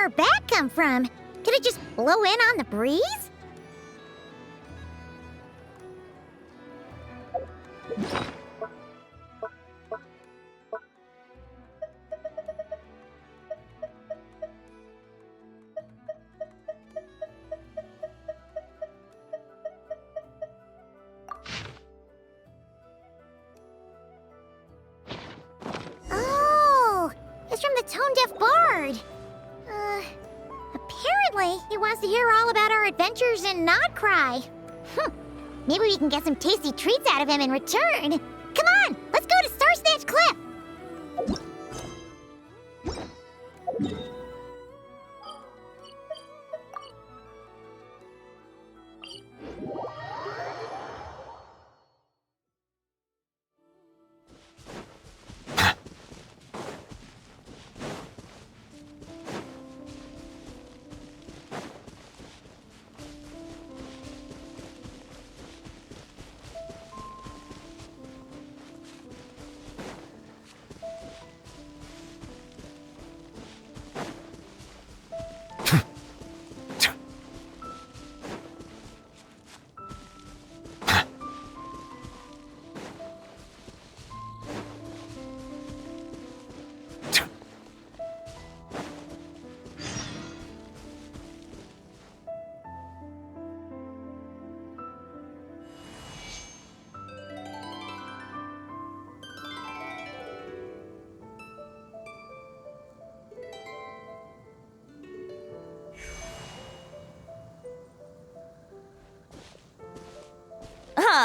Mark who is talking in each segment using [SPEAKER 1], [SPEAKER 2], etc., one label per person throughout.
[SPEAKER 1] her back come from? Could it just blow in on the breeze? Oh, it's from the tone-deaf bard. Apparently, he wants to hear all about our adventures in Nodcry. Maybe we can get some tasty treats out of him in return. Come on, let's go to Star Snatch Cliff.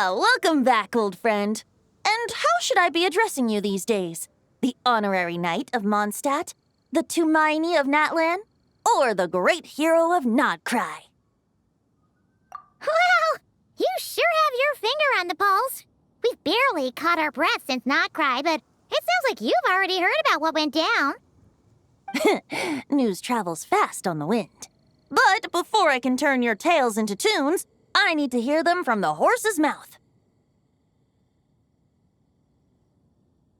[SPEAKER 2] Welcome back, old friend. And how should I be addressing you these days? The honorary knight of Mondstadt? The Tumaini of Natlan? Or the great hero of Nodcry?
[SPEAKER 1] Well, you sure have your finger on the pulse. We've barely caught our breath since Nodcry, but it sounds like you've already heard about what went down.
[SPEAKER 2] News travels fast on the wind. But before I can turn your tales into tunes, I need to hear them from the horse's mouth.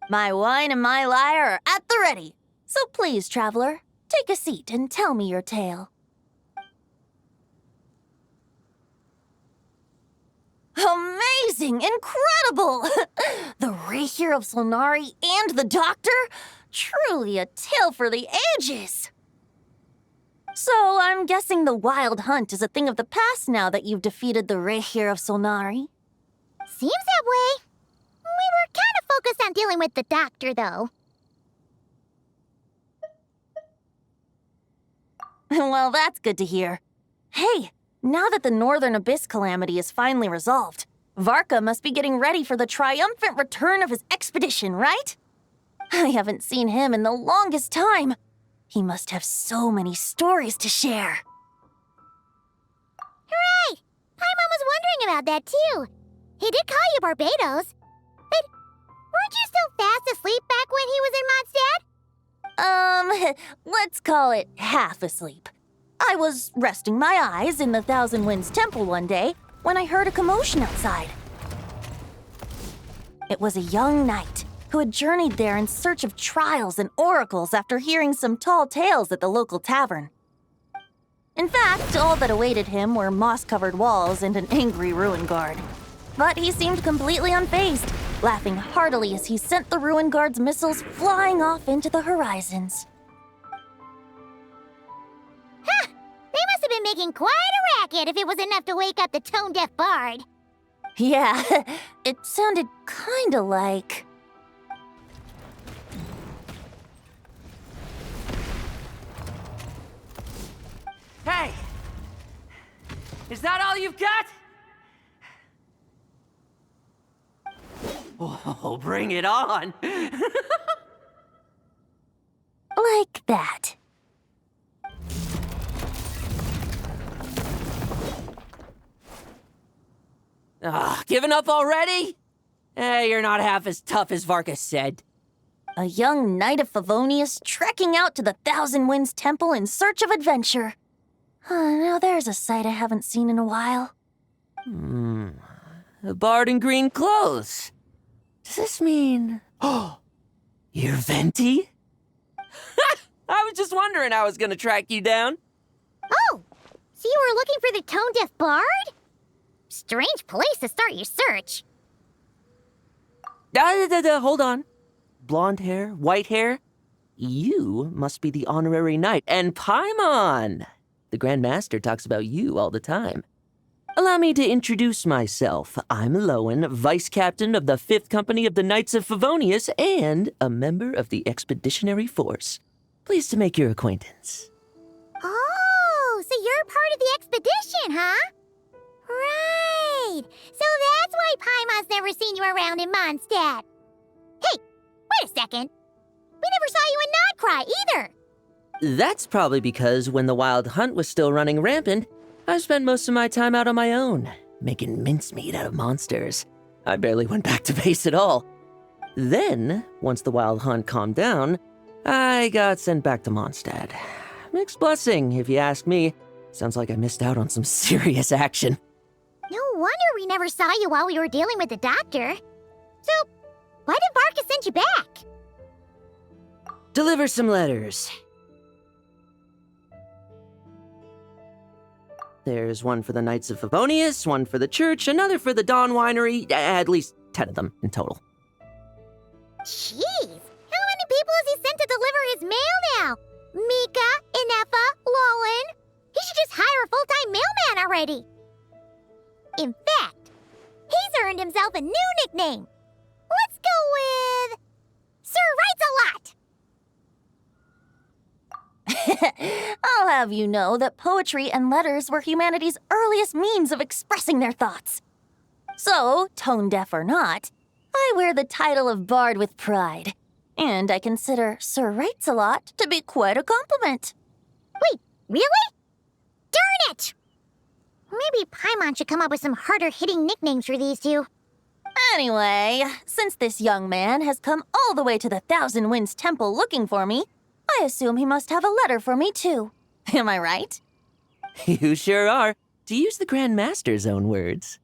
[SPEAKER 2] My wine and my lyre are at the ready. So please, traveler, take a seat and tell me your tale. Amazing! Incredible! The Rahier of Solnari and the Doctor? Truly a tale for the ages! So I'm guessing the wild hunt is a thing of the past now that you've defeated the Rahier of Solnari?
[SPEAKER 1] Seems that way. We were kind of focused on dealing with the Doctor, though.
[SPEAKER 2] Well, that's good to hear. Hey, now that the Northern Abyss calamity is finally resolved, Varka must be getting ready for the triumphant return of his expedition, right? I haven't seen him in the longest time. He must have so many stories to share.
[SPEAKER 1] Hooray! Paimon was wondering about that, too. He did call you Barbados. But weren't you still fast asleep back when he was in Mondstadt?
[SPEAKER 2] Let's call it half asleep. I was resting my eyes in the Thousand Winds Temple one day when I heard a commotion outside. It was a young knight who had journeyed there in search of trials and oracles after hearing some tall tales at the local tavern. In fact, all that awaited him were moss-covered walls and an angry ruin guard. But he seemed completely unfazed, laughing heartily as he sent the ruin guard's missiles flying off into the horizons.
[SPEAKER 1] Ha! They must have been making quite a racket if it was enough to wake up the tone-deaf bard.
[SPEAKER 2] Yeah, it sounded kinda like...
[SPEAKER 3] Hey! Is that all you've got? Oh, bring it on!
[SPEAKER 2] like that.
[SPEAKER 3] Giving up already? You're not half as tough as Varka said.
[SPEAKER 2] A young knight of Favonius trekking out to the Thousand Winds Temple in search of adventure. Now there's a sight I haven't seen in a while.
[SPEAKER 3] A bard in green clothes. Does this mean... Oh, you're Venti? I was just wondering I was gonna track you down.
[SPEAKER 1] Oh, so you were looking for the tone-deaf bard? Strange place to start your search.
[SPEAKER 3] Hold on. Blonde hair, white hair? You must be the honorary knight, and Paimon! The Grand Master talks about you all the time. Allow me to introduce myself. I'm Lowen, Vice Captain of the 5th Company of the Knights of Favonius and a member of the Expeditionary Force. Pleased to make your acquaintance.
[SPEAKER 1] Oh, so you're part of the expedition, huh? Right. So that's why Paimon's never seen you around in Mondstadt. Hey, wait a second. We never saw you in Nodcry either.
[SPEAKER 3] That's probably because when the Wild Hunt was still running rampant, I spent most of my time out on my own, making mincemeat out of monsters. I barely went back to base at all. Then, once the Wild Hunt calmed down, I got sent back to Mondstadt. Mixed blessing, if you ask me. Sounds like I missed out on some serious action.
[SPEAKER 1] No wonder we never saw you while we were dealing with the doctor. So, why did Barca send you back?
[SPEAKER 3] Deliver some letters. There's one for the Knights of Favonius, one for the church, another for the Dawn Winery, at least 10 of them in total.
[SPEAKER 1] Jeez, how many people has he sent to deliver his mail now? Mika, Inefa, Lowen. He should just hire a full-time mailman already. In fact, he's earned himself a new nickname. Let's go with Sir Writes-A-Lot.
[SPEAKER 2] I'll have you know that poetry and letters were humanity's earliest means of expressing their thoughts. So, tone-deaf or not, I wear the title of Bard with pride. And I consider Sir Writes-A-Lot to be quite a compliment.
[SPEAKER 1] Wait, really? Darn it! Maybe Paimon should come up with some harder-hitting nicknames for these two.
[SPEAKER 2] Anyway, since this young man has come all the way to the Thousand Winds Temple looking for me, I assume he must have a letter for me too. Am I right?
[SPEAKER 3] You sure are, to use the Grand Master's own words.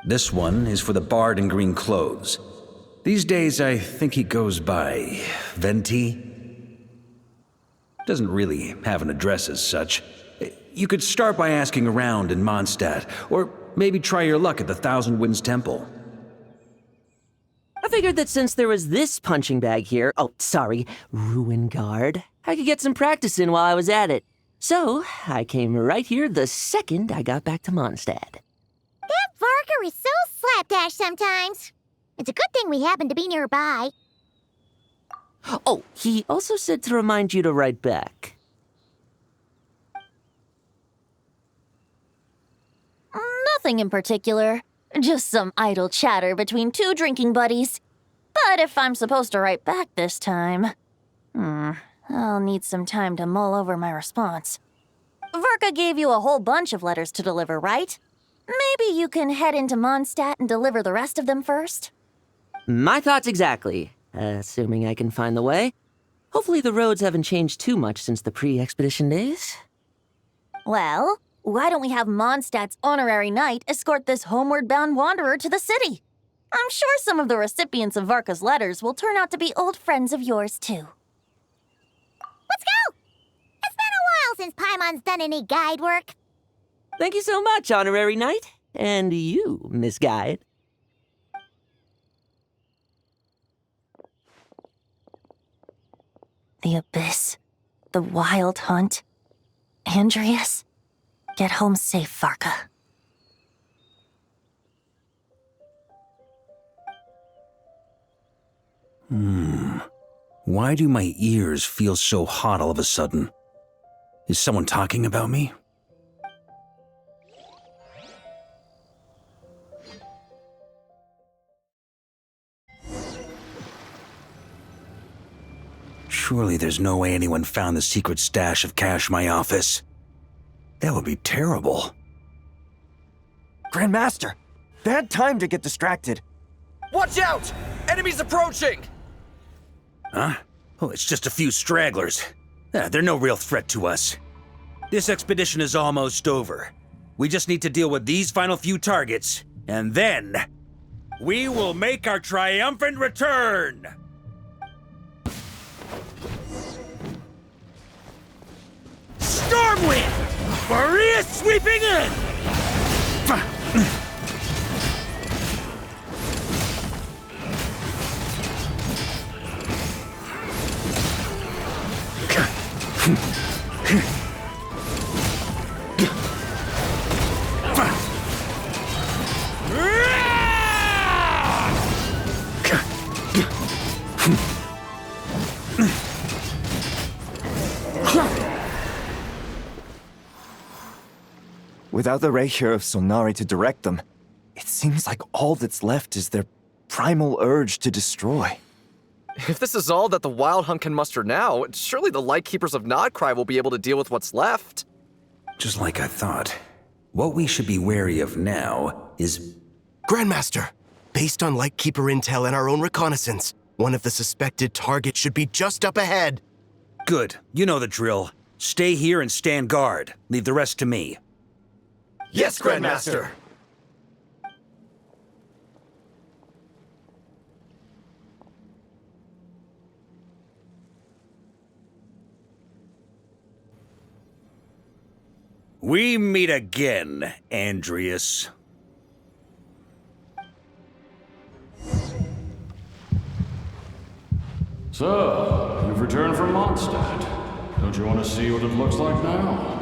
[SPEAKER 4] This one is for the bard in green clothes. These days, I think he goes by Venti. Doesn't really have an address as such. You could start by asking around in Mondstadt, or maybe try your luck at the Thousand Winds Temple.
[SPEAKER 3] I figured that since there was this punching bag here, Ruin Guard, I could get some practice in while I was at it. So, I came right here the second I got back to Mondstadt.
[SPEAKER 1] That Varker is so slapdash sometimes. It's a good thing we happen to be nearby.
[SPEAKER 3] Oh, he also said to remind you to write back.
[SPEAKER 2] Nothing in particular. Just some idle chatter between two drinking buddies. But if I'm supposed to write back this time, I'll need some time to mull over my response. Varka gave you a whole bunch of letters to deliver, right? Maybe you can head into Mondstadt and deliver the rest of them first?
[SPEAKER 3] My thoughts exactly, assuming I can find the way. Hopefully the roads haven't changed too much since the pre-expedition days.
[SPEAKER 2] Well, why don't we have Mondstadt's honorary knight escort this homeward-bound wanderer to the city? I'm sure some of the recipients of Varka's letters will turn out to be old friends of yours, too.
[SPEAKER 1] Let's go! It's been a while since Paimon's done any guide work.
[SPEAKER 3] Thank you so much, honorary knight. And you, Miss Guide.
[SPEAKER 2] The Abyss, the Wild Hunt, Andreas. Get home safe, Varka.
[SPEAKER 4] Why do my ears feel so hot all of a sudden? Is someone talking about me? Surely there's no way anyone found the secret stash of cash in my office. That would be terrible.
[SPEAKER 5] Grandmaster, bad time to get distracted.
[SPEAKER 6] Watch out! Enemies approaching!
[SPEAKER 4] Huh? Oh, it's just a few stragglers. They're no real threat to us. This expedition is almost over. We just need to deal with these final few targets, and then we will make our triumphant return! Boreas sweeping in!
[SPEAKER 5] Without the ray here of Solnari to direct them, it seems like all that's left is their primal urge to destroy.
[SPEAKER 6] If this is all that the Wild Hunt can muster now, surely the Lightkeepers of Nodcry will be able to deal with what's left.
[SPEAKER 4] Just like I thought. What we should be wary of now is...
[SPEAKER 7] Grandmaster, based on Lightkeeper intel and our own reconnaissance, one of the suspected targets should be just up ahead.
[SPEAKER 4] Good. You know the drill. Stay here and stand guard. Leave the rest to me.
[SPEAKER 7] Yes, Grandmaster!
[SPEAKER 4] We meet again, Andreas.
[SPEAKER 8] So, you've returned from Mondstadt. Don't you want to see what it looks like now?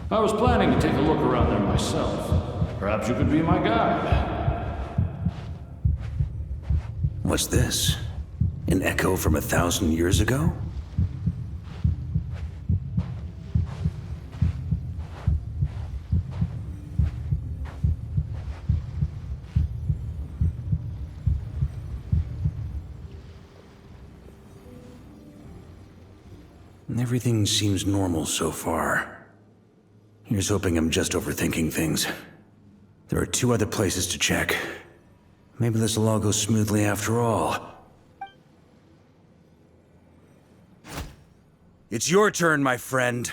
[SPEAKER 8] I was planning to take a look around there myself. Perhaps you could be my guide.
[SPEAKER 4] What's this? An echo from 1,000 years ago? Everything seems normal so far. Here's hoping I'm just overthinking things. There are 2 other places to check. Maybe this will all go smoothly after all. It's your turn, my friend.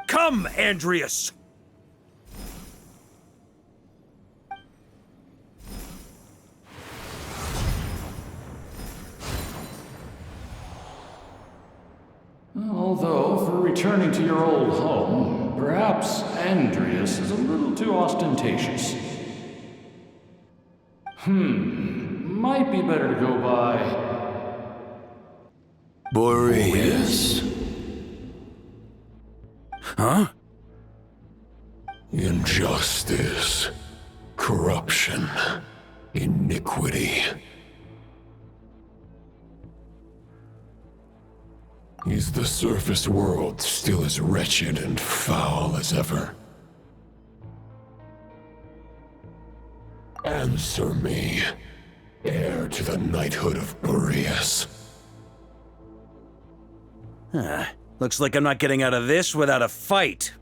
[SPEAKER 4] Come, Andreas!
[SPEAKER 8] Although, for returning to your old home, perhaps Andreas is a little too ostentatious. Might be better to go by...
[SPEAKER 9] Boreas.
[SPEAKER 4] Huh?
[SPEAKER 9] Injustice. Corruption. Iniquity. Is the surface world still as wretched and foul as ever? Answer me, heir to the knighthood of Boreas.
[SPEAKER 4] Looks like I'm not getting out of this without a fight.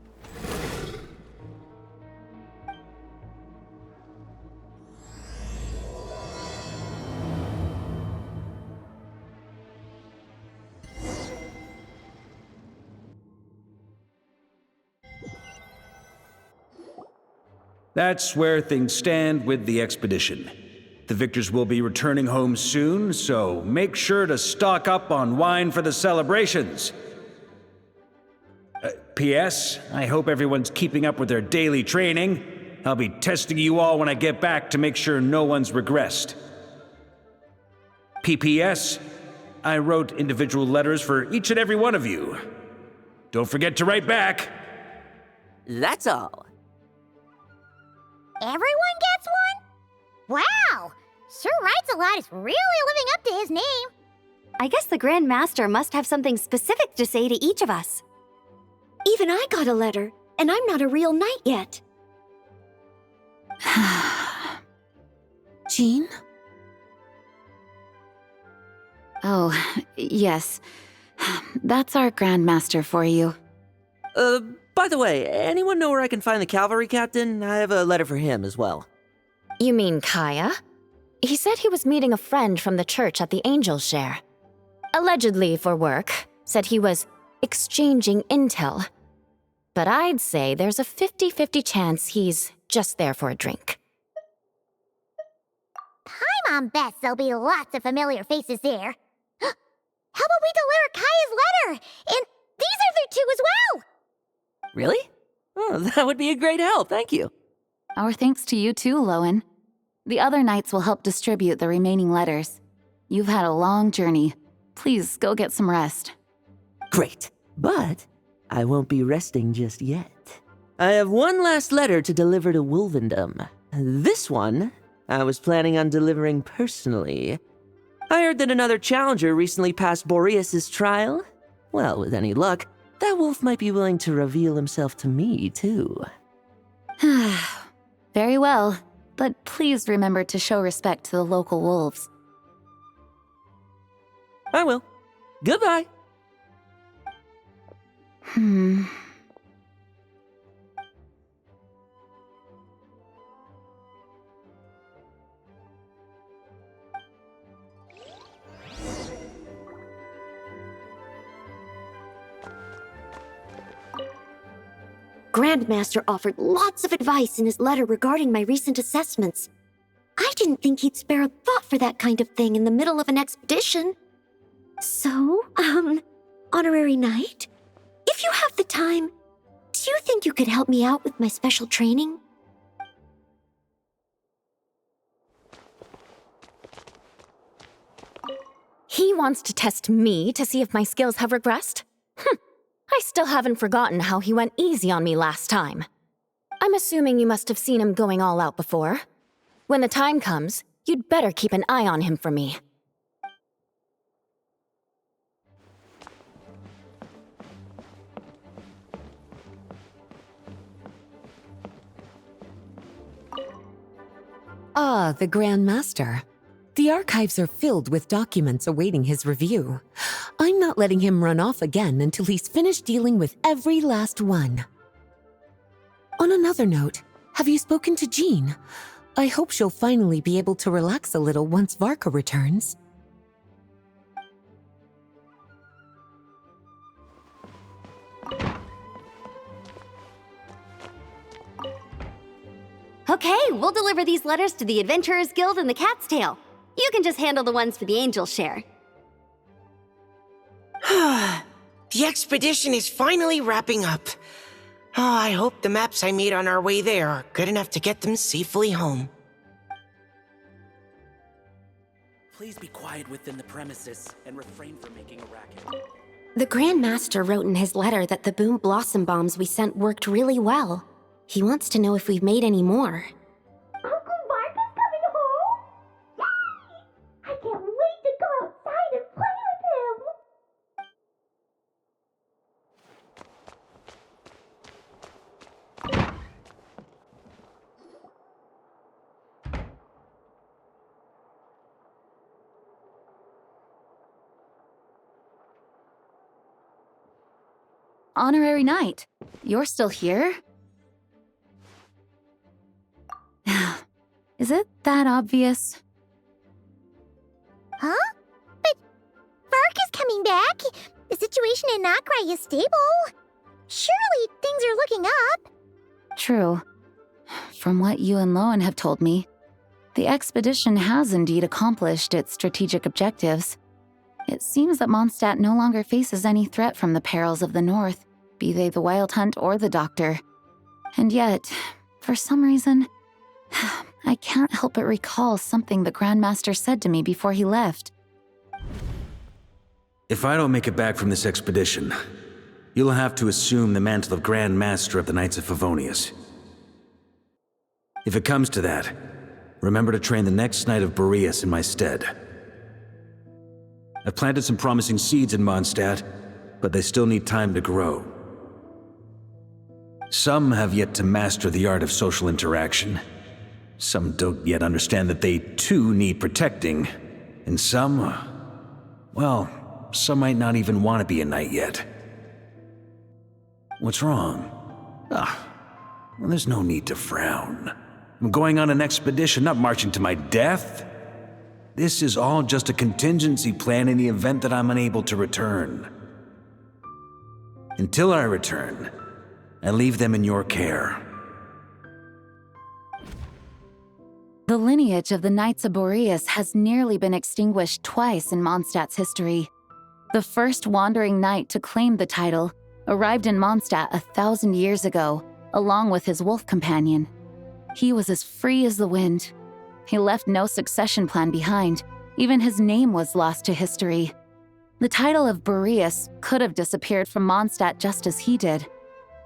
[SPEAKER 4] That's where things stand with the expedition. The victors will be returning home soon, so make sure to stock up on wine for the celebrations. P.S. I hope everyone's keeping up with their daily training. I'll be testing you all when I get back to make sure no one's regressed. P.P.S. I wrote individual letters for each and every one of you. Don't forget to write back.
[SPEAKER 3] That's all.
[SPEAKER 1] Everyone gets one? Wow! Sir Writes-A-Lot is really living up to his name.
[SPEAKER 10] I guess the Grand Master must have something specific to say to each of us. Even I got a letter, and I'm not a real knight yet.
[SPEAKER 2] Jean?
[SPEAKER 11] Oh, yes. That's our Grand Master for you.
[SPEAKER 3] By the way, anyone know where I can find the cavalry captain? I have a letter for him as well.
[SPEAKER 11] You mean Kaya? He said he was meeting a friend from the church at the Angel's Share. Allegedly for work. Said he was exchanging intel. But I'd say there's a 50-50 chance he's just there for a drink.
[SPEAKER 1] Paimon bets there'll be lots of familiar faces there. How about we deliver Kaya's letter? And these other two as well!
[SPEAKER 3] Really? Oh, that would be a great help, thank you.
[SPEAKER 2] Our thanks to you too, Lowen. The other knights will help distribute the remaining letters. You've had a long journey. Please go get some rest.
[SPEAKER 3] Great, but I won't be resting just yet. I have one last letter to deliver to Wolvendom. This one, I was planning on delivering personally. I heard that another challenger recently passed Boreas' trial. Well, with any luck, that wolf might be willing to reveal himself to me, too.
[SPEAKER 2] Very well, but please remember to show respect to the local wolves.
[SPEAKER 3] I will. Goodbye.
[SPEAKER 10] Grandmaster offered lots of advice in his letter regarding my recent assessments. I didn't think he'd spare a thought for that kind of thing in the middle of an expedition. So, Honorary Knight, if you have the time, do you think you could help me out with my special training?
[SPEAKER 11] He wants to test me to see if my skills have regressed? I still haven't forgotten how he went easy on me last time. I'm assuming you must have seen him going all out before. When the time comes, you'd better keep an eye on him for me.
[SPEAKER 12] Ah, the Grand Master. The archives are filled with documents awaiting his review. I'm not letting him run off again until he's finished dealing with every last one. On another note, have you spoken to Jean? I hope she'll finally be able to relax a little once Varka returns.
[SPEAKER 10] Okay, we'll deliver these letters to the Adventurers Guild and the Cat's Tail. You can just handle the ones for the Angel's share.
[SPEAKER 13] The expedition is finally wrapping up. Oh, I hope the maps I made on our way there are good enough to get them safely home.
[SPEAKER 3] Please be quiet within the premises and refrain from making a racket.
[SPEAKER 10] The Grand Master wrote in his letter that the Boom Blossom bombs we sent worked really well. He wants to know if we've made any more.
[SPEAKER 1] Uncle Mark is coming home? Yay! I can't wait to go outside and play with him!
[SPEAKER 2] Honorary Knight, you're still here? Is it that obvious?
[SPEAKER 1] Huh? But Vark is coming back. The situation in Nokrai is stable. Surely things are looking up.
[SPEAKER 2] True. From what you and Lowen have told me, the expedition has indeed accomplished its strategic objectives. It seems that Mondstadt no longer faces any threat from the perils of the North, be they the Wild Hunt or the Doctor. And yet, for some reason, I can't help but recall something the Grandmaster said to me before he left.
[SPEAKER 4] If I don't make it back from this expedition, you'll have to assume the mantle of Grand Master of the Knights of Favonius. If it comes to that, remember to train the next Knight of Boreas in my stead. I've planted some promising seeds in Mondstadt, but they still need time to grow. Some have yet to master the art of social interaction. Some don't yet understand that they too need protecting. And some, well, some might not even want to be a knight yet. What's wrong? Well, there's no need to frown. I'm going on an expedition, not marching to my death. This is all just a contingency plan in the event that I'm unable to return. Until I return, I leave them in your care.
[SPEAKER 2] The lineage of the Knights of Boreas has nearly been extinguished twice in Mondstadt's history.
[SPEAKER 11] The first wandering knight to claim the title arrived in Mondstadt 1,000 years ago, along with his wolf companion. He was as free as the wind. He left no succession plan behind. Even his name was lost to history. The title of Boreas could have disappeared from Mondstadt just as he did.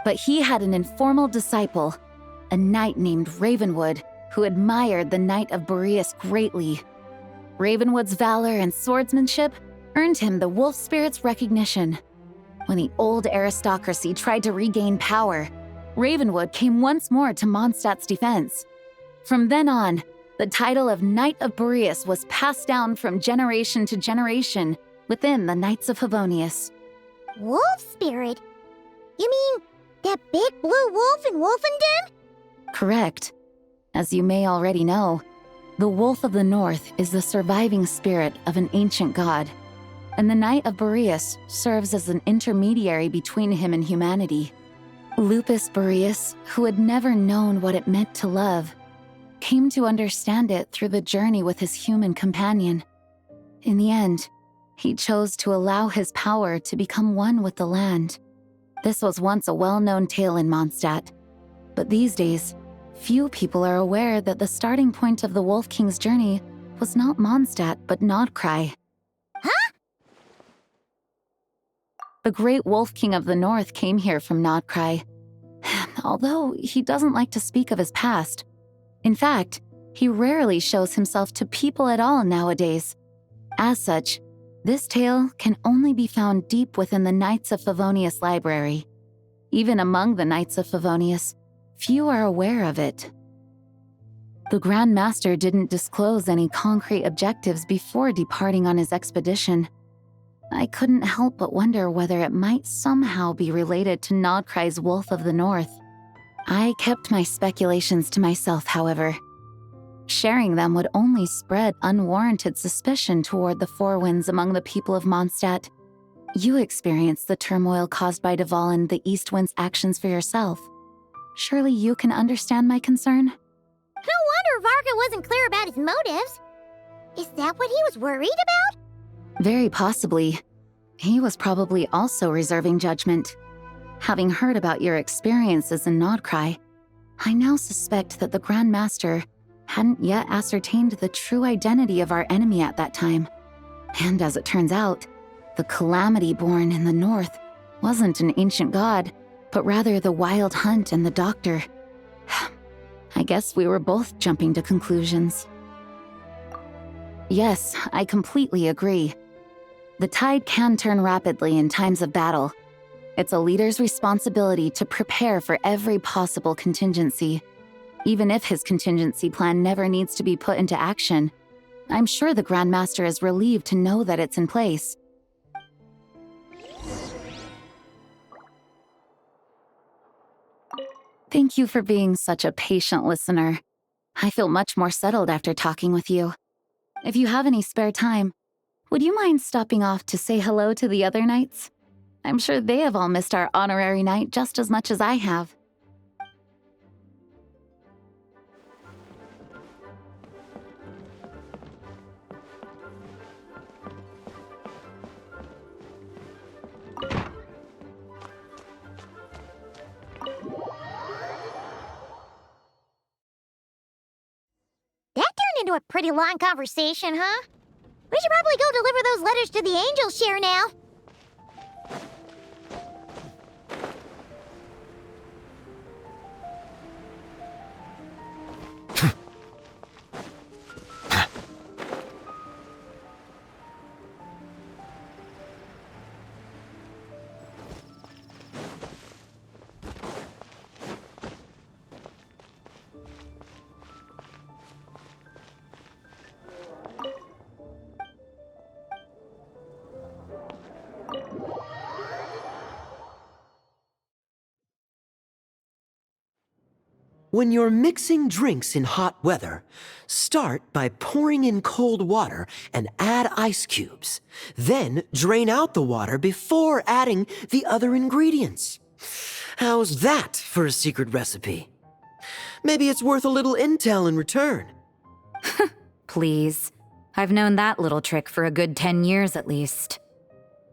[SPEAKER 11] But he had an informal disciple, a knight named Ravenwood, who admired the Knight of Boreas greatly. Ravenwood's valor and swordsmanship earned him the wolf spirit's recognition. When the old aristocracy tried to regain power, Ravenwood came once more to Mondstadt's defense. From then on, the title of Knight of Boreas was passed down from generation to generation within the Knights of Favonius.
[SPEAKER 1] Wolf spirit? You mean that big blue wolf in Wolfenden?
[SPEAKER 11] Correct. As you may already know, the Wolf of the North is the surviving spirit of an ancient god, and the Knight of Boreas serves as an intermediary between him and humanity. Lupus Boreas, who had never known what it meant to love, came to understand it through the journey with his human companion. In the end, he chose to allow his power to become one with the land. This was once a well-known tale in Mondstadt, but these days, few people are aware that the starting point of the Wolf King's journey was not Mondstadt, but Nodcry.
[SPEAKER 1] Huh?
[SPEAKER 11] The great Wolf King of the North came here from Nodcry, although he doesn't like to speak of his past. In fact, he rarely shows himself to people at all nowadays. As such, this tale can only be found deep within the Knights of Favonius library. Even among the Knights of Favonius, few are aware of it. The Grand Master didn't disclose any concrete objectives before departing on his expedition. I couldn't help but wonder whether it might somehow be related to Nodcry's Wolf of the North. I kept my speculations to myself, however. Sharing them would only spread unwarranted suspicion toward the Four Winds among the people of Mondstadt. You experienced the turmoil caused by Duval and the East Wind's actions for yourself. Surely you can understand my concern?
[SPEAKER 1] No wonder Varga wasn't clear about his motives. Is that what he was worried about?
[SPEAKER 11] Very possibly. He was probably also reserving judgment. Having heard about your experiences in Nodcry, I now suspect that the Grand Master hadn't yet ascertained the true identity of our enemy at that time. And as it turns out, the Calamity born in the north wasn't an ancient god, but rather the Wild Hunt and the Doctor. I guess we were both jumping to conclusions. Yes, I completely agree. The tide can turn rapidly in times of battle. It's a leader's responsibility to prepare for every possible contingency. Even if his contingency plan never needs to be put into action, I'm sure the Grand Master is relieved to know that it's in place. Thank you for being such a patient listener. I feel much more settled after talking with you. If you have any spare time, would you mind stopping off to say hello to the other knights? I'm sure they have all missed our honorary knight just as much as I have.
[SPEAKER 1] That turned into a pretty long conversation, huh? We should probably go deliver those letters to the Angel Share now.
[SPEAKER 3] When you're mixing drinks in hot weather, start by pouring in cold water and add ice cubes. Then drain out the water before adding the other ingredients. How's that for a secret recipe? Maybe it's worth a little intel in return.
[SPEAKER 14] Please. I've known that little trick for a good 10 years at least.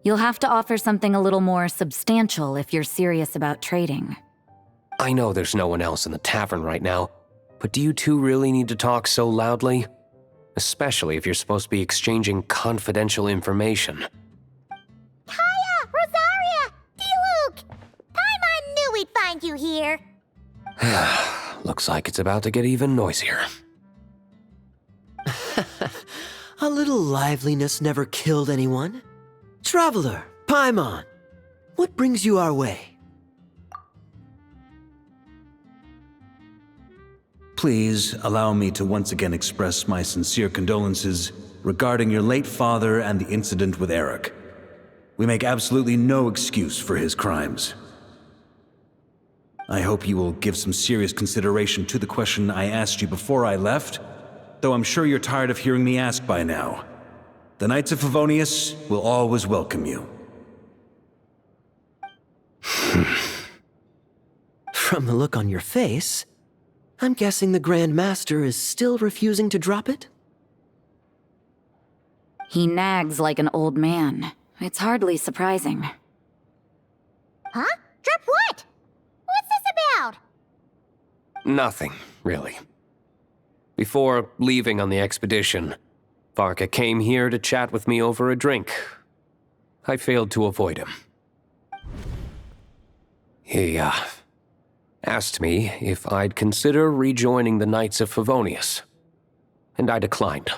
[SPEAKER 11] You'll have to offer something a little more substantial if you're serious about trading.
[SPEAKER 14] I know there's no one else in the tavern right now, but do you two really need to talk so loudly? Especially if you're supposed to be exchanging confidential information.
[SPEAKER 1] Kaya! Rosaria! D-Luke! Paimon knew we'd find you here.
[SPEAKER 14] Looks like it's about to get even noisier.
[SPEAKER 15] A little liveliness never killed anyone. Traveler, Paimon, what brings you our way?
[SPEAKER 4] Please allow me to once again express my sincere condolences regarding your late father and the incident with Eric. We make absolutely no excuse for his crimes. I hope you will give some serious consideration to the question I asked you before I left, though I'm sure you're tired of hearing me ask by now. The Knights of Favonius will always welcome you.
[SPEAKER 15] From the look on your face, I'm guessing the Grand Master is still refusing to drop it?
[SPEAKER 11] He nags like an old man. It's hardly surprising.
[SPEAKER 1] Huh? Drop what? What's this about?
[SPEAKER 14] Nothing, really. Before leaving on the expedition, Varka came here to chat with me over a drink. I failed to avoid him. He, asked me if I'd consider rejoining the Knights of Favonius, and I declined.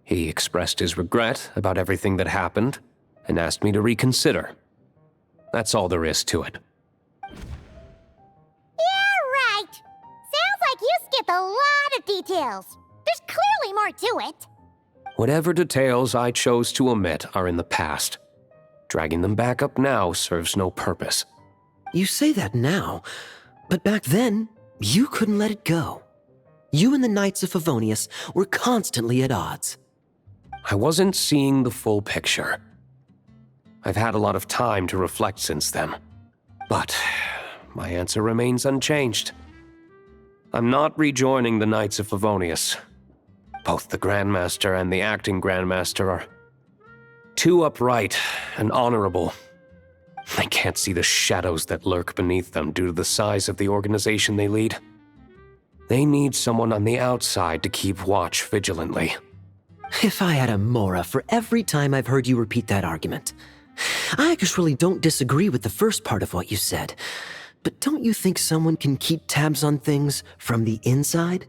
[SPEAKER 14] He expressed his regret about everything that happened, and asked me to reconsider. That's all there is to it.
[SPEAKER 1] Yeah, right. Sounds like you skipped a lot of details. There's clearly more to it.
[SPEAKER 14] Whatever details I chose to omit are in the past. Dragging them back up now serves no purpose.
[SPEAKER 15] You say that now, but back then, you couldn't let it go. You and the Knights of Favonius were constantly at odds.
[SPEAKER 14] I wasn't seeing the full picture. I've had a lot of time to reflect since then, but my answer remains unchanged. I'm not rejoining the Knights of Favonius. Both the Grandmaster and the acting Grandmaster are too upright and honorable. I can't see the shadows that lurk beneath them due to the size of the organization they lead. They need someone on the outside to keep watch vigilantly.
[SPEAKER 15] If I had a Mora for every time I've heard you repeat that argument. I actually don't disagree with the first part of what you said, but don't you think someone can keep tabs on things from the inside?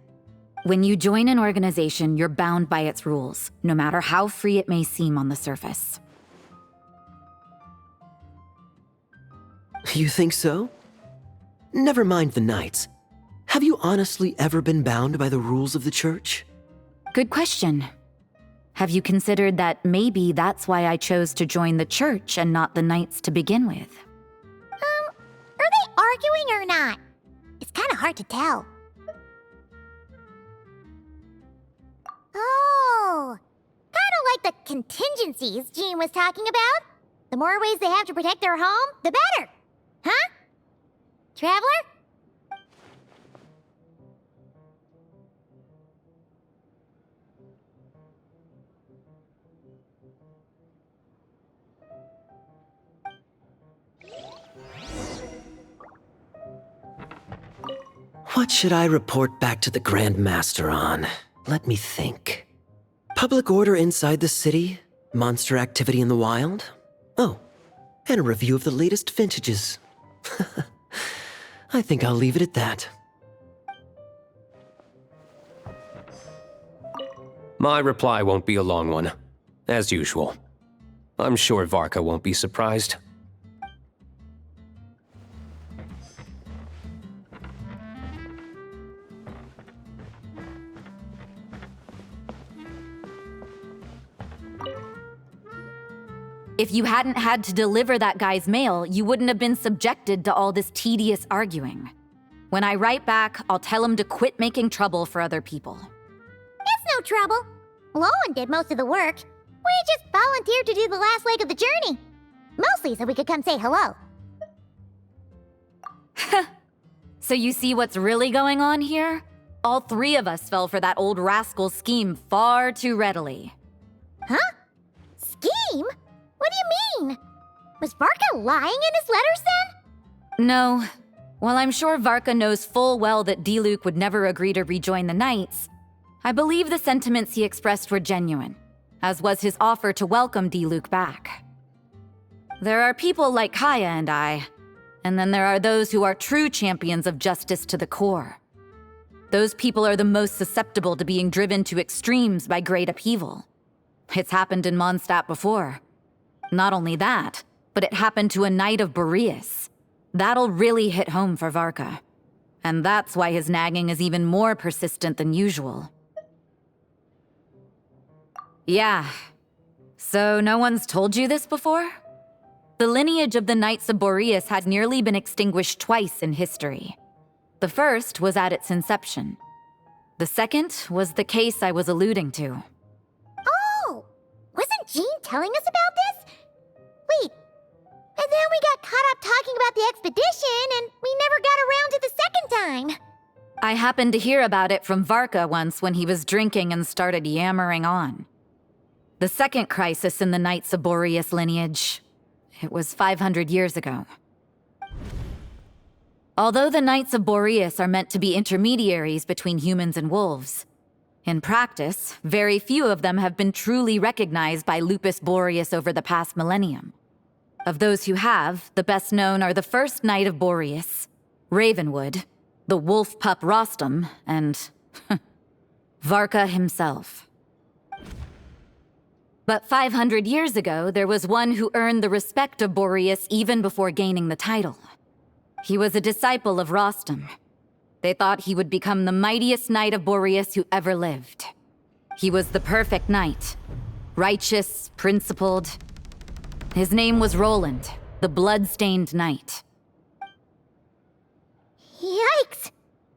[SPEAKER 11] When you join an organization, you're bound by its rules, no matter how free it may seem on the surface.
[SPEAKER 15] You think so? Never mind the Knights. Have you honestly ever been bound by the rules of the Church?
[SPEAKER 11] Good question. Have you considered that maybe that's why I chose to join the Church and not the Knights to begin with?
[SPEAKER 1] Are they arguing or not? It's kind of hard to tell. Oh, kind of like the contingencies Jean was talking about. The more ways they have to protect their home, the better. Huh? Traveler?
[SPEAKER 15] What should I report back to the Grand Master on? Let me think. Public order inside the city, monster activity in the wild. Oh, and a review of the latest vintages. I think I'll leave it at that.
[SPEAKER 14] My reply won't be a long one, as usual. I'm sure Varka won't be surprised.
[SPEAKER 11] If you hadn't had to deliver that guy's mail, you wouldn't have been subjected to all this tedious arguing. When I write back, I'll tell him to quit making trouble for other people.
[SPEAKER 1] It's no trouble. Lowen did most of the work. We just volunteered to do the last leg of the journey. Mostly so we could come say hello.
[SPEAKER 11] So you see what's really going on here? All three of us fell for that old rascal's scheme far too readily.
[SPEAKER 1] Huh? Scheme? What do you Was Varka lying in his letters then?
[SPEAKER 16] No. While I'm sure Varka knows full well that Diluc would never agree to rejoin the Knights, I believe the sentiments he expressed were genuine, as was his offer to welcome Diluc back. There are people like Kaya and I, and then there are those who are true champions of justice to the core. Those people are the most susceptible to being driven to extremes by great upheaval. It's happened in Mondstadt before. Not only that, but it happened to a Knight of Boreas. That'll really hit home for Varka. And that's why his nagging is even more persistent than usual. Yeah. So no one's told you this before? The lineage of the Knights of Boreas had nearly been extinguished twice in history. The first was at its inception. The second was the case I was alluding to.
[SPEAKER 1] Oh! Wasn't Jean telling us about this? Wait, and then we got caught up talking about the expedition, and we never got around to the second time.
[SPEAKER 16] I happened to hear about it from Varka once when he was drinking and started yammering on. The second crisis in the Knights of Boreas lineage. It was 500 years ago. Although the Knights of Boreas are meant to be intermediaries between humans and wolves, in practice, very few of them have been truly recognized by Lupus Boreas over the past millennium. Of those who have, the best known are the first Knight of Boreas, Ravenwood, the wolf pup Rostam, and Varka himself. But 500 years ago, there was one who earned the respect of Boreas even before gaining the title. He was a disciple of Rostam. They thought he would become the mightiest Knight of Boreas who ever lived. He was the perfect knight. Righteous, principled. His name was Roland, the blood-stained knight.
[SPEAKER 1] Yikes!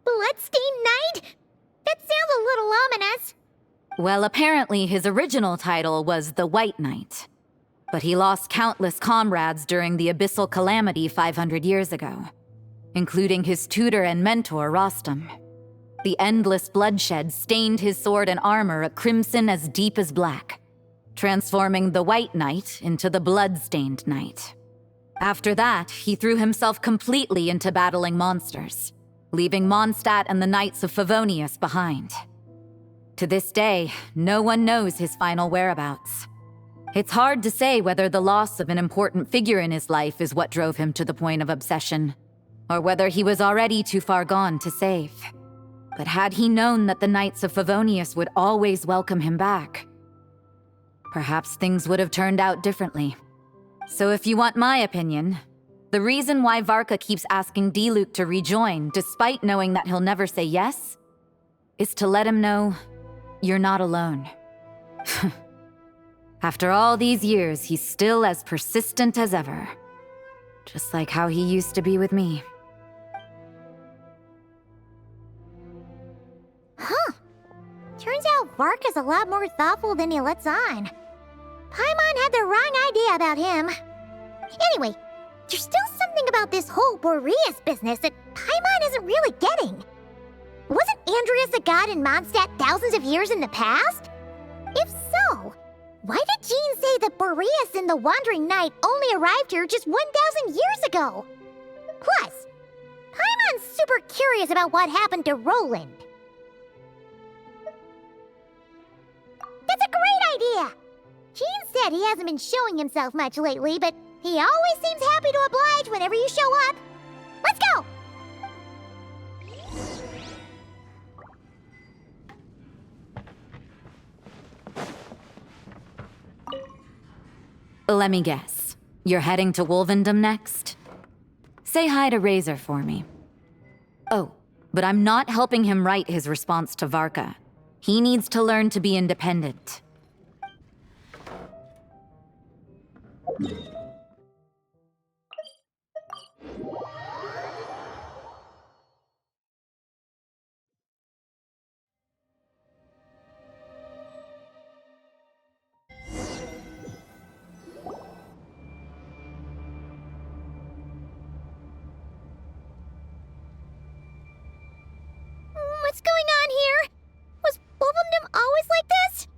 [SPEAKER 1] Bloodstained Knight? That sounds a little ominous.
[SPEAKER 16] Well, apparently his original title was the White Knight. But he lost countless comrades during the Abyssal Calamity 500 years ago, including his tutor and mentor, Rostam. The endless bloodshed stained his sword and armor a crimson as deep as black, transforming the White Knight into the Blood-Stained Knight. After that, he threw himself completely into battling monsters, leaving Mondstadt and the Knights of Favonius behind. To this day, no one knows his final whereabouts. It's hard to say whether the loss of an important figure in his life is what drove him to the point of obsession, or whether he was already too far gone to save. But had he known that the Knights of Favonius would always welcome him back, perhaps things would have turned out differently. So if you want my opinion, the reason why Varka keeps asking Diluc to rejoin, despite knowing that he'll never say yes, is to let him know you're not alone. After all these years, he's still as persistent as ever. Just like how he used to be with me.
[SPEAKER 1] Huh. Turns out Varka's a lot more thoughtful than he lets on. Paimon had the wrong idea about him. Anyway, there's still something about this whole Boreas business that Paimon isn't really getting. Wasn't Andreas a god in Mondstadt thousands of years in the past? If so, why did Jean say that Boreas and the Wandering Knight only arrived here just 1,000 years ago? Plus, Paimon's super curious about what happened to Roland. That's a great idea! Jean said he hasn't been showing himself much lately, but he always seems happy to oblige whenever you show up. Let's go!
[SPEAKER 16] Let me guess. You're heading to Wolvendom next? Say hi to Razor for me. Oh, but I'm not helping him write his response to Varka. He needs to learn to be independent.
[SPEAKER 1] What's going on here? Was Wolvendom always like this?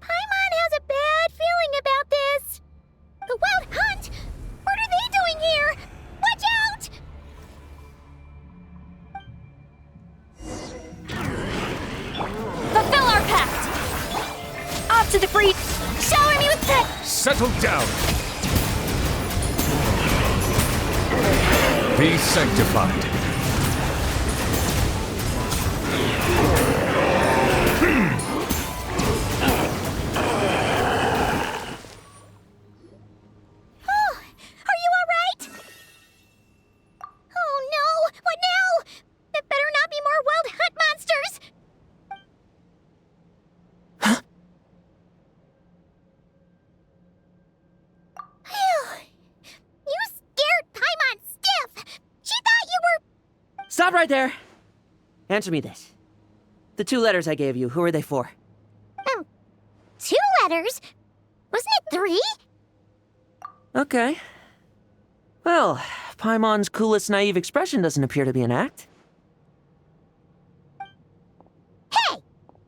[SPEAKER 1] Paimon has a bad feeling about this. But what
[SPEAKER 17] settle down. Be sanctified.
[SPEAKER 1] Are you alright? Oh no! What now? There better not be more wild hunt monsters! You scared Paimon stiff! She thought you were...
[SPEAKER 3] Stop right there! Answer me this. The 2 letters I gave you, who are they for?
[SPEAKER 1] 2 letters? Wasn't it 3?
[SPEAKER 3] Okay. Well, Paimon's coolest naive expression doesn't appear to be an act.
[SPEAKER 1] Hey!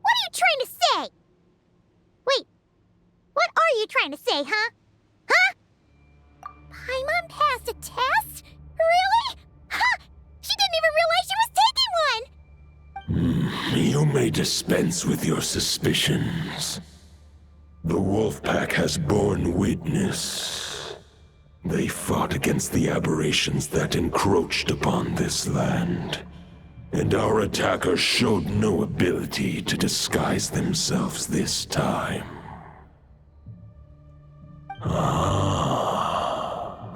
[SPEAKER 1] What are you trying to say? Wait, what are you trying to say, huh? Huh? Paimon passed a test? Really? Huh! She didn't even realize she was taking one!
[SPEAKER 9] You may dispense with your suspicions. The wolf pack has borne witness. They fought against the aberrations that encroached upon this land, and our attackers showed no ability to disguise themselves this time. Ah,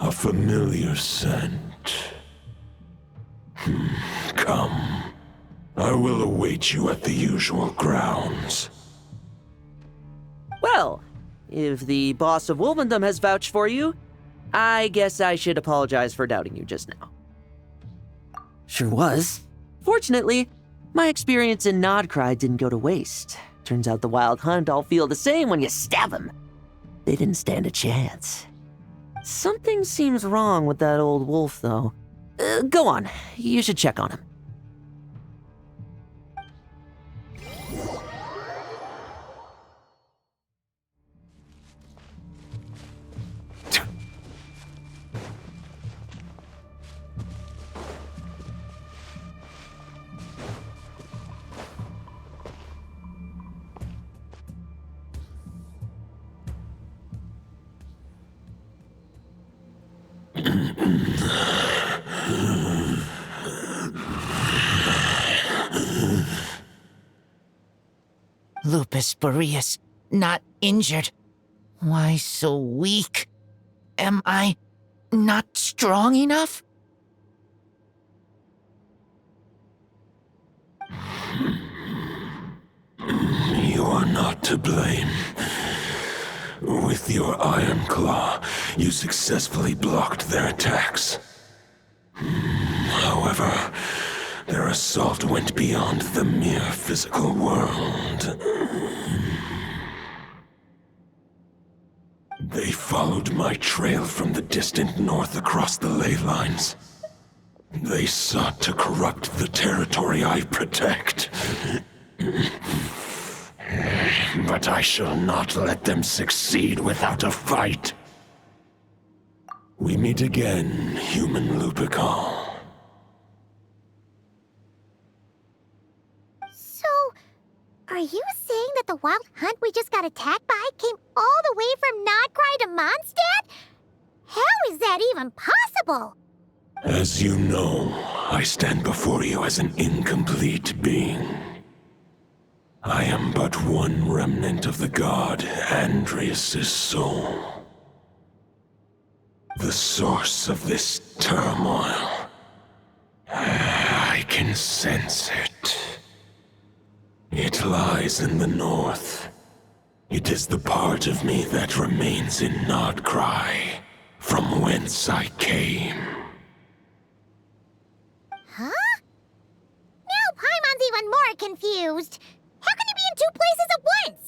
[SPEAKER 9] a familiar scent. Come. I will await you at the usual grounds.
[SPEAKER 3] Well, if the boss of Wolvendom has vouched for you, I guess I should apologize for doubting you just now. Sure was. Fortunately, my experience in Nodcry didn't go to waste. Turns out the Wild Hunt all feel the same when you stab them. They didn't stand a chance. Something seems wrong with that old wolf, though. Go on, you should check on him.
[SPEAKER 13] Lupus Boreas, not injured. Why so weak? Am I not strong enough?
[SPEAKER 9] You are not to blame. With your Iron Claw, you successfully blocked their attacks. However, their assault went beyond the mere physical world. They followed my trail from the distant north across the ley lines. They sought to corrupt the territory I protect. But I shall not let them succeed without a fight. We meet again, human Lupical.
[SPEAKER 1] So, are you saying that the Wild Hunt we just got attacked by came all the way from Nodcry to Mondstadt? How is that even possible?
[SPEAKER 9] As you know, I stand before you as an incomplete being. I am but one remnant of the god Andrias' soul. The source of this turmoil. I can sense it. It lies in the north. It is the part of me that remains in Nodcry, from whence I came.
[SPEAKER 1] Huh? Now Paimon's even more confused. How can he be in 2 places at once?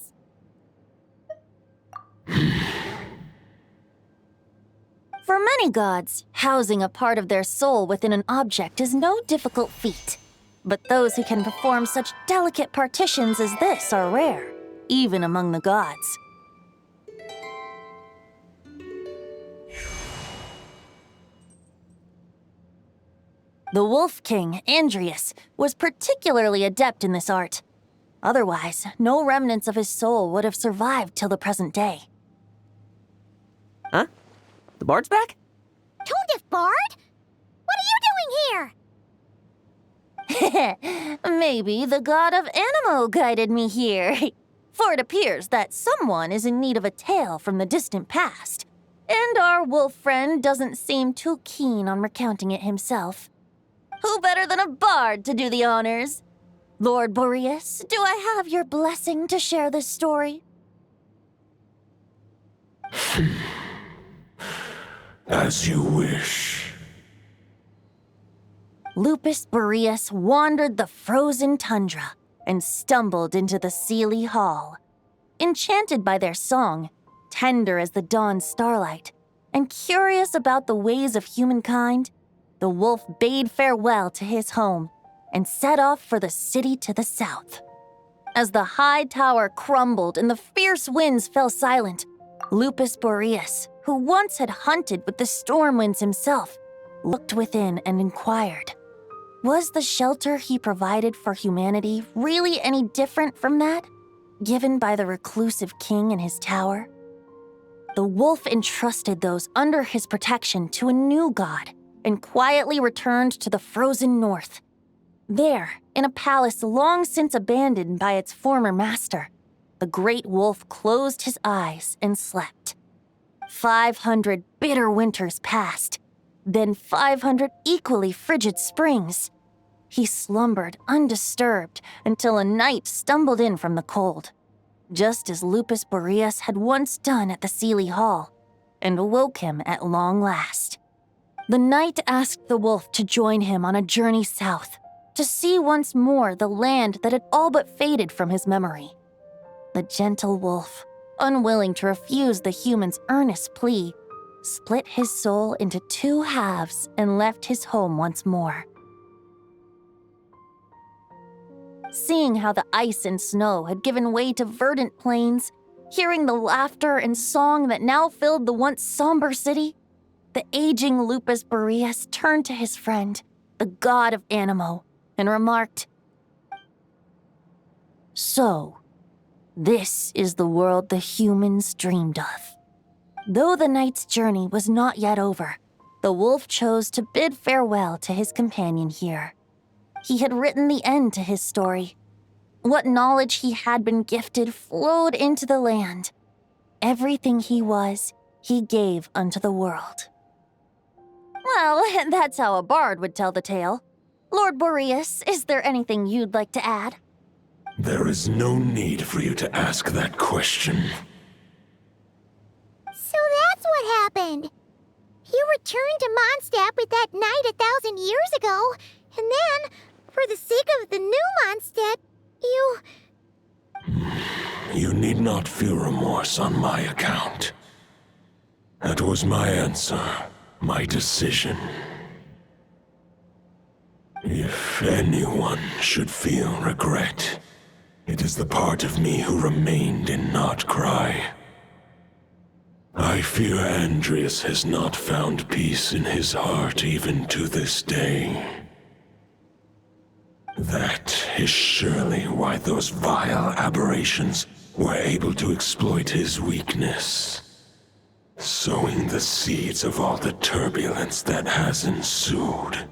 [SPEAKER 2] For many gods, housing a part of their soul within an object is no difficult feat. But those who can perform such delicate partitions as this are rare, even among the gods. The Wolf King, Andrias, was particularly adept in this art. Otherwise, no remnants of his soul would have survived till the present day.
[SPEAKER 3] Huh? The bard's back?
[SPEAKER 1] Tone Deaf Bard? What are you doing here?
[SPEAKER 2] Maybe the god of Animo guided me here. For it appears that someone is in need of a tale from the distant past, and our wolf friend doesn't seem too keen on recounting it himself. Who better than a bard to do the honors? Lord Boreas, do I have your blessing to share this story?
[SPEAKER 9] As you wish.
[SPEAKER 2] Lupus Boreas wandered the frozen tundra and stumbled into the Seelie Hall. Enchanted by their song, tender as the dawn's starlight, and curious about the ways of humankind, the wolf bade farewell to his home and set off for the city to the south. As the high tower crumbled and the fierce winds fell silent, Lupus Boreas, who once had hunted with the storm winds himself, looked within and inquired, was the shelter he provided for humanity really any different from that given by the reclusive king in his tower? The wolf entrusted those under his protection to a new god and quietly returned to the frozen north. There, in a palace long since abandoned by its former master, the great wolf closed his eyes and slept. 500 bitter winters passed, then 500 equally frigid springs. He slumbered undisturbed until a night stumbled in from the cold, just as Lupus Boreas had once done at the Seelie Hall, and awoke him at long last. The night asked the wolf to join him on a journey south, to see once more the land that had all but faded from his memory. The gentle wolf, unwilling to refuse the human's earnest plea, split his soul into two halves and left his home once more. Seeing how the ice and snow had given way to verdant plains, hearing the laughter and song that now filled the once somber city, the aging Lupus Boreas turned to his friend, the god of Animo, and remarked, "So, this is the world the humans dreamed of." Though the night's journey was not yet over, the wolf chose to bid farewell to his companion here. He had written the end to his story. What knowledge he had been gifted flowed into the land. Everything he was, he gave unto the world. Well, that's how a bard would tell the tale. Lord Boreas, is there anything you'd like to add?
[SPEAKER 9] There is no need for you to ask that question.
[SPEAKER 1] So that's what happened. You returned to Mondstadt with that knight 1,000 years ago, and then, for the sake of the new Mondstadt, you...
[SPEAKER 9] You need not feel remorse on my account. That was my answer, my decision. If anyone should feel regret, it is the part of me who remained in Notcry. I fear Andreas has not found peace in his heart even to this day. That is surely why those vile aberrations were able to exploit his weakness, sowing the seeds of all the turbulence that has ensued.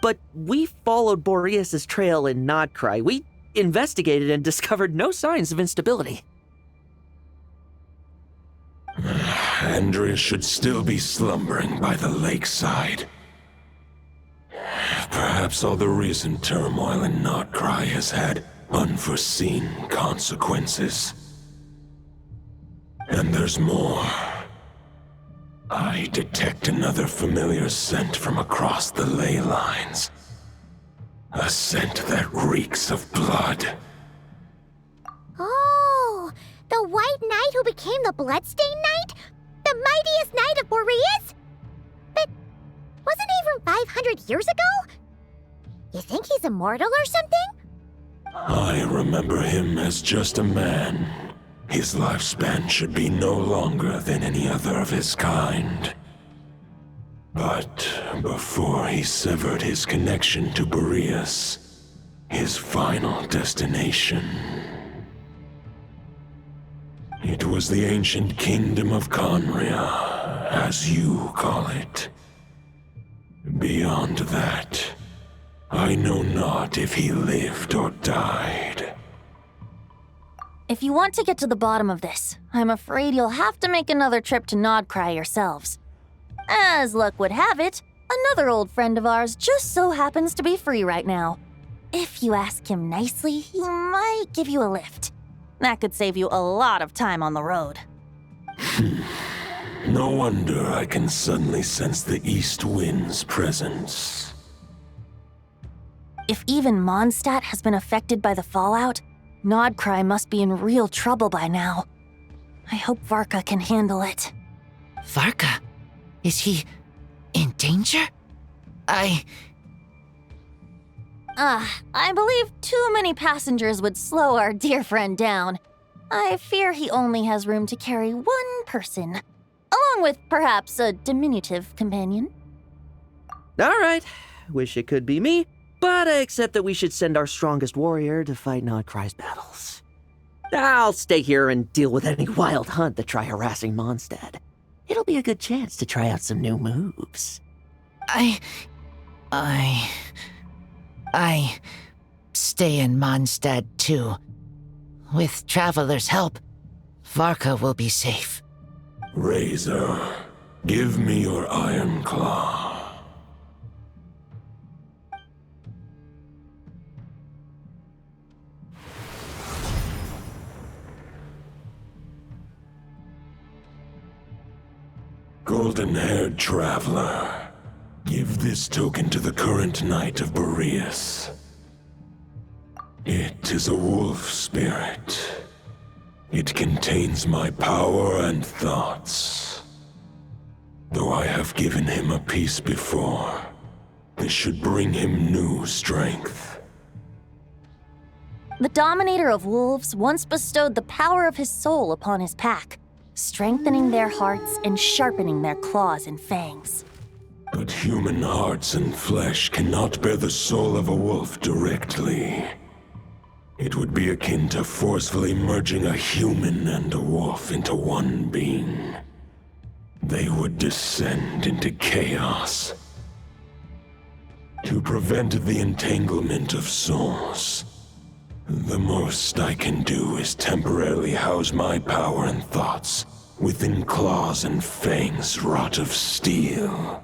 [SPEAKER 3] But we followed Boreas' trail in Nodcry. We investigated and discovered no signs of instability.
[SPEAKER 9] Andreas should still be slumbering by the lakeside. Perhaps all the recent turmoil in Notcry has had unforeseen consequences. And there's more. I detect another familiar scent from across the ley lines. A scent that reeks of blood.
[SPEAKER 1] Oh, the White Knight who became the Bloodstained Knight? The mightiest knight of Boreas? But wasn't he from 500 years ago? You think he's immortal or something?
[SPEAKER 9] I remember him as just a man. His lifespan should be no longer than any other of his kind. But before he severed his connection to Boreas, his final destination, It was the ancient kingdom of Conria, as you call it. Beyond that, I know not if he lived or died.
[SPEAKER 2] If you want to get to the bottom of this, I'm afraid you'll have to make another trip to Nodcry yourselves. As luck would have it, another old friend of ours just so happens to be free right now. If you ask him nicely, he might give you a lift. That could save you a lot of time on the road.
[SPEAKER 9] No wonder I can suddenly sense the east wind's presence.
[SPEAKER 2] If even Mondstadt has been affected by the fallout, Nodcry must be in real trouble by now. I hope Varka can handle it.
[SPEAKER 17] Varka? Is he in danger? I
[SPEAKER 2] believe too many passengers would slow our dear friend down. I fear he only has room to carry one person, along with perhaps a diminutive companion.
[SPEAKER 3] All right, wish it could be me, but I accept that we should send our strongest warrior to fight Nodcry's battles. I'll stay here and deal with any wild hunt that try harassing Mondstadt. It'll be a good chance to try out some new moves.
[SPEAKER 17] I stay in Mondstadt too. With Traveler's help, Varka will be safe.
[SPEAKER 9] Razor, give me your iron claw. Golden-haired traveler, give this token to the current knight of Boreas. It is a wolf spirit. It contains my power and thoughts. Though I have given him a piece before, this should bring him new strength.
[SPEAKER 2] The Dominator of Wolves once bestowed the power of his soul upon his pack, strengthening their hearts and sharpening their claws and fangs.
[SPEAKER 9] But human hearts and flesh cannot bear the soul of a wolf directly. It would be akin to forcefully merging a human and a wolf into one being. They would descend into chaos. To prevent the entanglement of souls, the most I can do is temporarily house my power and thoughts within claws and fangs wrought of steel.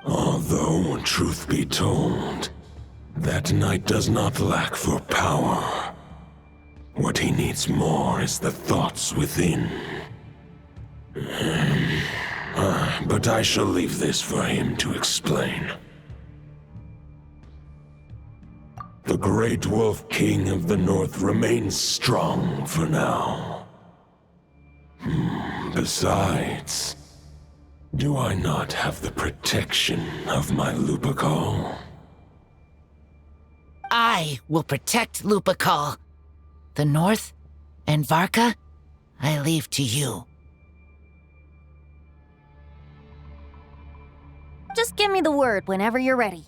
[SPEAKER 9] Although, truth be told, that knight does not lack for power. What he needs more is the thoughts within. But I shall leave this for him to explain. The Great Wolf King of the North remains strong for now. Besides, do I not have the protection of my Lupacol?
[SPEAKER 17] I will protect Lupacol. The North and Varka, I leave to you.
[SPEAKER 2] Just give me the word whenever you're ready.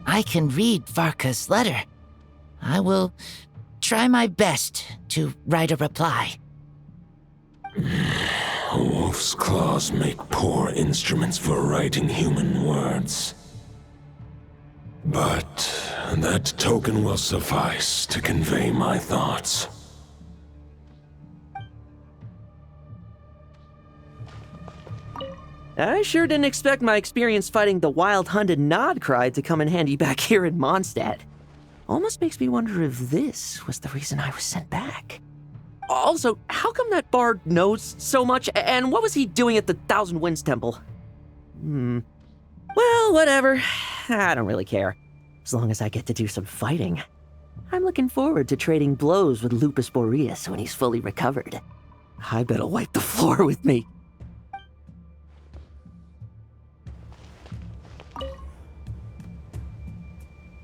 [SPEAKER 17] I can read Varka's letter. I will try my best to write a reply.
[SPEAKER 9] A wolf's claws make poor instruments for writing human words. But that token will suffice to convey my thoughts.
[SPEAKER 3] I sure didn't expect my experience fighting the wild-hunted Nodcry to come in handy back here in Mondstadt. Almost makes me wonder if this was the reason I was sent back. Also, how come that bard knows so much, and what was he doing at the Thousand Winds Temple? Well, whatever. I don't really care. As long as I get to do some fighting. I'm looking forward to trading blows with Lupus Boreas when he's fully recovered. I bet he'll wipe the floor with me.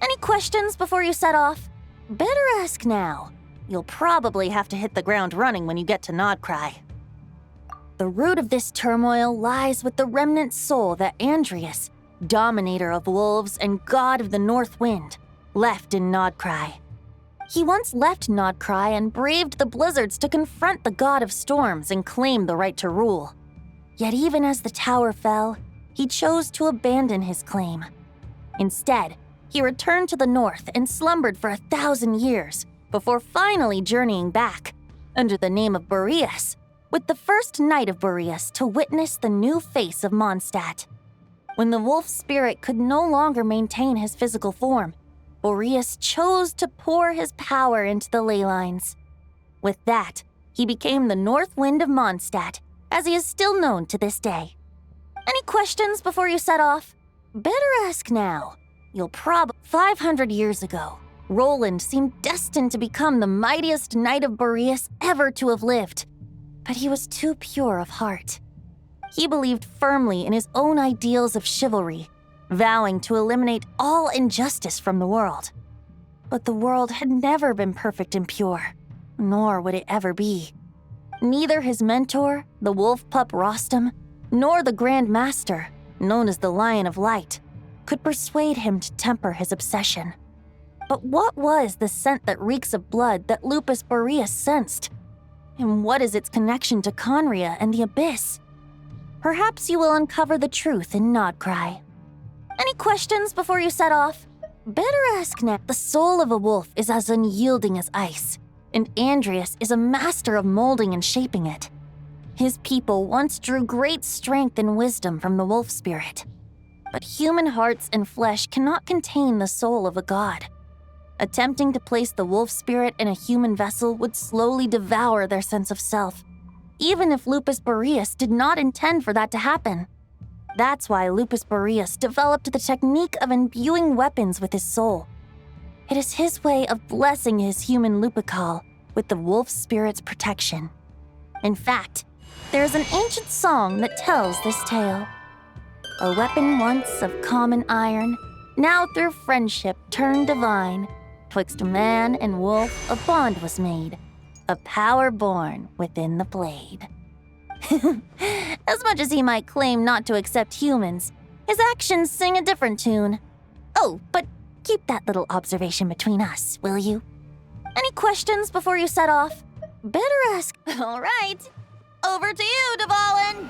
[SPEAKER 2] Any questions before you set off? Better ask now. You'll probably have to hit the ground running when you get to Nodcry. The root of this turmoil lies with the remnant soul that Andreas, dominator of wolves and god of the north wind, left in Nodcry. He once left Nodcry and braved the blizzards to confront the god of storms and claim the right to rule. Yet even as the tower fell, he chose to abandon his claim. Instead, he returned to the north and slumbered for 1,000 years before finally journeying back, under the name of Boreas, with the first knight of Boreas to witness the new face of Mondstadt. When the wolf spirit could no longer maintain his physical form, Boreas chose to pour his power into the ley lines. With that, he became the North Wind of Mondstadt, as he is still known to this day. Any questions before you set off? Better ask now. You'll 500 years ago, Roland seemed destined to become the mightiest knight of Boreas ever to have lived. But he was too pure of heart. He believed firmly in his own ideals of chivalry, vowing to eliminate all injustice from the world. But the world had never been perfect and pure, nor would it ever be. Neither his mentor, the wolf pup Rostam, nor the Grand Master, known as the Lion of Light, could persuade him to temper his obsession. But what was the scent that reeks of blood that Lupus Boreas sensed? And what is its connection to Conria and the Abyss? Perhaps you will uncover the truth in Nodcry. Any questions before you set off? Better ask now. The soul of a wolf is as unyielding as ice, and Andreas is a master of molding and shaping it. His people once drew great strength and wisdom from the wolf spirit. But human hearts and flesh cannot contain the soul of a god. Attempting to place the wolf spirit in a human vessel would slowly devour their sense of self, even if Lupus Boreas did not intend for that to happen. That's why Lupus Boreas developed the technique of imbuing weapons with his soul. It is his way of blessing his human Lupical with the wolf spirit's protection. In fact, there is an ancient song that tells this tale. A weapon once of common iron, now through friendship turned divine. 'Twixt man and wolf a bond was made, a power born within the blade. As much as he might claim not to accept humans, his actions sing a different tune. Oh, but keep that little observation between us, will you? Any questions before you set off? Better ask. All right. Over to you, Dvalin.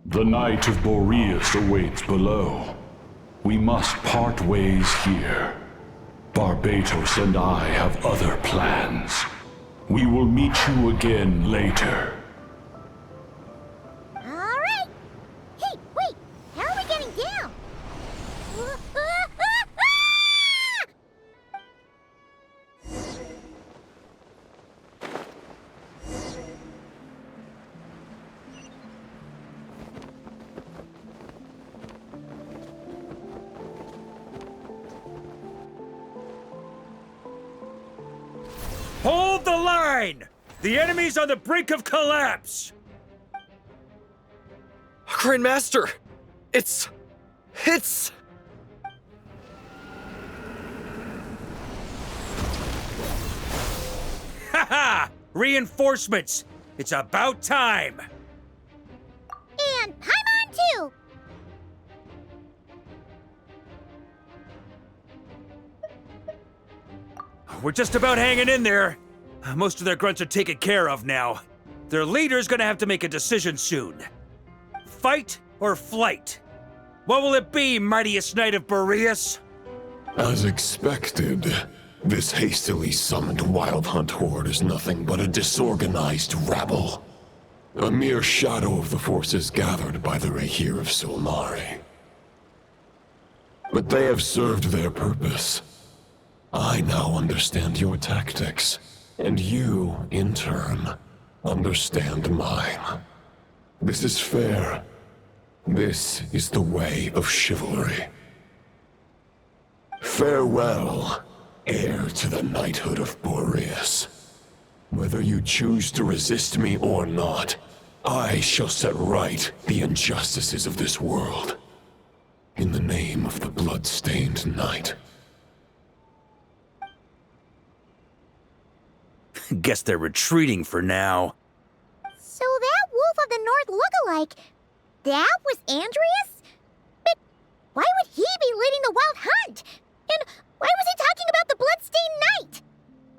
[SPEAKER 8] The Knight of Boreas awaits below. We must part ways here. Barbatos and I have other plans. We will meet you again later.
[SPEAKER 1] All right. Hey, wait. How are we getting down?
[SPEAKER 18] Hold the line! The enemy's on the brink of collapse!
[SPEAKER 6] Grandmaster! It's...
[SPEAKER 18] Haha! Reinforcements! It's about time!
[SPEAKER 1] And Paimon too!
[SPEAKER 18] We're just about hanging in there. Most of their grunts are taken care of now. Their leader's gonna have to make a decision soon. Fight or flight? What will it be, mightiest knight of Boreas?
[SPEAKER 9] As expected, this hastily summoned Wild Hunt horde is nothing but a disorganized rabble. A mere shadow of the forces gathered by the Rehir of Solmari. But they have served their purpose. I now understand your tactics, and you, in turn, understand mine. This is fair. This is the way of chivalry. Farewell, heir to the knighthood of Boreas. Whether you choose to resist me or not, I shall set right the injustices of this world. In the name of the blood-stained knight.
[SPEAKER 19] Guess they're retreating for now.
[SPEAKER 1] So that Wolf of the North lookalike, that was Andreas? But why would he be leading the wild hunt? And why was he talking about the Bloodstained Knight?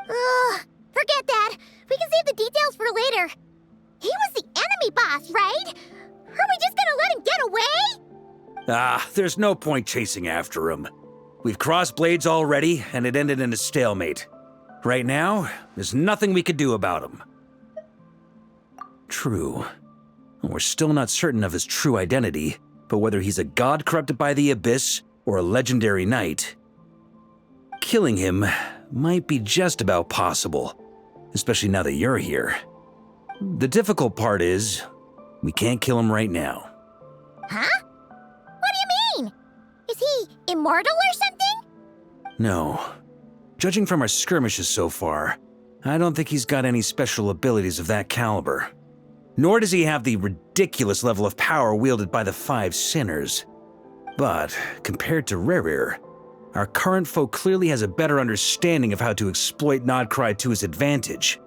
[SPEAKER 1] Ugh, forget that. We can save the details for later. He was the enemy boss, right? Are we just gonna let him get away?
[SPEAKER 19] Ah, there's no point chasing after him. We've crossed blades already, and it ended in a stalemate. Right now, there's nothing we could do about him. True. We're still not certain of his true identity, but whether he's a god corrupted by the Abyss or a legendary knight, killing him might be just about possible, especially now that you're here. The difficult part is, we can't kill him right now.
[SPEAKER 1] Huh? What do you mean? Is he immortal or something?
[SPEAKER 19] No. Judging from our skirmishes so far, I don't think he's got any special abilities of that caliber. Nor does he have the ridiculous level of power wielded by the Five Sinners. But, compared to Rerir, our current foe clearly has a better understanding of how to exploit Nodcry to his advantage,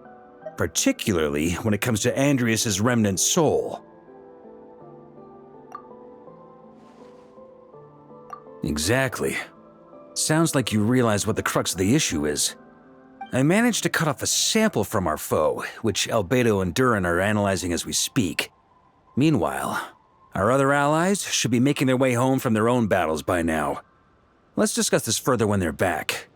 [SPEAKER 19] particularly when it comes to Andreas' remnant soul. Exactly. Sounds like you realize what the crux of the issue is. I managed to cut off a sample from our foe, which Albedo and Durin are analyzing as we speak. Meanwhile, our other allies should be making their way home from their own battles by now. Let's discuss this further when they're back.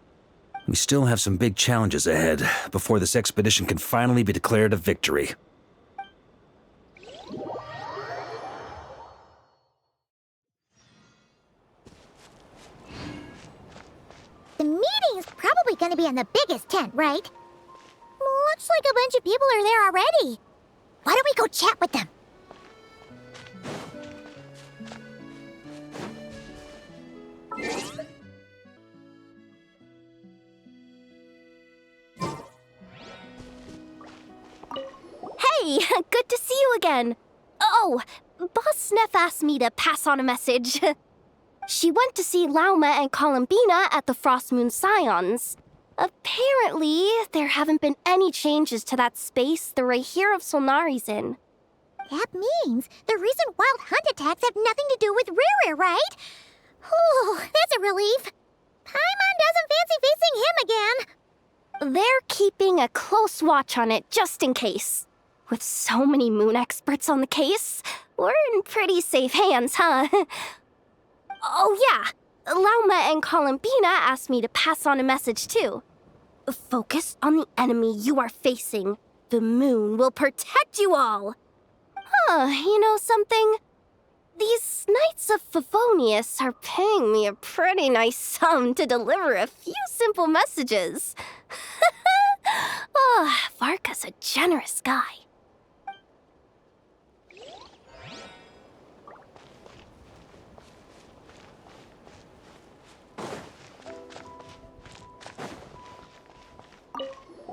[SPEAKER 19] We still have some big challenges ahead before this expedition can finally be declared a victory.
[SPEAKER 1] The meeting's probably gonna be in the biggest tent, right? Looks like a bunch of people are there already. Why don't we go chat with them?
[SPEAKER 20] Hey, good to see you again. Oh, Boss Sneff asked me to pass on a message. She went to see Lauma and Columbina at the Frostmoon Scions. Apparently, there haven't been any changes to that space the Rahir of Solnari's in.
[SPEAKER 1] That means the recent wild hunt attacks have nothing to do with Rerir, right? Whew, that's a relief. Paimon doesn't fancy facing him again.
[SPEAKER 20] They're keeping a close watch on it just in case. With so many moon experts on the case, we're in pretty safe hands, huh? Oh yeah, Lauma and Columbina asked me to pass on a message too. Focus on the enemy you are facing. The moon will protect you all. Huh, you know something? These Knights of Favonius are paying me a pretty nice sum to deliver a few simple messages. Oh, Varka's a generous guy.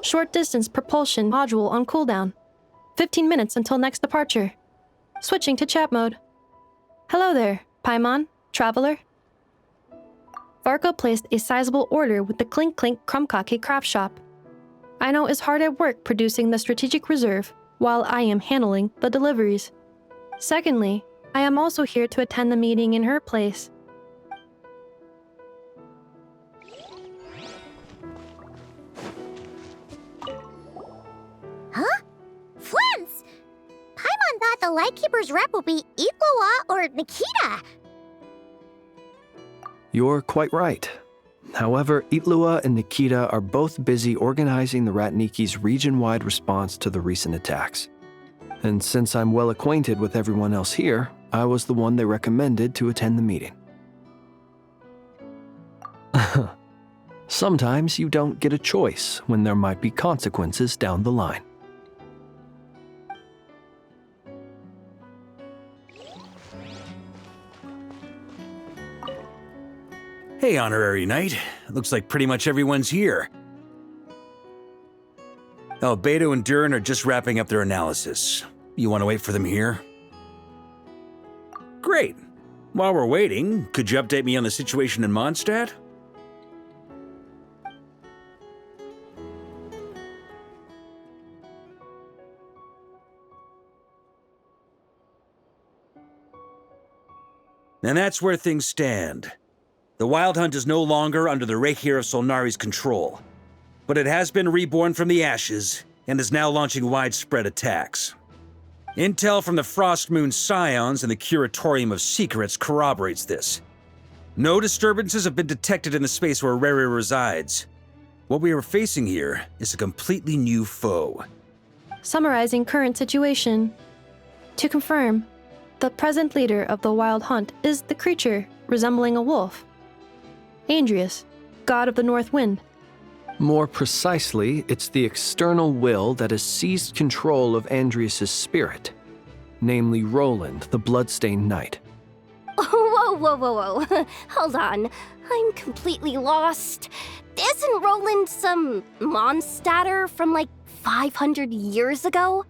[SPEAKER 21] Short distance propulsion module on cooldown. 15 minutes until next departure. Switching to chat mode. Hello there, Paimon, traveler. Varka placed a sizable order with the Clink Clink Krumkake craft shop. Aino is hard at work producing the strategic reserve, while I am handling the deliveries. Secondly, I am also here to attend the meeting in her place.
[SPEAKER 1] Huh? Flint's! Paimon thought the Lightkeeper's rep would be Itlua or Nikita.
[SPEAKER 5] You're quite right. However, Itlua and Nikita are both busy organizing the Ratniki's region-wide response to the recent attacks. And since I'm well acquainted with everyone else here, I was the one they recommended to attend the meeting. Sometimes you don't get a choice when there might be consequences down the line.
[SPEAKER 19] Hey, Honorary Knight. Looks like pretty much everyone's here. Albedo and Durin are just wrapping up their analysis. You want to wait for them here? Great. While we're waiting, could you update me on the situation in Mondstadt? And that's where things stand. The Wild Hunt is no longer under the Reikir of Solnari's control, but it has been reborn from the ashes and is now launching widespread attacks. Intel from the Frostmoon Scions and the Curatorium of Secrets corroborates this. No disturbances have been detected in the space where Reri resides. What we are facing here is a completely new foe.
[SPEAKER 21] Summarizing current situation. To confirm, the present leader of the Wild Hunt is the creature resembling a wolf. Andrius, god of the North Wind.
[SPEAKER 5] More precisely, it's the external will that has seized control of Andrius' spirit, namely Roland, the Bloodstained Knight.
[SPEAKER 20] Whoa. Hold on. I'm completely lost. Isn't Roland some monstatter from like 500 years ago?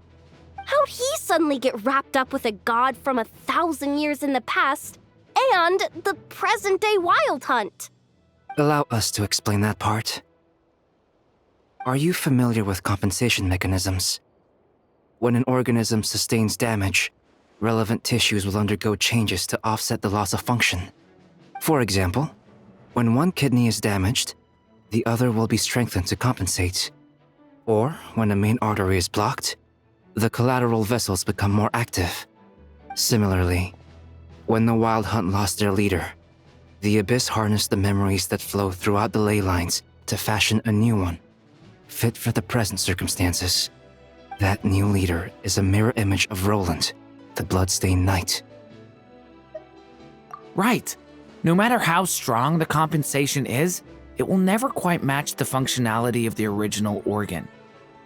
[SPEAKER 20] How'd he suddenly get wrapped up with a god from 1,000 years in the past and the present-day Wild Hunt?
[SPEAKER 7] Allow us to explain that part. Are you familiar with compensation mechanisms? When an organism sustains damage, relevant tissues will undergo changes to offset the loss of function. For example, when one kidney is damaged, the other will be strengthened to compensate. Or when a main artery is blocked, the collateral vessels become more active. Similarly, when the Wild Hunt lost their leader, the Abyss harnessed the memories that flow throughout the ley lines to fashion a new one, fit for the present circumstances. That new leader is a mirror image of Roland, the Bloodstained Knight.
[SPEAKER 17] Right. No matter how strong the compensation is, it will never quite match the functionality of the original organ.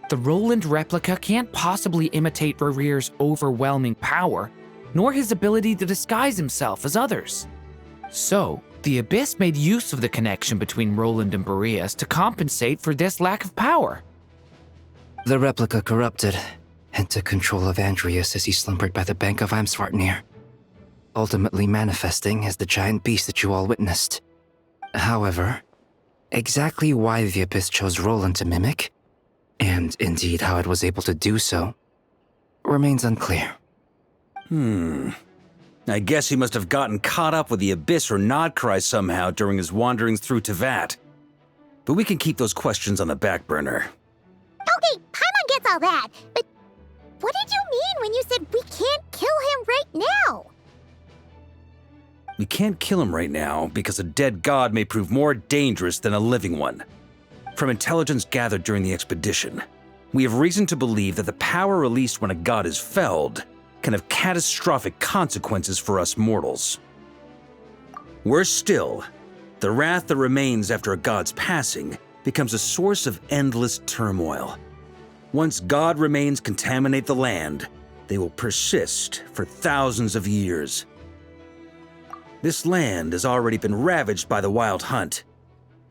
[SPEAKER 17] The Roland replica can't possibly imitate Rerir's overwhelming power, nor his ability to disguise himself as others. So, the Abyss made use of the connection between Roland and Boreas to compensate for this lack of power.
[SPEAKER 7] The replica corrupted and took control of Andrius as he slumbered by the bank of Eimsvartnir, ultimately manifesting as the giant beast that you all witnessed. However, exactly why the Abyss chose Roland to mimic, and indeed how it was able to do so, remains unclear.
[SPEAKER 19] I guess he must have gotten caught up with the Abyss or Nodcry somehow during his wanderings through Tevat. But we can keep those questions on the back burner.
[SPEAKER 1] Okay, Paimon gets all that, but what did you mean when you said we can't kill him right now?
[SPEAKER 19] We can't kill him right now because a dead god may prove more dangerous than a living one. From intelligence gathered during the expedition, we have reason to believe that the power released when a god is felled can have catastrophic consequences for us mortals. Worse still, the wrath that remains after a god's passing becomes a source of endless turmoil. Once god remains contaminate the land, they will persist for thousands of years. This land has already been ravaged by the Wild Hunt.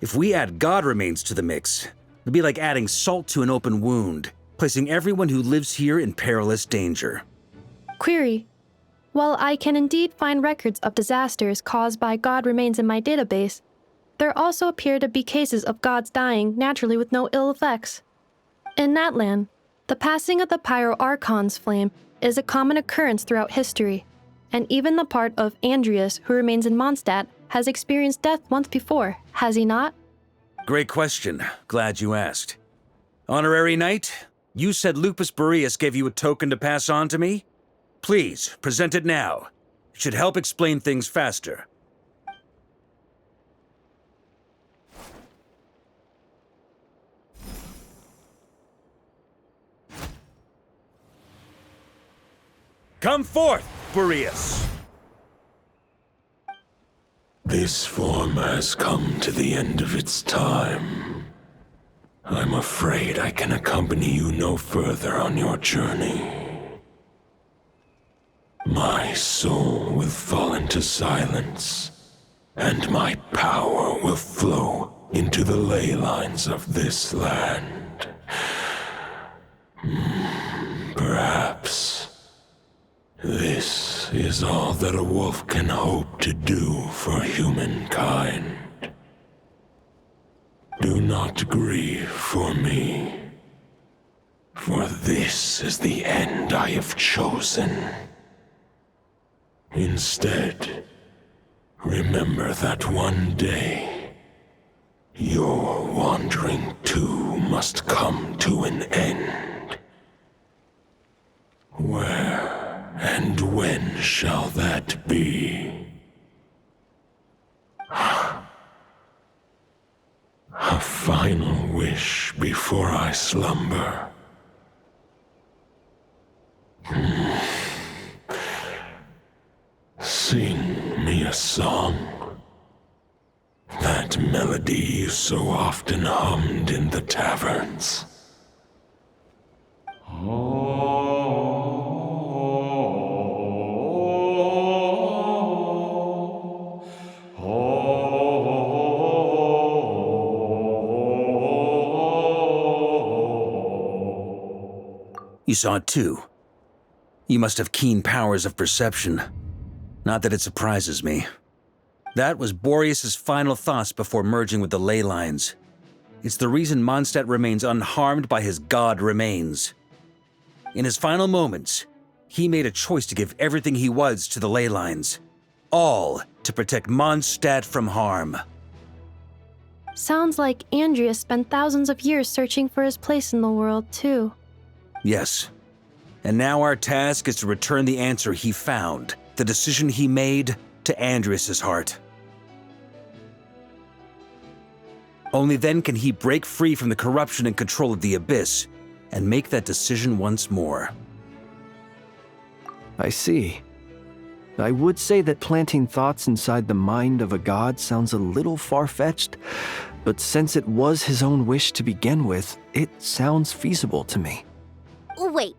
[SPEAKER 19] If we add god remains to the mix, it'll be like adding salt to an open wound, placing everyone who lives here in perilous danger.
[SPEAKER 21] Query. While I can indeed find records of disasters caused by god remains in my database, there also appear to be cases of gods dying naturally with no ill effects. In that land, the passing of the Pyro-Archon's flame is a common occurrence throughout history, and even the part of Andrius who remains in Mondstadt has experienced death once before, has he not?
[SPEAKER 19] Great question. Glad you asked. Honorary Knight, you said Lupus Boreas gave you a token to pass on to me? Please, present it now. It should help explain things faster. Come forth, Boreas!
[SPEAKER 9] This form has come to the end of its time. I'm afraid I can accompany you no further on your journey. My soul will fall into silence, and my power will flow into the ley lines of this land. Perhaps this is all that a wolf can hope to do for humankind. Do not grieve for me, for this is the end I have chosen. Instead, Remember that one day, your wandering too must come to an end. Where and when shall that be? A final wish before I slumber. Sing me a song. That melody you so often hummed in the taverns.
[SPEAKER 4] You saw it too. You must have keen powers of perception. Not that it surprises me. That was Boreas's final thoughts before merging with the ley lines. It's the reason Mondstadt remains unharmed by his god remains. In his final moments, he made a choice to give everything he was to the ley lines. All to protect Mondstadt from harm.
[SPEAKER 21] Sounds like Andrea spent thousands of years searching for his place in the world, too.
[SPEAKER 4] Yes. And now our task is to return the answer he found, the decision he made, to Andrias' heart. Only then can he break free from the corruption and control of the Abyss, and make that decision once more.
[SPEAKER 5] I see. I would say that planting thoughts inside the mind of a god sounds a little far-fetched, but since it was his own wish to begin with, it sounds feasible to me.
[SPEAKER 20] Wait,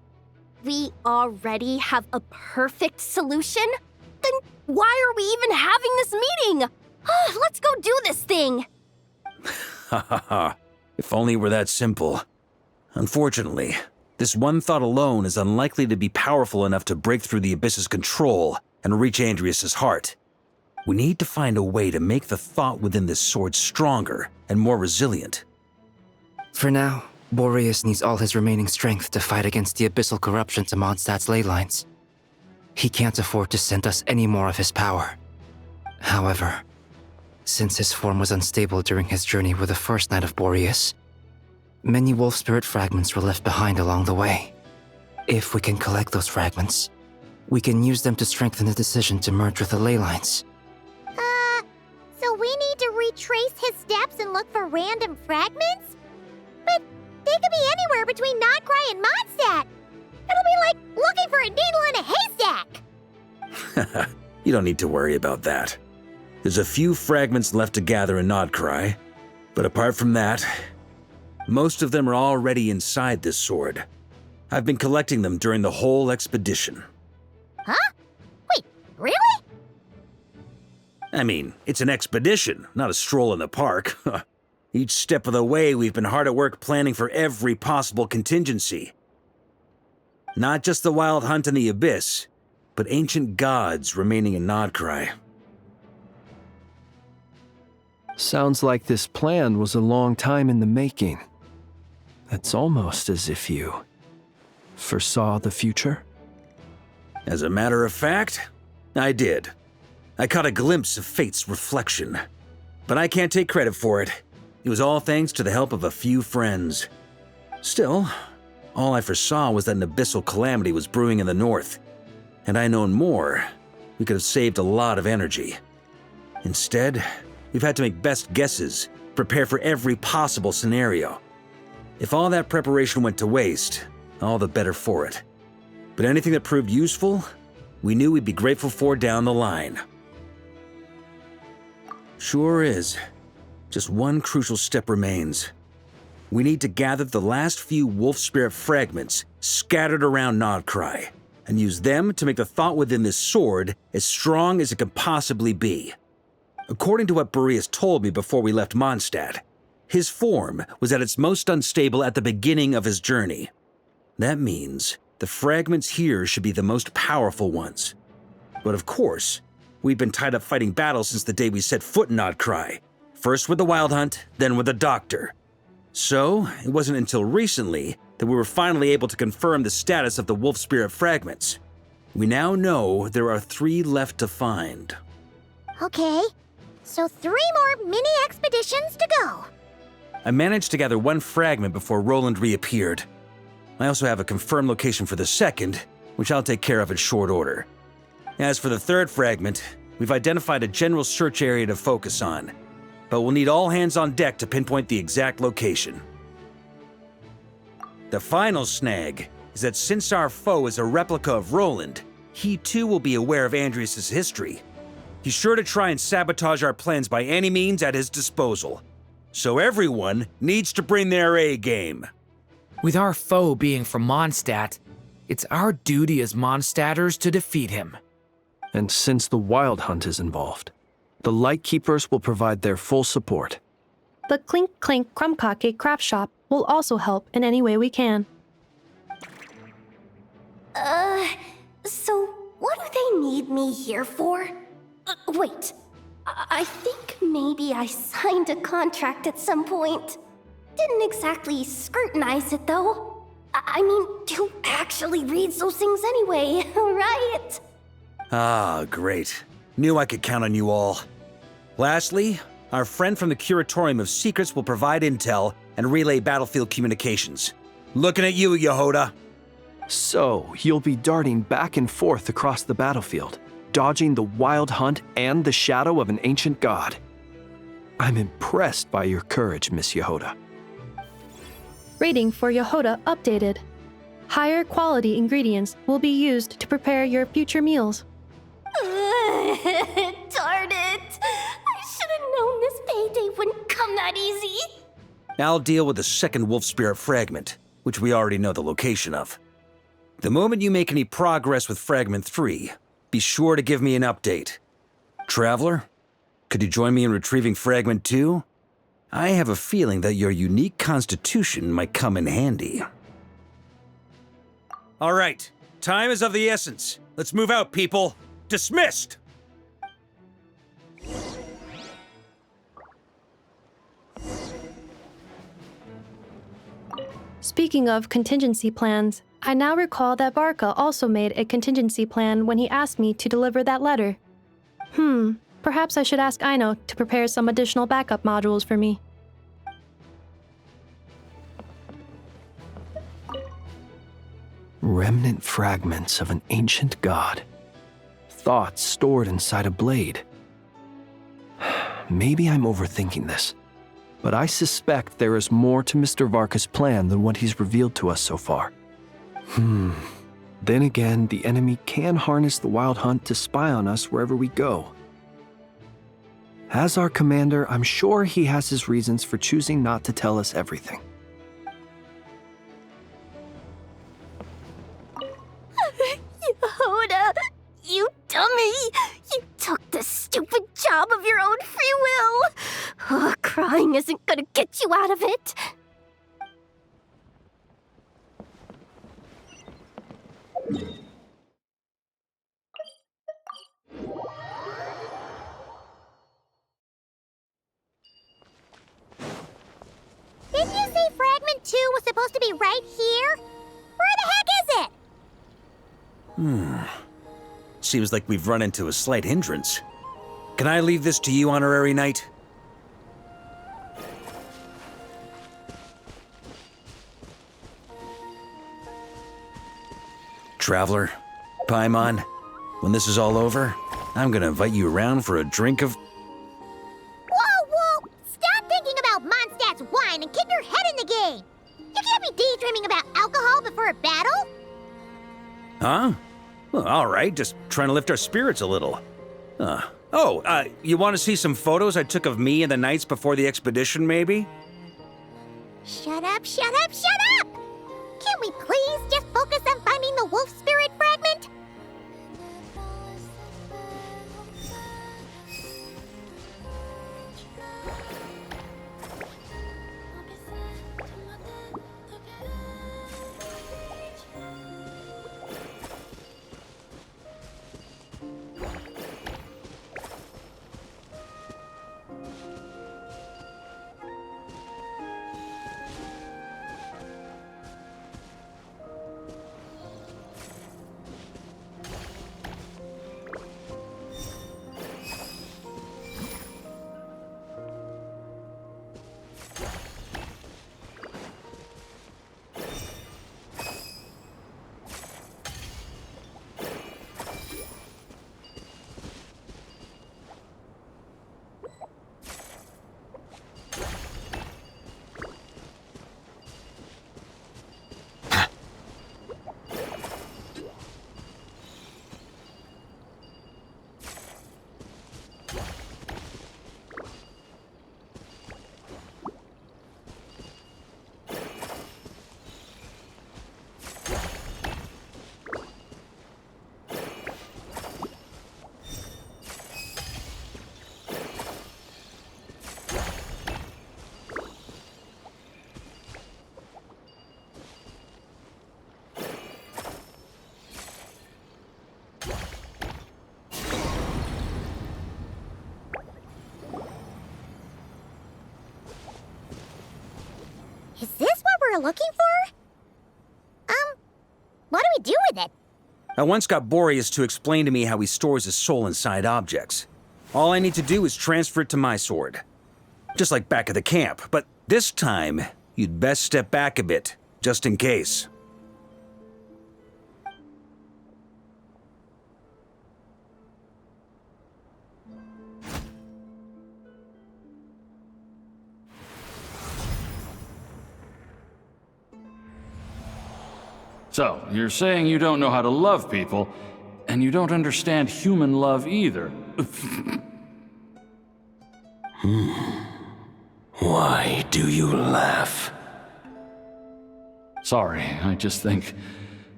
[SPEAKER 20] we already have a perfect solution? Then why are we even having this meeting? Let's go do this thing!
[SPEAKER 4] Ha ha ha. If only it were that simple. Unfortunately, this one thought alone is unlikely to be powerful enough to break through the Abyss's control and reach Andrias' heart. We need to find a way to make the thought within this sword stronger and more resilient.
[SPEAKER 7] For now, Boreas needs all his remaining strength to fight against the abyssal corruption to Mondstadt's ley lines. He can't afford to send us any more of his power. However, since his form was unstable during his journey with the first Knight of Boreas, many wolf spirit fragments were left behind along the way. If we can collect those fragments, we can use them to strengthen the decision to merge with the ley lines.
[SPEAKER 1] So we need to retrace his steps and look for random fragments? But they could be anywhere between Nodcry and Mondstadt. It'll be like looking for a needle in a haystack.
[SPEAKER 4] You don't need to worry about that. There's a few fragments left to gather in Nodcry, but apart from that, most of them are already inside this sword. I've been collecting them during the whole expedition.
[SPEAKER 1] Huh? Wait, really?
[SPEAKER 4] I mean, it's an expedition, not a stroll in the park. Each step of the way, we've been hard at work planning for every possible contingency. Not just the wild hunt in the Abyss, but ancient gods remaining in Nodcry.
[SPEAKER 5] Sounds like this plan was a long time in the making. It's almost as if you foresaw the future.
[SPEAKER 4] As a matter of fact, I did. I caught a glimpse of fate's reflection. But I can't take credit for it. It was all thanks to the help of a few friends. Still, all I foresaw was that an abyssal calamity was brewing in the north. Had I known more, we could have saved a lot of energy. Instead, we've had to make best guesses, prepare for every possible scenario. If all that preparation went to waste, all the better for it. But anything that proved useful, we knew we'd be grateful for down the line. Sure is. Just one crucial step remains. We need to gather the last few wolf spirit fragments scattered around Nodcry, and use them to make the thought within this sword as strong as it can possibly be. According to what Boreas told me before we left Mondstadt, his form was at its most unstable at the beginning of his journey. That means the fragments here should be the most powerful ones. But of course, we've been tied up fighting battles since the day we set foot in Nodcry. First with the Wild Hunt, then with the Doctor. So, it wasn't until recently that we were finally able to confirm the status of the Wolf Spirit fragments. We now know there are 3 left to find.
[SPEAKER 1] Okay, so 3 more mini expeditions to go.
[SPEAKER 4] I managed to gather one fragment before Roland reappeared. I also have a confirmed location for the second, which I'll take care of in short order. As for the third fragment, we've identified a general search area to focus on, but we'll need all hands on deck to pinpoint the exact location. The final snag is that since our foe is a replica of Roland, he too will be aware of Andrias' history. He's sure to try and sabotage our plans by any means at his disposal. So everyone needs to bring their A game.
[SPEAKER 17] With our foe being from Mondstadt, it's our duty as Mondstadters to defeat him.
[SPEAKER 5] And since the Wild Hunt is involved, the Lightkeepers will provide their full support.
[SPEAKER 21] The Clink Clink Krumkake craft shop will also help in any way we can.
[SPEAKER 10] So what do they need me here for? Wait, I think maybe I signed a contract at some point. Didn't exactly scrutinize it, though. I mean, who actually reads those things anyway, right?
[SPEAKER 4] Ah, great. Knew I could count on you all. Lastly, our friend from the Curatorium of Secrets will provide intel and relay battlefield communications. Looking at you, Yehoda.
[SPEAKER 5] So, you'll be darting back and forth across the battlefield, dodging the Wild Hunt and the shadow of an ancient god. I'm impressed by your courage, Miss Yehoda.
[SPEAKER 21] Rating for Yehoda updated. Higher quality ingredients will be used to prepare your future meals.
[SPEAKER 10] Darn it! I should have known this payday wouldn't come that easy.
[SPEAKER 4] I'll deal with the second Wolf Spirit fragment, which we already know the location of. The moment you make any progress with Fragment 3, be sure to give me an update. Traveler, could you join me in retrieving Fragment 2? I have a feeling that your unique constitution might come in handy. All right, time is of the essence. Let's move out, people. Dismissed!
[SPEAKER 21] Speaking of contingency plans, I now recall that Barca also made a contingency plan when he asked me to deliver that letter. Perhaps I should ask Aino to prepare some additional backup modules for me.
[SPEAKER 5] Remnant fragments of an ancient god. Thoughts stored inside a blade. Maybe I'm overthinking this, but I suspect there is more to Mr. Varka's plan than what he's revealed to us so far. Then again, the enemy can harness the Wild Hunt to spy on us wherever we go. As our commander, I'm sure he has his reasons for choosing not to tell us everything.
[SPEAKER 10] Yehoda, you dummy! You took the stupid job of your own free will! Crying isn't gonna get you out of it.
[SPEAKER 1] Didn't you say Fragment 2 was supposed to be right here? Where the heck is it?
[SPEAKER 4] Seems like we've run into a slight hindrance. Can I leave this to you, Honorary Knight? Traveler, Paimon, when this is all over, I'm gonna invite you around for a drink of...
[SPEAKER 1] Whoa! Stop thinking about Mondstadt's wine and keep your head in the game! You can't be daydreaming about alcohol before a battle!
[SPEAKER 4] Huh? Well, all right, just trying to lift our spirits a little. You want to see some photos I took of me and the knights before the expedition, maybe?
[SPEAKER 1] Shut up! Can't we please just focus on finding the wolf spirit fragment? we're looking for? What do we do with it?
[SPEAKER 4] I once got Boreas to explain to me how he stores his soul inside objects. All I need to do is transfer it to my sword. Just like back at the camp, but this time, you'd best step back a bit, just in case.
[SPEAKER 8] So, you're saying you don't know how to love people, and you don't understand human love either.
[SPEAKER 9] Why do you laugh?
[SPEAKER 8] Sorry, I just think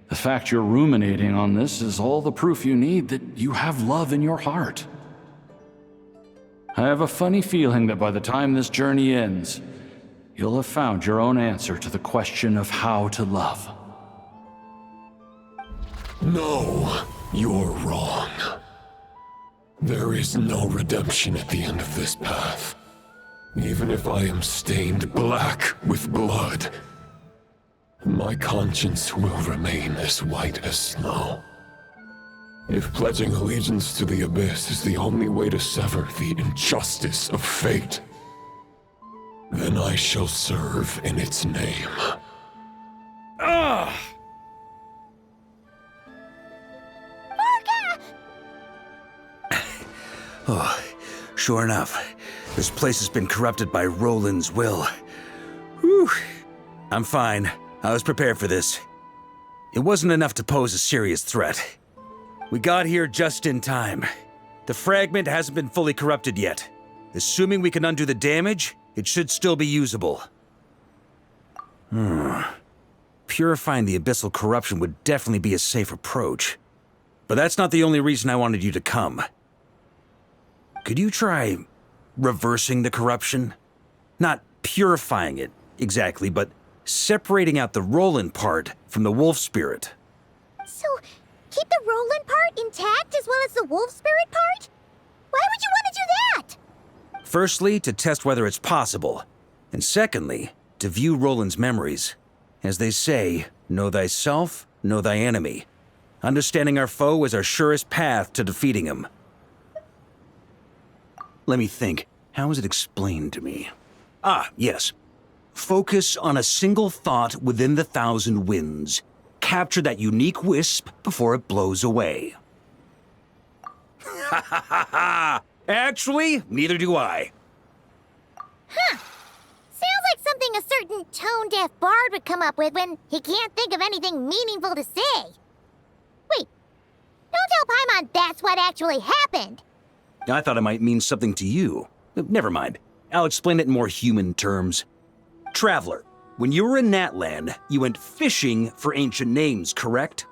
[SPEAKER 8] the fact you're ruminating on this is all the proof you need that you have love in your heart. I have a funny feeling that by the time this journey ends, you'll have found your own answer to the question of how to love.
[SPEAKER 9] No, you're wrong. There is no redemption at the end of this path. Even if I am stained black with blood, my conscience will remain as white as snow. If pledging allegiance to the Abyss is the only way to sever the injustice of fate, then I shall serve in its name.
[SPEAKER 18] Ugh!
[SPEAKER 4] Oh, sure enough, this place has been corrupted by Roland's will. Whew. I'm fine. I was prepared for this. It wasn't enough to pose a serious threat. We got here just in time. The fragment hasn't been fully corrupted yet. Assuming we can undo the damage, it should still be usable. Purifying the abyssal corruption would definitely be a safe approach. But that's not the only reason I wanted you to come. Could you try reversing the corruption? Not purifying it, exactly, but separating out the Roland part from the wolf spirit.
[SPEAKER 1] So, keep the Roland part intact as well as the wolf spirit part? Why would you want to do that?
[SPEAKER 4] Firstly, to test whether it's possible. And secondly, to view Roland's memories. As they say, know thyself, know thy enemy. Understanding our foe is our surest path to defeating him. Let me think. How was it explained to me? Ah, yes. Focus on a single thought within the 1,000 winds. Capture that unique wisp before it blows away. Ha ha ha ha! Actually, neither do I.
[SPEAKER 1] Huh. Sounds like something a certain tone-deaf bard would come up with when he can't think of anything meaningful to say. Wait, don't tell Paimon that's what actually happened.
[SPEAKER 4] I thought it might mean something to you. Never mind. I'll explain it in more human terms. Traveler, when you were in Natlan, you went fishing for ancient names, correct?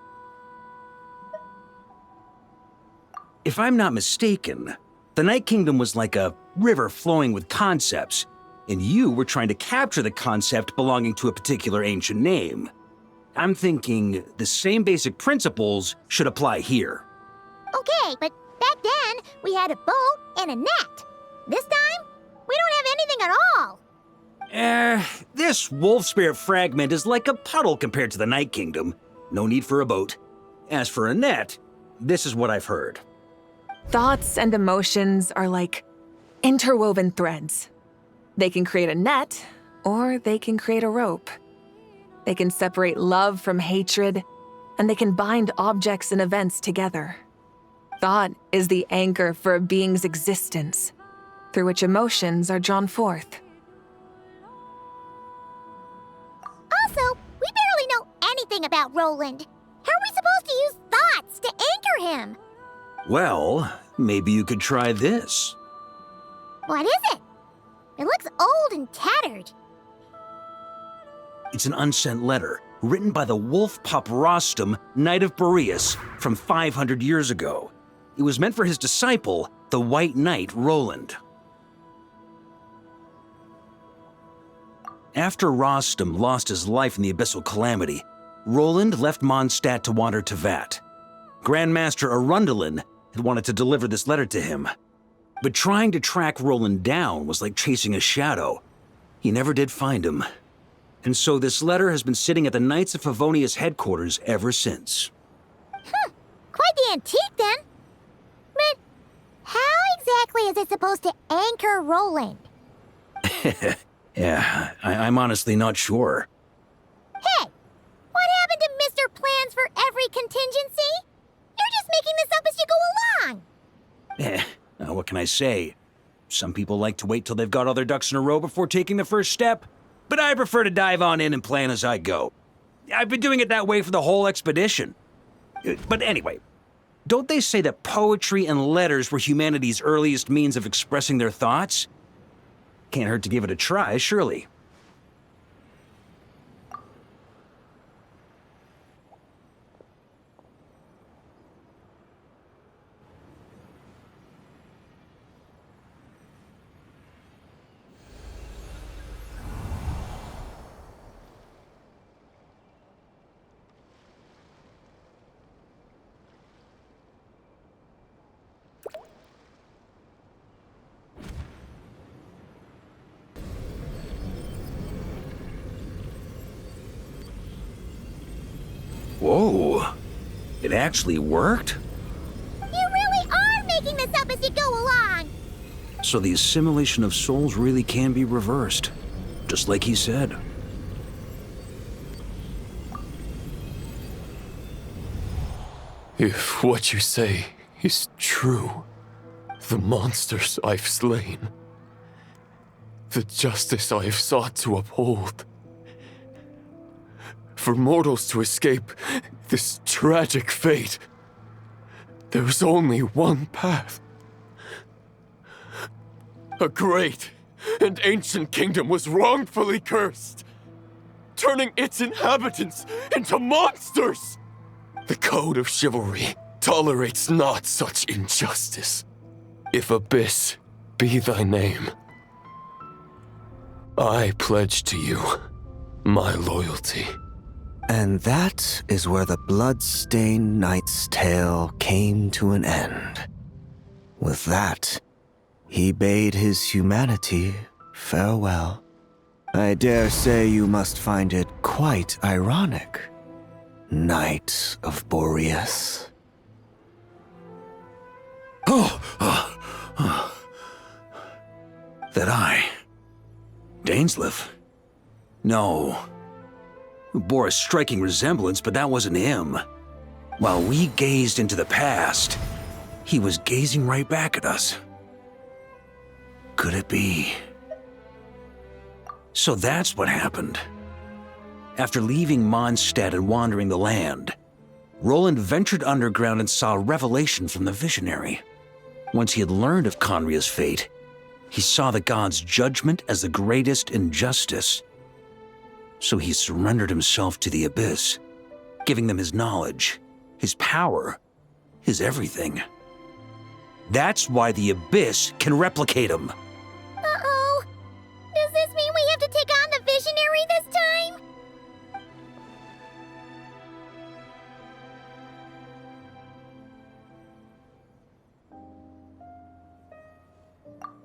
[SPEAKER 4] If I'm not mistaken, the Night Kingdom was like a river flowing with concepts, and you were trying to capture the concept belonging to a particular ancient name. I'm thinking the same basic principles should apply here.
[SPEAKER 1] Okay, but back then, we had a boat and a net. This time, we don't have anything at all.
[SPEAKER 4] This wolf spirit fragment is like a puddle compared to the Night Kingdom. No need for a boat. As for a net, this is what I've heard.
[SPEAKER 12] Thoughts and emotions are like interwoven threads. They can create a net, or they can create a rope. They can separate love from hatred, and they can bind objects and events together. Thought is the anchor for a being's existence, through which emotions are drawn forth.
[SPEAKER 1] Also, we barely know anything about Roland. How are we supposed to use thoughts to anchor him?
[SPEAKER 4] Well, maybe you could try this.
[SPEAKER 1] What is it? It looks old and tattered.
[SPEAKER 4] It's an unsent letter, written by the wolf pup Rostam, Knight of Boreas, from 500 years ago. It was meant for his disciple, the White Knight Roland. After Rostam lost his life in the Abyssal Calamity, Roland left Mondstadt to wander to Vat. Grandmaster Arundelen had wanted to deliver this letter to him. But trying to track Roland down was like chasing a shadow. He never did find him. And so this letter has been sitting at the Knights of Favonius headquarters ever since.
[SPEAKER 1] Quite the antique, then. But how exactly is it supposed to anchor Roland?
[SPEAKER 4] Yeah, I'm honestly not sure.
[SPEAKER 1] Hey, what happened to Mr. Plans for every contingency? You're just making this up as you go along.
[SPEAKER 4] Now what can I say? Some people like to wait till they've got all their ducks in a row before taking the first step, but I prefer to dive on in and plan as I go. I've been doing it that way for the whole expedition. But anyway, don't they say that poetry and letters were humanity's earliest means of expressing their thoughts? Can't hurt to give it a try, surely. Whoa, it actually worked?
[SPEAKER 1] You really are making this up as you go along.
[SPEAKER 4] So the assimilation of souls really can be reversed, just like he said.
[SPEAKER 15] If what you say is true, the monsters I've slain, the justice I have sought to uphold, for mortals to escape this tragic fate, there's only one path. A great and ancient kingdom was wrongfully cursed, turning its inhabitants into monsters. The code of chivalry tolerates not such injustice. If Abyss be thy name, I pledge to you my loyalty.
[SPEAKER 22] And that is where the blood-stained knight's tale came to an end. With that, he bade his humanity farewell. I dare say you must find it quite ironic, Knight of Boreas.
[SPEAKER 4] That I, Dainsleif? No. Bore a striking resemblance, but that wasn't him. While we gazed into the past, he was gazing right back at us. Could it be? So that's what happened. After leaving Mondstadt and wandering the land, Roland ventured underground and saw a revelation from the visionary. Once he had learned of Conria's fate, he saw the gods' judgment as the greatest injustice. So he surrendered himself to the Abyss, giving them his knowledge, his power, his everything. That's why the Abyss can replicate him.
[SPEAKER 1] Uh-oh. Does this mean we have to take on the Visionary this time?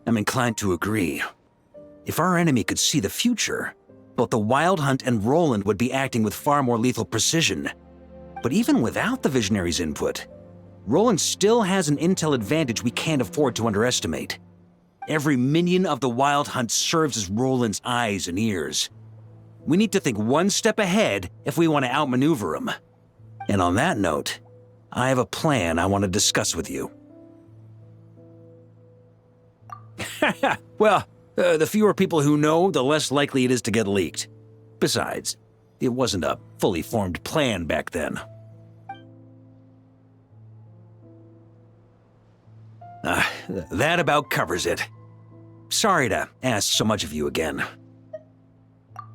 [SPEAKER 4] I'm inclined to agree. If our enemy could see the future, both the Wild Hunt and Roland would be acting with far more lethal precision. But even without the Visionary's input, Roland still has an intel advantage we can't afford to underestimate. Every minion of the Wild Hunt serves as Roland's eyes and ears. We need to think one step ahead if we want to outmaneuver him. And on that note, I have a plan I want to discuss with you. Well, the fewer people who know, the less likely it is to get leaked. Besides, it wasn't a fully formed plan back then. That about covers it. Sorry to ask so much of you again.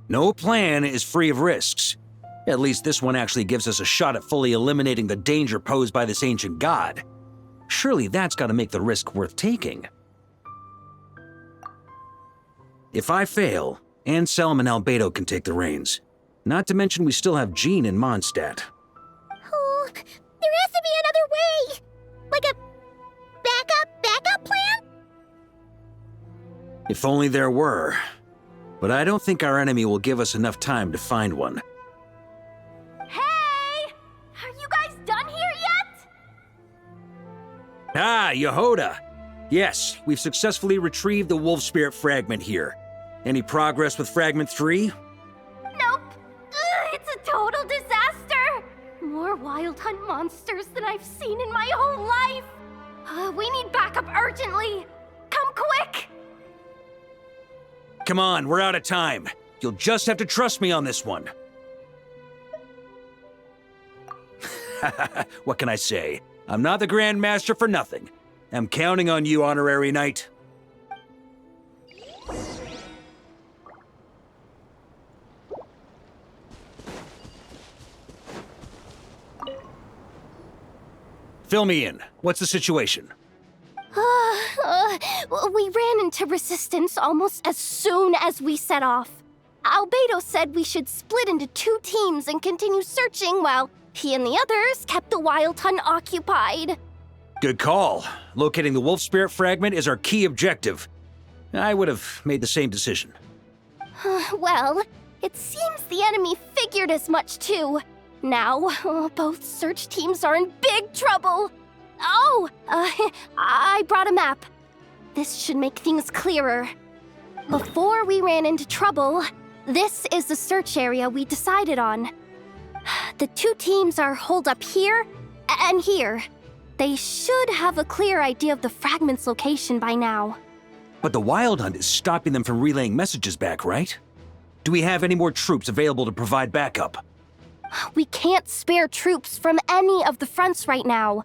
[SPEAKER 4] No plan is free of risks. At least this one actually gives us a shot at fully eliminating the danger posed by this ancient god. Surely that's got to make the risk worth taking. If I fail, Anselm and Albedo can take the reins. Not to mention we still have Jean in Mondstadt.
[SPEAKER 1] Oh, there has to be another way! Like a backup plan?
[SPEAKER 4] If only there were.
[SPEAKER 19] but I don't think our enemy will give us enough time to find one.
[SPEAKER 20] Hey! Are you guys done here yet?
[SPEAKER 19] Ah, Yehoda! Yes, we've successfully retrieved the Wolf Spirit fragment here. Any progress with Fragment 3?
[SPEAKER 20] Nope. It's a total disaster. More Wild Hunt monsters than I've seen in my whole life. We need backup urgently. Come quick!
[SPEAKER 19] Come on, we're out of time. You'll just have to trust me on this one. What can I say? I'm not the Grand Master for nothing. I'm counting on you, Honorary Knight. Fill me in. What's the situation?
[SPEAKER 20] We ran into resistance almost as soon as we set off. Albedo said we should split into 2 teams and continue searching while he and the others kept the Wild Hunt occupied.
[SPEAKER 19] Good call. Locating the Wolf Spirit fragment is our key objective. I would have made the same decision.
[SPEAKER 20] Well, it seems the enemy figured as much too. Now, both search teams are in big trouble. Oh, I brought a map. This should make things clearer. Before we ran into trouble, this is the search area we decided on. The 2 teams are holed up here and here. They should have a clear idea of the fragment's location by now.
[SPEAKER 19] But the Wild Hunt is stopping them from relaying messages back, right? Do we have any more troops available to provide backup?
[SPEAKER 20] We can't spare troops from any of the fronts right now.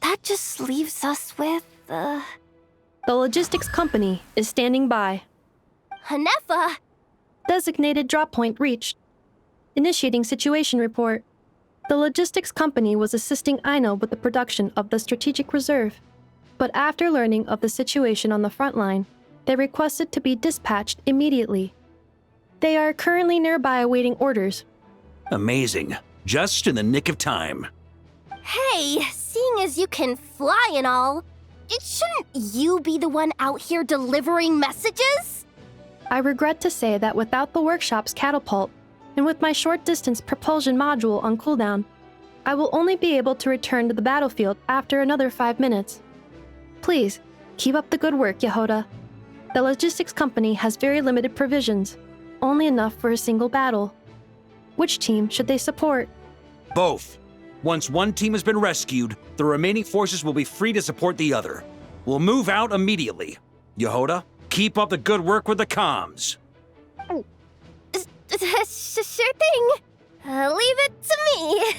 [SPEAKER 20] That just leaves us with,
[SPEAKER 21] The logistics company is standing by.
[SPEAKER 20] Hanefa!
[SPEAKER 21] Designated drop point reached. Initiating situation report. The logistics company was assisting Aino with the production of the strategic reserve. But after learning of the situation on the front line, they requested to be dispatched immediately. They are currently nearby awaiting orders.
[SPEAKER 19] Amazing. Just in the nick of time.
[SPEAKER 20] Hey, seeing as you can fly and all, shouldn't you be the one out here delivering messages?
[SPEAKER 21] I regret to say that without the workshop's catapult, and with my short-distance propulsion module on cooldown, I will only be able to return to the battlefield after another 5 minutes. Please, keep up the good work, Yehoda. The logistics company has very limited provisions, only enough for a single battle. Which team should they support?
[SPEAKER 19] Both. Once one team has been rescued, the remaining forces will be free to support the other. We'll move out immediately. Yehoda, keep up the good work with the comms.
[SPEAKER 20] Sure thing. Leave it to me.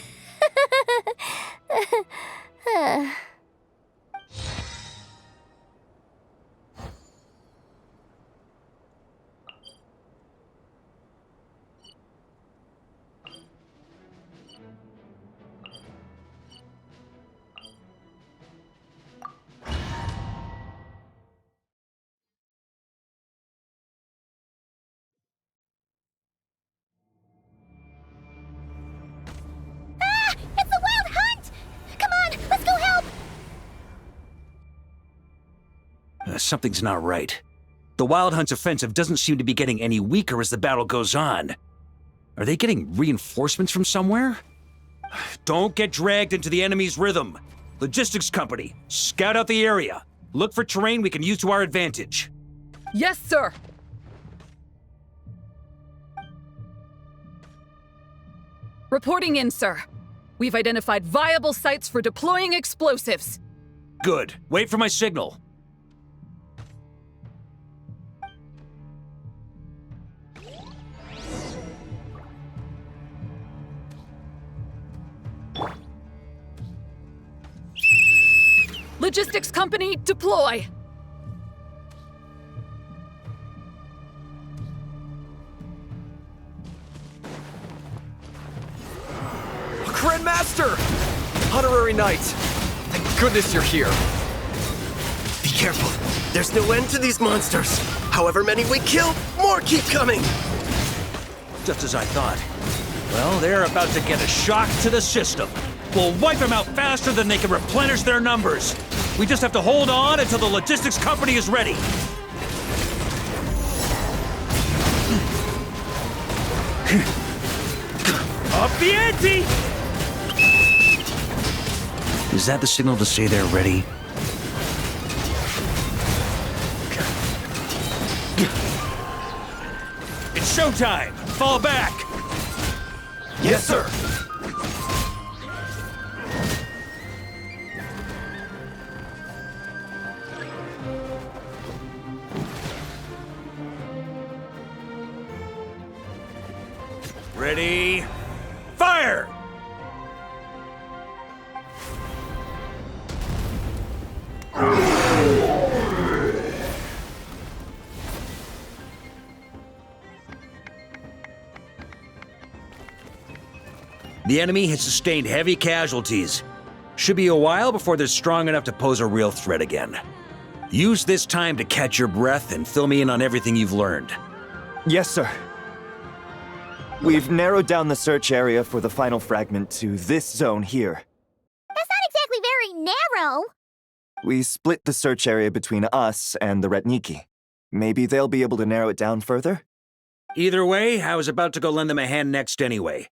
[SPEAKER 1] It's the Wild Hunt! Come on, let's go help!
[SPEAKER 19] Something's not right. The Wild Hunt's offensive doesn't seem to be getting any weaker as the battle goes on. Are they getting reinforcements from somewhere? Don't get dragged into the enemy's rhythm. Logistics company, scout out the area. Look for terrain we can use to our advantage.
[SPEAKER 12] Yes, sir. Reporting in, sir. We've identified viable sites for deploying explosives.
[SPEAKER 19] Good. Wait for my signal.
[SPEAKER 12] Logistics company, deploy!
[SPEAKER 6] Grandmaster! Honorary Knight! Thank goodness you're here.
[SPEAKER 15] Be careful. There's no end to these monsters. However many we kill, more keep coming.
[SPEAKER 19] Just as I thought. Well, they're about to get a shock to the system. We'll wipe them out faster than they can replenish their numbers. We just have to hold on until the logistics company is ready.
[SPEAKER 18] Up the ante!
[SPEAKER 19] Is that the signal to say they're ready?
[SPEAKER 18] It's showtime! Fall back!
[SPEAKER 15] Yes, sir!
[SPEAKER 18] Ready? Fire!
[SPEAKER 19] The enemy has sustained heavy casualties. Should be a while before they're strong enough to pose a real threat again. Use this time to catch your breath and fill me in on everything you've learned.
[SPEAKER 11] Yes, sir. We've narrowed down the search area for the final fragment to this zone here.
[SPEAKER 1] That's not exactly very narrow.
[SPEAKER 11] We split the search area between us and the Ratniki. Maybe they'll be able to narrow it down further?
[SPEAKER 19] Either way, I was about to go lend them a hand next anyway.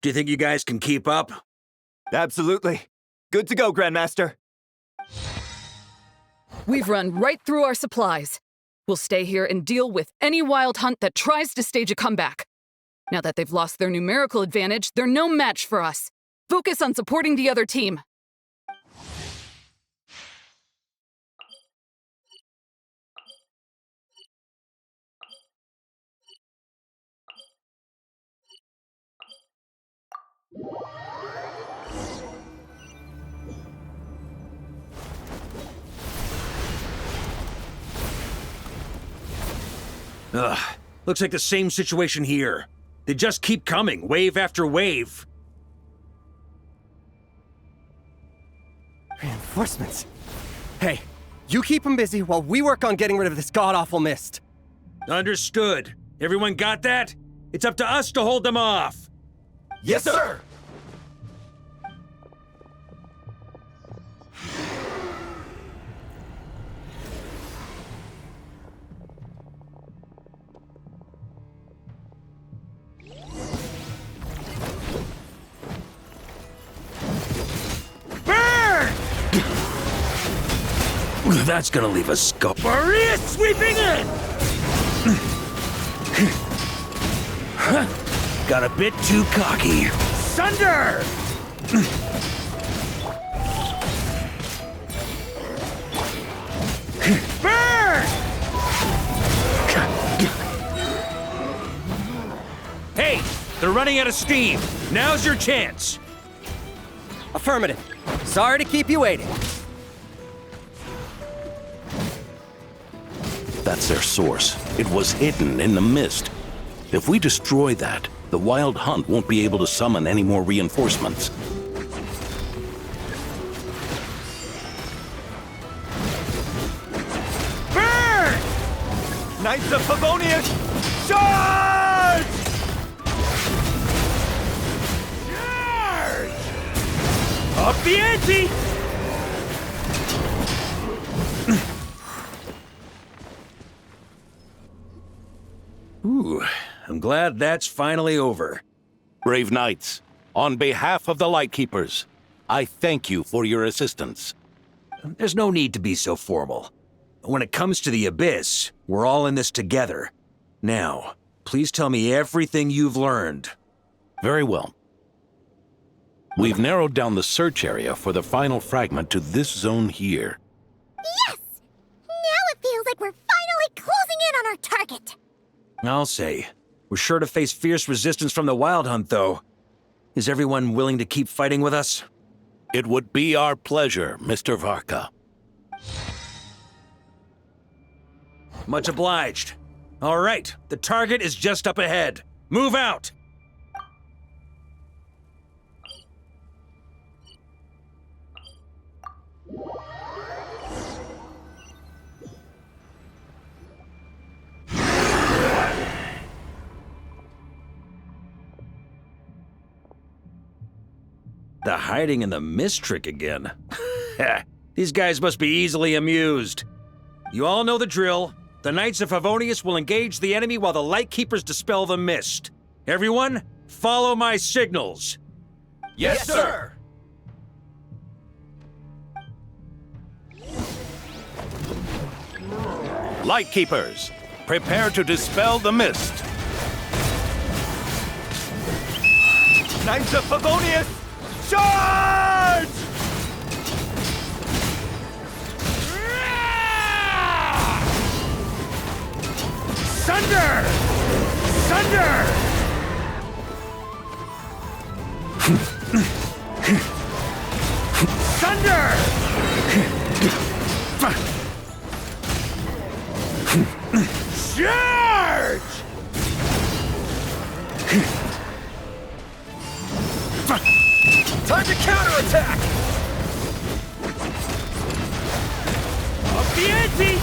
[SPEAKER 19] Do you think you guys can keep up?
[SPEAKER 11] Absolutely. Good to go, Grandmaster.
[SPEAKER 14] We've run right through our supplies. We'll stay here and deal with any wild hunt that tries to stage a comeback. Now that they've lost their numerical advantage, they're no match for us. Focus on supporting the other team.
[SPEAKER 19] Ugh, looks like the same situation here. They just keep coming, wave after wave.
[SPEAKER 23] Reinforcements. Hey, you keep them busy while we work on getting rid of this god-awful mist.
[SPEAKER 19] Understood. Everyone got that? It's up to us to hold them off.
[SPEAKER 15] Yes, sir!
[SPEAKER 19] That's gonna leave a scar.
[SPEAKER 18] Boreas sweeping in!
[SPEAKER 19] Got a bit too cocky.
[SPEAKER 18] Sunder! Burn!
[SPEAKER 19] Hey, they're running out of steam. Now's your chance.
[SPEAKER 23] Affirmative. Sorry to keep you waiting.
[SPEAKER 24] That's their source. It was hidden in the mist. If we destroy that, the Wild Hunt won't be able to summon any more reinforcements.
[SPEAKER 23] Burn! Knights of Favonius, charge!
[SPEAKER 18] Up the ante!
[SPEAKER 19] Ooh, I'm glad that's finally over.
[SPEAKER 24] Brave knights, on behalf of the Lightkeepers, I thank you for your assistance.
[SPEAKER 19] There's no need to be so formal. When it comes to the Abyss, we're all in this together. Now, please tell me everything you've learned.
[SPEAKER 24] Very well. We've narrowed down the search area for the final fragment to this zone here.
[SPEAKER 1] Yes! Now it feels like we're finally closing in on our target.
[SPEAKER 19] I'll say. We're sure to face fierce resistance from the Wild Hunt, though. Is everyone willing to keep fighting with us?
[SPEAKER 24] It would be our pleasure, Mr. Varka.
[SPEAKER 19] Much obliged. All right, the target is just up ahead. Move out! The hiding in the mist trick again. These guys must be easily amused. You all know the drill. The Knights of Favonius will engage the enemy while the Lightkeepers dispel the mist. Everyone,
[SPEAKER 18] Follow my signals.
[SPEAKER 15] Yes, sir!
[SPEAKER 24] Lightkeepers, prepare to dispel the mist.
[SPEAKER 11] Knights of Favonius, charge!
[SPEAKER 18] Sunder! Sunder! Sunder! Charge!
[SPEAKER 6] Time to counterattack!
[SPEAKER 18] Up the ante!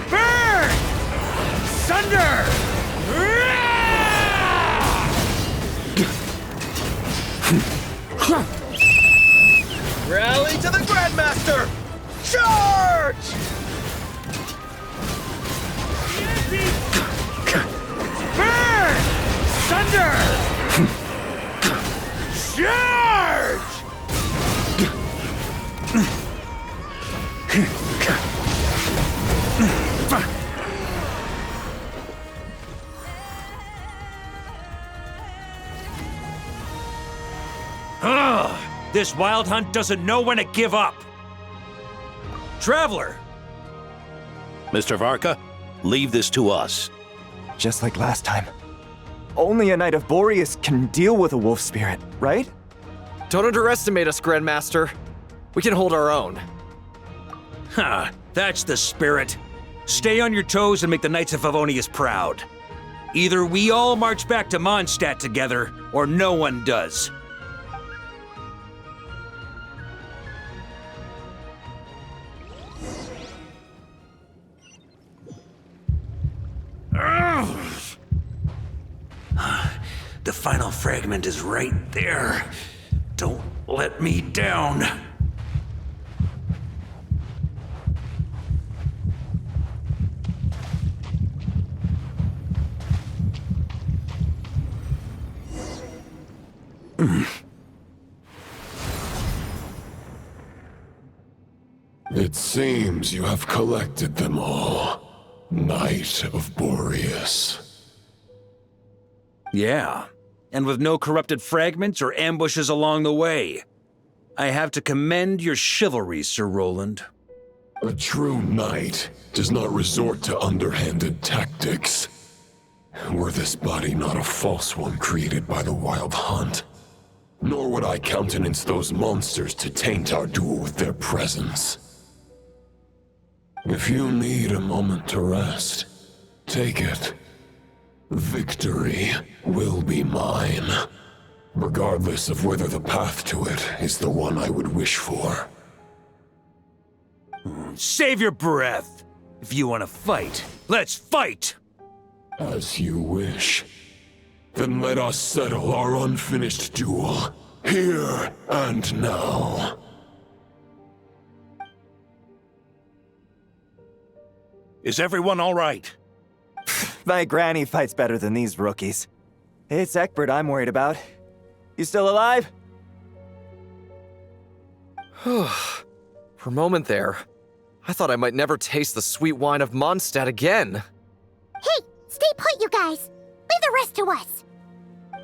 [SPEAKER 18] Burn! Sunder!
[SPEAKER 6] Rally to the Grandmaster! Charge!
[SPEAKER 18] Burn! Sunder! Charge! Ugh! This Wild Hunt doesn't know when to give up. Traveler!
[SPEAKER 24] Mr. Varka, leave this to us.
[SPEAKER 11] Just like last time. Only a Knight of Boreas can deal with a wolf spirit, right?
[SPEAKER 6] Don't underestimate us, Grandmaster. We can hold our own.
[SPEAKER 18] Ha! That's the spirit. Stay on your toes and make the Knights of Favonius proud. Either we all march back to Mondstadt together, or no one does. The final fragment is right there. Don't let me down.
[SPEAKER 9] It seems you have collected them all, Knight of Boreas.
[SPEAKER 18] Yeah, and with no corrupted fragments or ambushes along the way. I have to commend your chivalry, Sir Roland.
[SPEAKER 9] A true knight does not resort to underhanded tactics. Were this body not a false one created by the Wild Hunt, nor would I countenance those monsters to taint our duel with their presence. If you need a moment to rest, take it. Victory will be mine, regardless of whether the path to it is the one I would wish for.
[SPEAKER 18] Save your breath. If you want to fight, let's fight!
[SPEAKER 9] As you wish. Then let us settle our unfinished duel, here and now.
[SPEAKER 24] Is everyone all right?
[SPEAKER 11] My granny fights better than these rookies. It's Egbert I'm worried about. You still alive?
[SPEAKER 6] For a moment there, I thought I might never taste the sweet wine of Mondstadt again.
[SPEAKER 1] Hey, stay put, you guys. Leave the rest to us.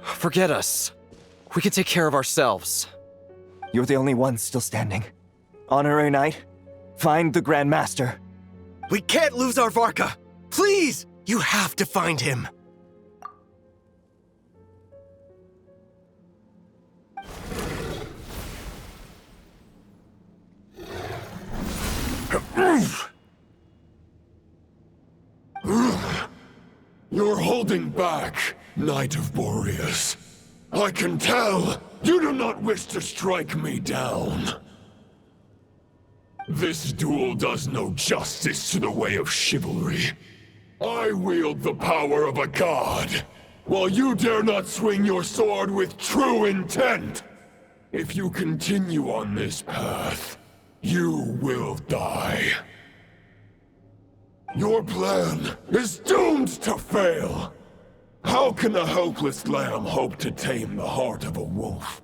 [SPEAKER 6] Forget us. We can take care of ourselves.
[SPEAKER 11] You're the only one still standing. Honorary Knight, find the Grand Master.
[SPEAKER 2] We can't lose our Varka! Please! You have to find him!
[SPEAKER 9] You're holding back, Knight of Boreas. I can tell you do not wish to strike me down. This duel does no justice to the way of chivalry. I wield the power of a god, while you dare not swing your sword with true intent. If you continue on this path, you will die. Your plan is doomed to fail. How can a helpless lamb hope to tame the heart of a wolf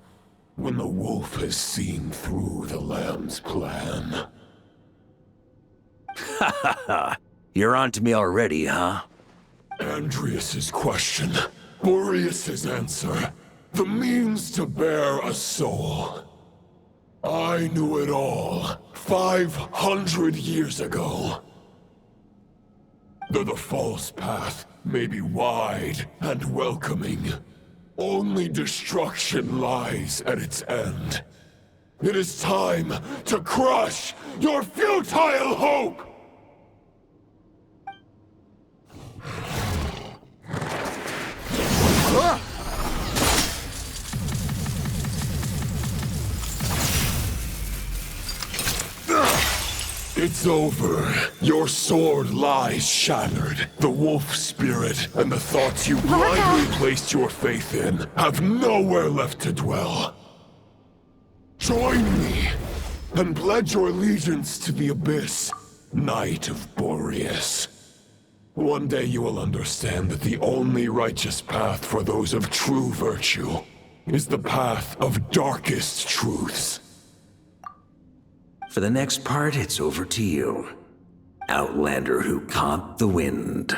[SPEAKER 9] when the wolf has seen through the lamb's plan?
[SPEAKER 19] Ha ha ha! You're on to me already, huh?
[SPEAKER 9] Andrias's question, Boreas's answer, the means to bear a soul. I knew it all 500 years ago. Though the false path may be wide and welcoming, only destruction lies at its end. It is time to crush your futile hope! It's over. Your sword lies shattered. The wolf spirit and the thoughts you blindly placed your faith in have nowhere left to dwell. Join me and pledge your allegiance to the abyss, Knight of Boreas. One day you will understand that the only righteous path for those of true virtue is the path of darkest truths.
[SPEAKER 4] For the next part, it's over to you. Outlander who caught the wind.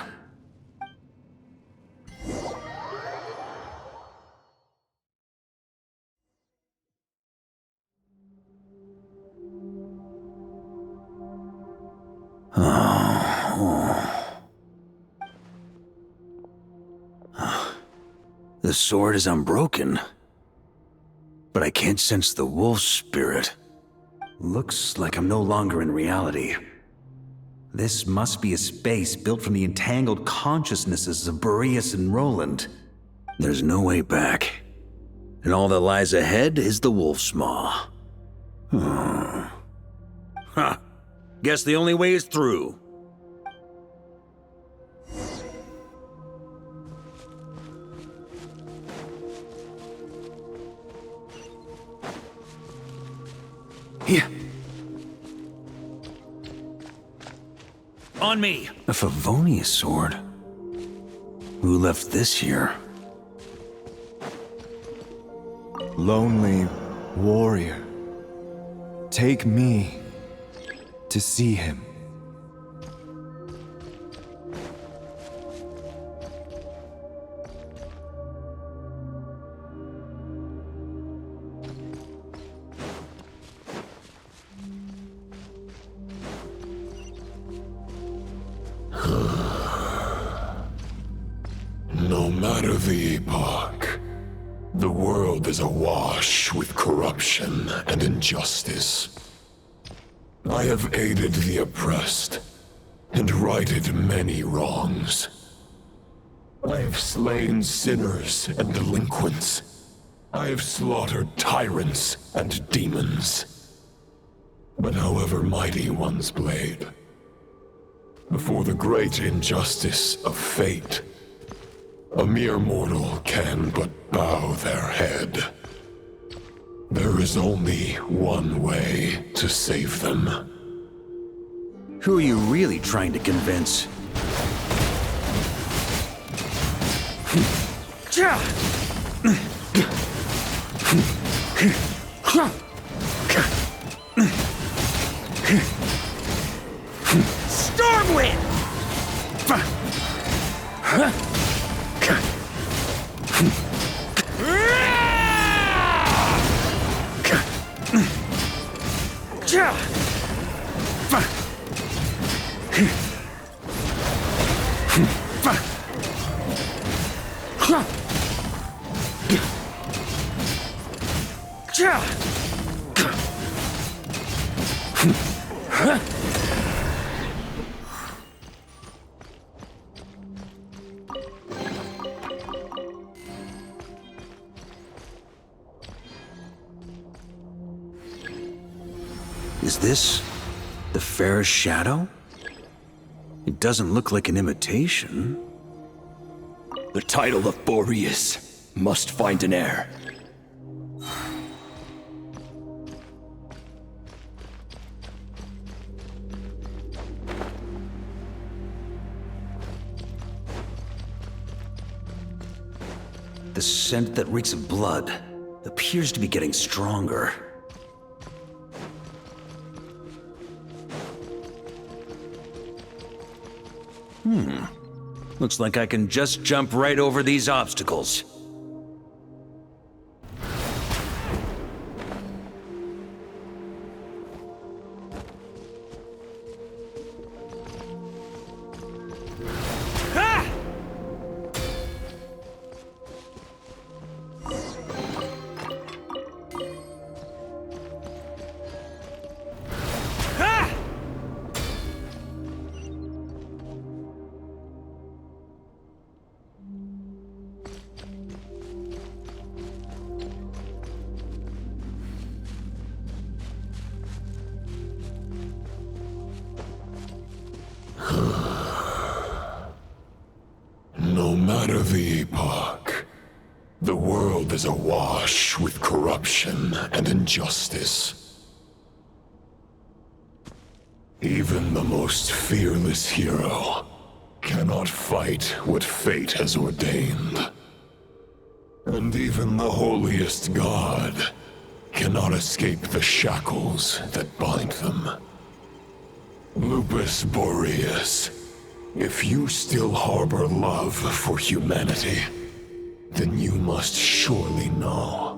[SPEAKER 4] The sword is unbroken, but I can't sense the wolf spirit. Looks like I'm no longer in reality. This must be a space built from the entangled consciousnesses of Boreas and Roland. There's no way back. And all that lies ahead is the wolf's maw. Huh. Guess the only way is through.
[SPEAKER 18] Here. On me.
[SPEAKER 4] A Favonius sword? Who left this here?
[SPEAKER 3] Lonely warrior, take me to see him.
[SPEAKER 9] No matter the epoch, the world is awash with corruption and injustice. I have aided the oppressed and righted many wrongs. I have slain sinners and delinquents. I have slaughtered tyrants and demons. But however mighty one's blade, before the great injustice of fate, a mere mortal can but bow their head. There is only one way to save them.
[SPEAKER 4] Who are you really trying to convince?
[SPEAKER 18] Stormwind!
[SPEAKER 4] Is this the fairest shadow? It doesn't look like an imitation.
[SPEAKER 15] The title of Boreas must find an heir.
[SPEAKER 4] The scent that reeks of blood appears to be getting stronger. Looks like I can just jump right over these obstacles.
[SPEAKER 9] No matter the epoch, the world is awash with corruption and injustice. Even the most fearless hero cannot fight what fate has ordained. And even the holiest god cannot escape the shackles that bind them. Lupus Boreas, if you still harbor love for humanity, then you must surely know.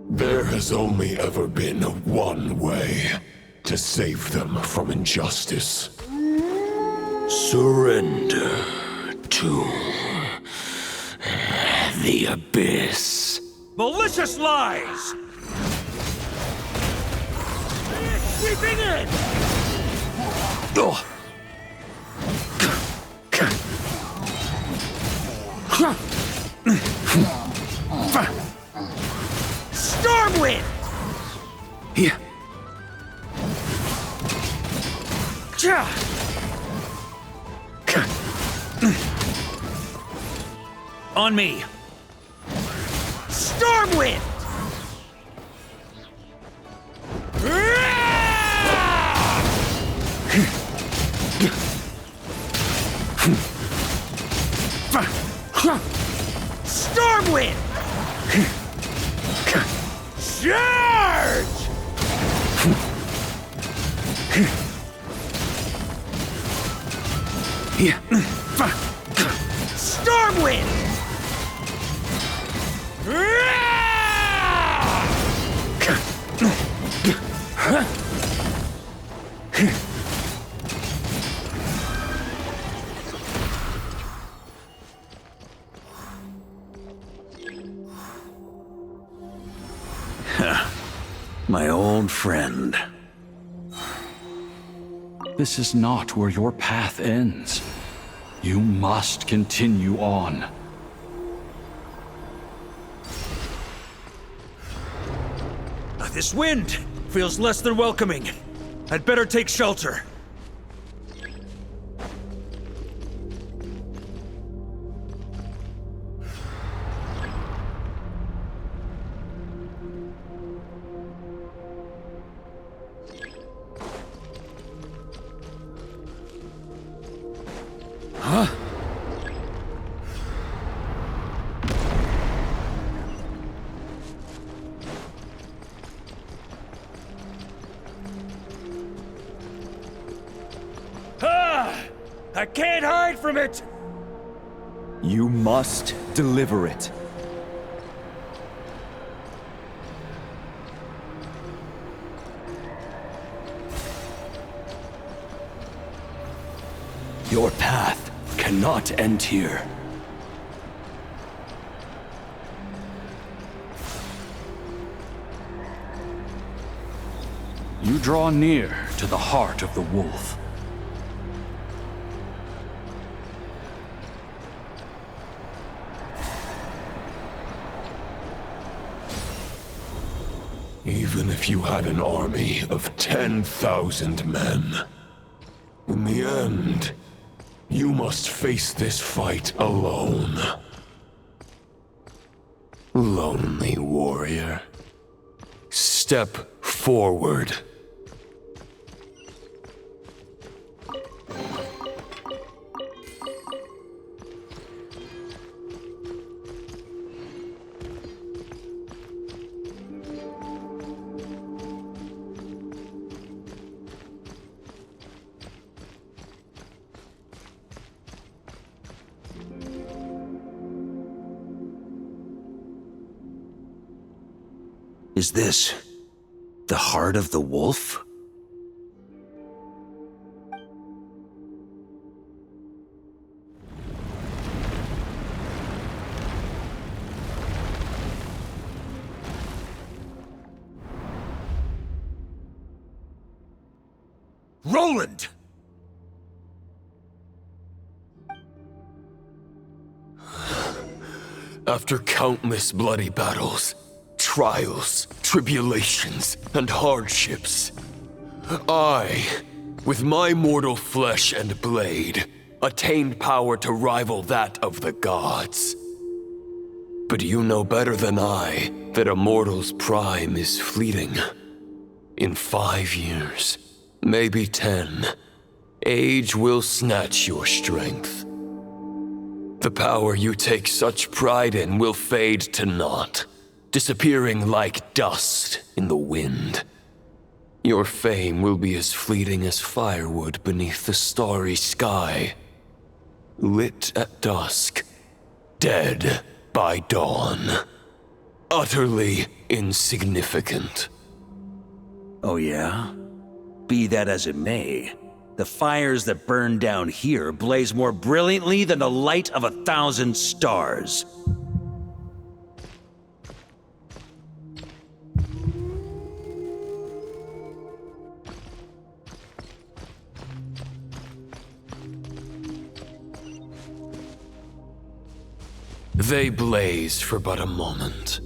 [SPEAKER 9] There has only ever been one way to save them from injustice. Surrender to the abyss.
[SPEAKER 18] Malicious lies! Sweeping in! Stormwind!
[SPEAKER 19] Here.
[SPEAKER 18] On me. Stormwind! Stormwind! Charge!
[SPEAKER 19] Here.
[SPEAKER 18] Stormwind!
[SPEAKER 4] My old friend.
[SPEAKER 8] This is not where your path ends. You must continue on.
[SPEAKER 18] This wind feels less than welcoming. I'd better take shelter.
[SPEAKER 19] Huh?
[SPEAKER 18] I can't hide from it!
[SPEAKER 3] You must deliver it.
[SPEAKER 15] Your path cannot end here.
[SPEAKER 8] You draw near to the heart of the wolf.
[SPEAKER 9] Even if you had an army of 10,000 men, in the end, You must face this fight alone. Lonely warrior. Step forward.
[SPEAKER 4] Is this the heart of the wolf?
[SPEAKER 18] Roland!
[SPEAKER 15] After countless bloody battles, trials, tribulations, and hardships, I, with my mortal flesh and blade, attained power to rival that of the gods. But you know better than I that a mortal's prime is fleeting. In 5 years, maybe 10, age will snatch your strength. The power you take such pride in will fade to naught, disappearing like dust in the wind. Your fame will be as fleeting as firewood beneath the starry sky, lit at dusk, dead by dawn, utterly insignificant.
[SPEAKER 4] Oh yeah? Be that as it may, the fires that burn down here blaze more brilliantly than the light of 1,000 stars.
[SPEAKER 15] They blaze for but a moment.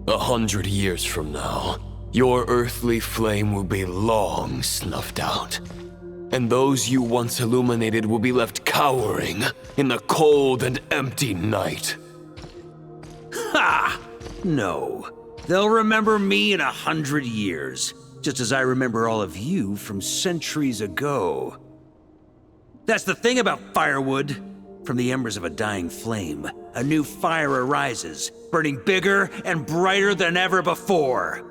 [SPEAKER 15] 100 years from now, your earthly flame will be long snuffed out, and those you once illuminated will be left cowering in the cold and empty night.
[SPEAKER 4] Ha! No. They'll remember me in 100 years, just as I remember all of you from centuries ago. That's the thing about firewood. From the embers of a dying flame, a new fire arises, burning bigger and brighter than ever before.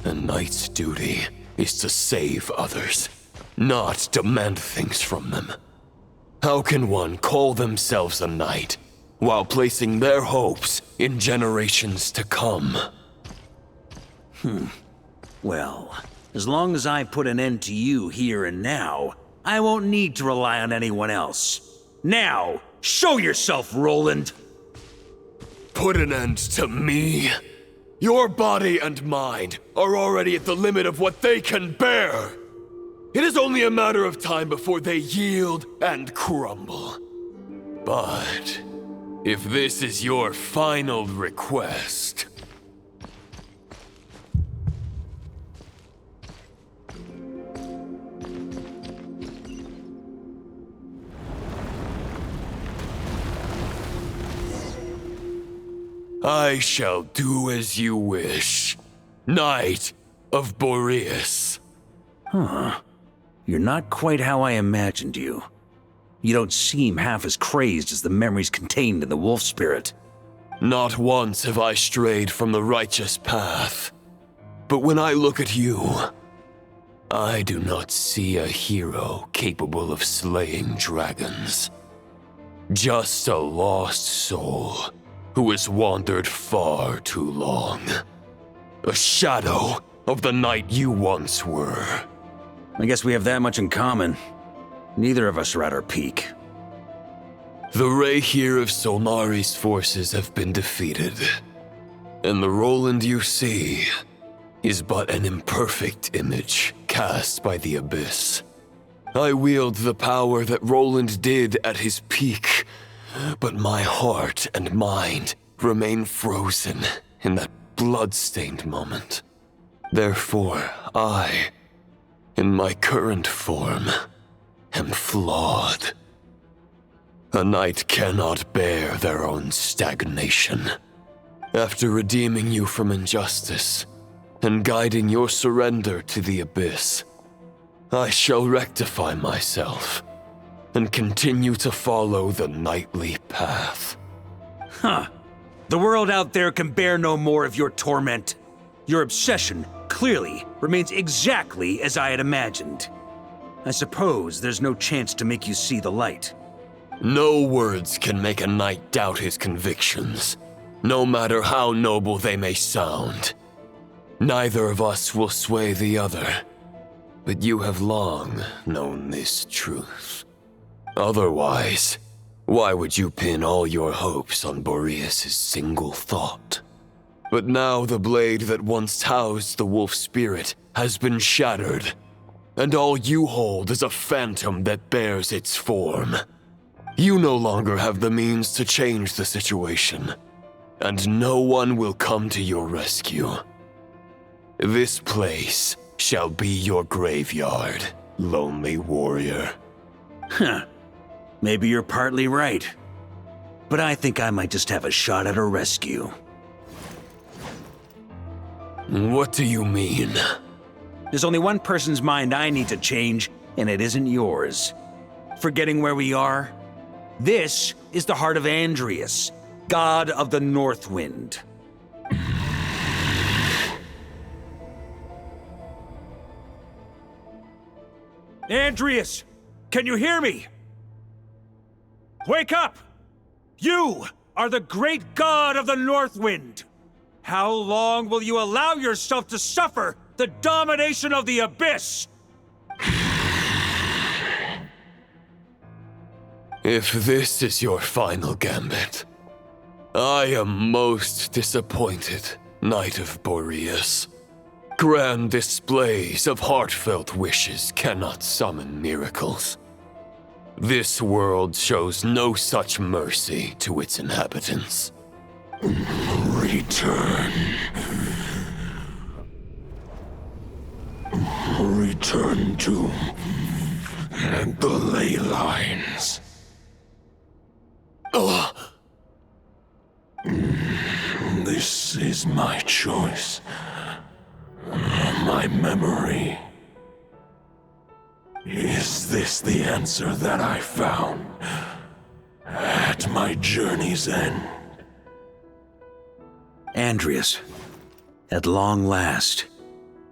[SPEAKER 15] A knight's duty is to save others, not demand things from them. How can one call themselves a knight while placing their hopes in generations to come?
[SPEAKER 4] Well, as long as I put an end to you here and now, I won't need to rely on anyone else. Now, show yourself, Roland!
[SPEAKER 15] Put an end to me? Your body and mind are already at the limit of what they can bear. It is only a matter of time before they yield and crumble. But if this is your final request... I shall do as you wish, Knight of Boreas.
[SPEAKER 4] Huh. You're not quite how I imagined you. You don't seem half as crazed as the memories contained in the wolf spirit.
[SPEAKER 15] Not once have I strayed from the righteous path. But when I look at you, I do not see a hero capable of slaying dragons. Just a lost soul who has wandered far too long. A shadow of the knight you once were.
[SPEAKER 4] I guess we have that much in common. Neither of us are at our peak.
[SPEAKER 15] The Rayhir of Solnari's forces have been defeated, and the Roland you see is but an imperfect image cast by the Abyss. I wield the power that Roland did at his peak, but my heart and mind remain frozen in that blood-stained moment. Therefore, I, in my current form, am flawed. A knight cannot bear their own stagnation. After redeeming you from injustice and guiding your surrender to the Abyss, I shall rectify myself and continue to follow the knightly path.
[SPEAKER 18] Huh. The world out there can bear no more of your torment. Your obsession, clearly, remains exactly as I had imagined. I suppose there's no chance to make you see the light.
[SPEAKER 15] No words can make a knight doubt his convictions, no matter how noble they may sound. Neither of us will sway the other, but you have long known this truth. Otherwise, why would you pin all your hopes on Boreas' single thought? But now the blade that once housed the wolf spirit has been shattered, and all you hold is a phantom that bears its form. You no longer have the means to change the situation, and no one will come to your rescue. This place shall be your graveyard, lonely warrior.
[SPEAKER 18] Huh. Maybe you're partly right. But I think I might just have a shot at a rescue.
[SPEAKER 15] What do you mean?
[SPEAKER 18] There's only one person's mind I need to change, and it isn't yours. Forgetting where we are? This is the heart of Andrias, god of the North Wind. Andrias, can you hear me? Wake up! You are the great god of the North Wind. How long will you allow yourself to suffer the domination of the Abyss?
[SPEAKER 15] If this is your final gambit, I am most disappointed, Knight of Boreas. Grand displays of heartfelt wishes cannot summon miracles. This world shows no such mercy to its inhabitants.
[SPEAKER 9] Return. Return to the ley lines. This is my choice. My memory. Is this the answer that I found at my journey's end?
[SPEAKER 19] Andrias, at long last,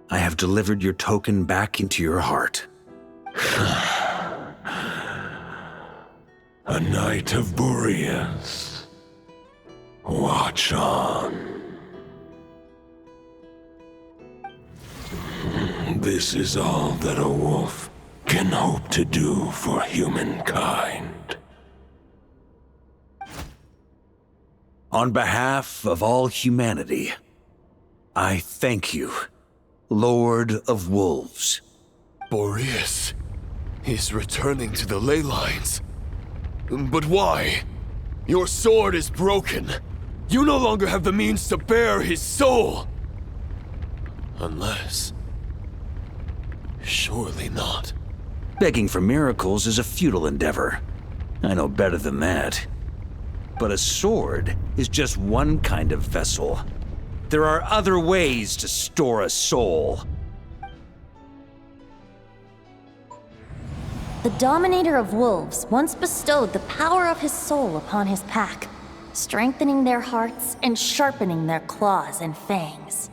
[SPEAKER 19] I have delivered your token back into your heart.
[SPEAKER 9] A Knight of Boreas. Watch on. This is all that a wolf can hope to do for humankind.
[SPEAKER 19] On behalf of all humanity, I thank you, Lord of Wolves.
[SPEAKER 15] Boreas is returning to the ley lines. But why? Your sword is broken. You no longer have the means to bear his soul. Unless... surely not.
[SPEAKER 19] Begging for miracles is a futile endeavor. I know better than that. But a sword is just one kind of vessel. There are other ways to store a soul.
[SPEAKER 7] The Dominator of Wolves once bestowed the power of his soul upon his pack, strengthening their hearts and sharpening their claws and fangs.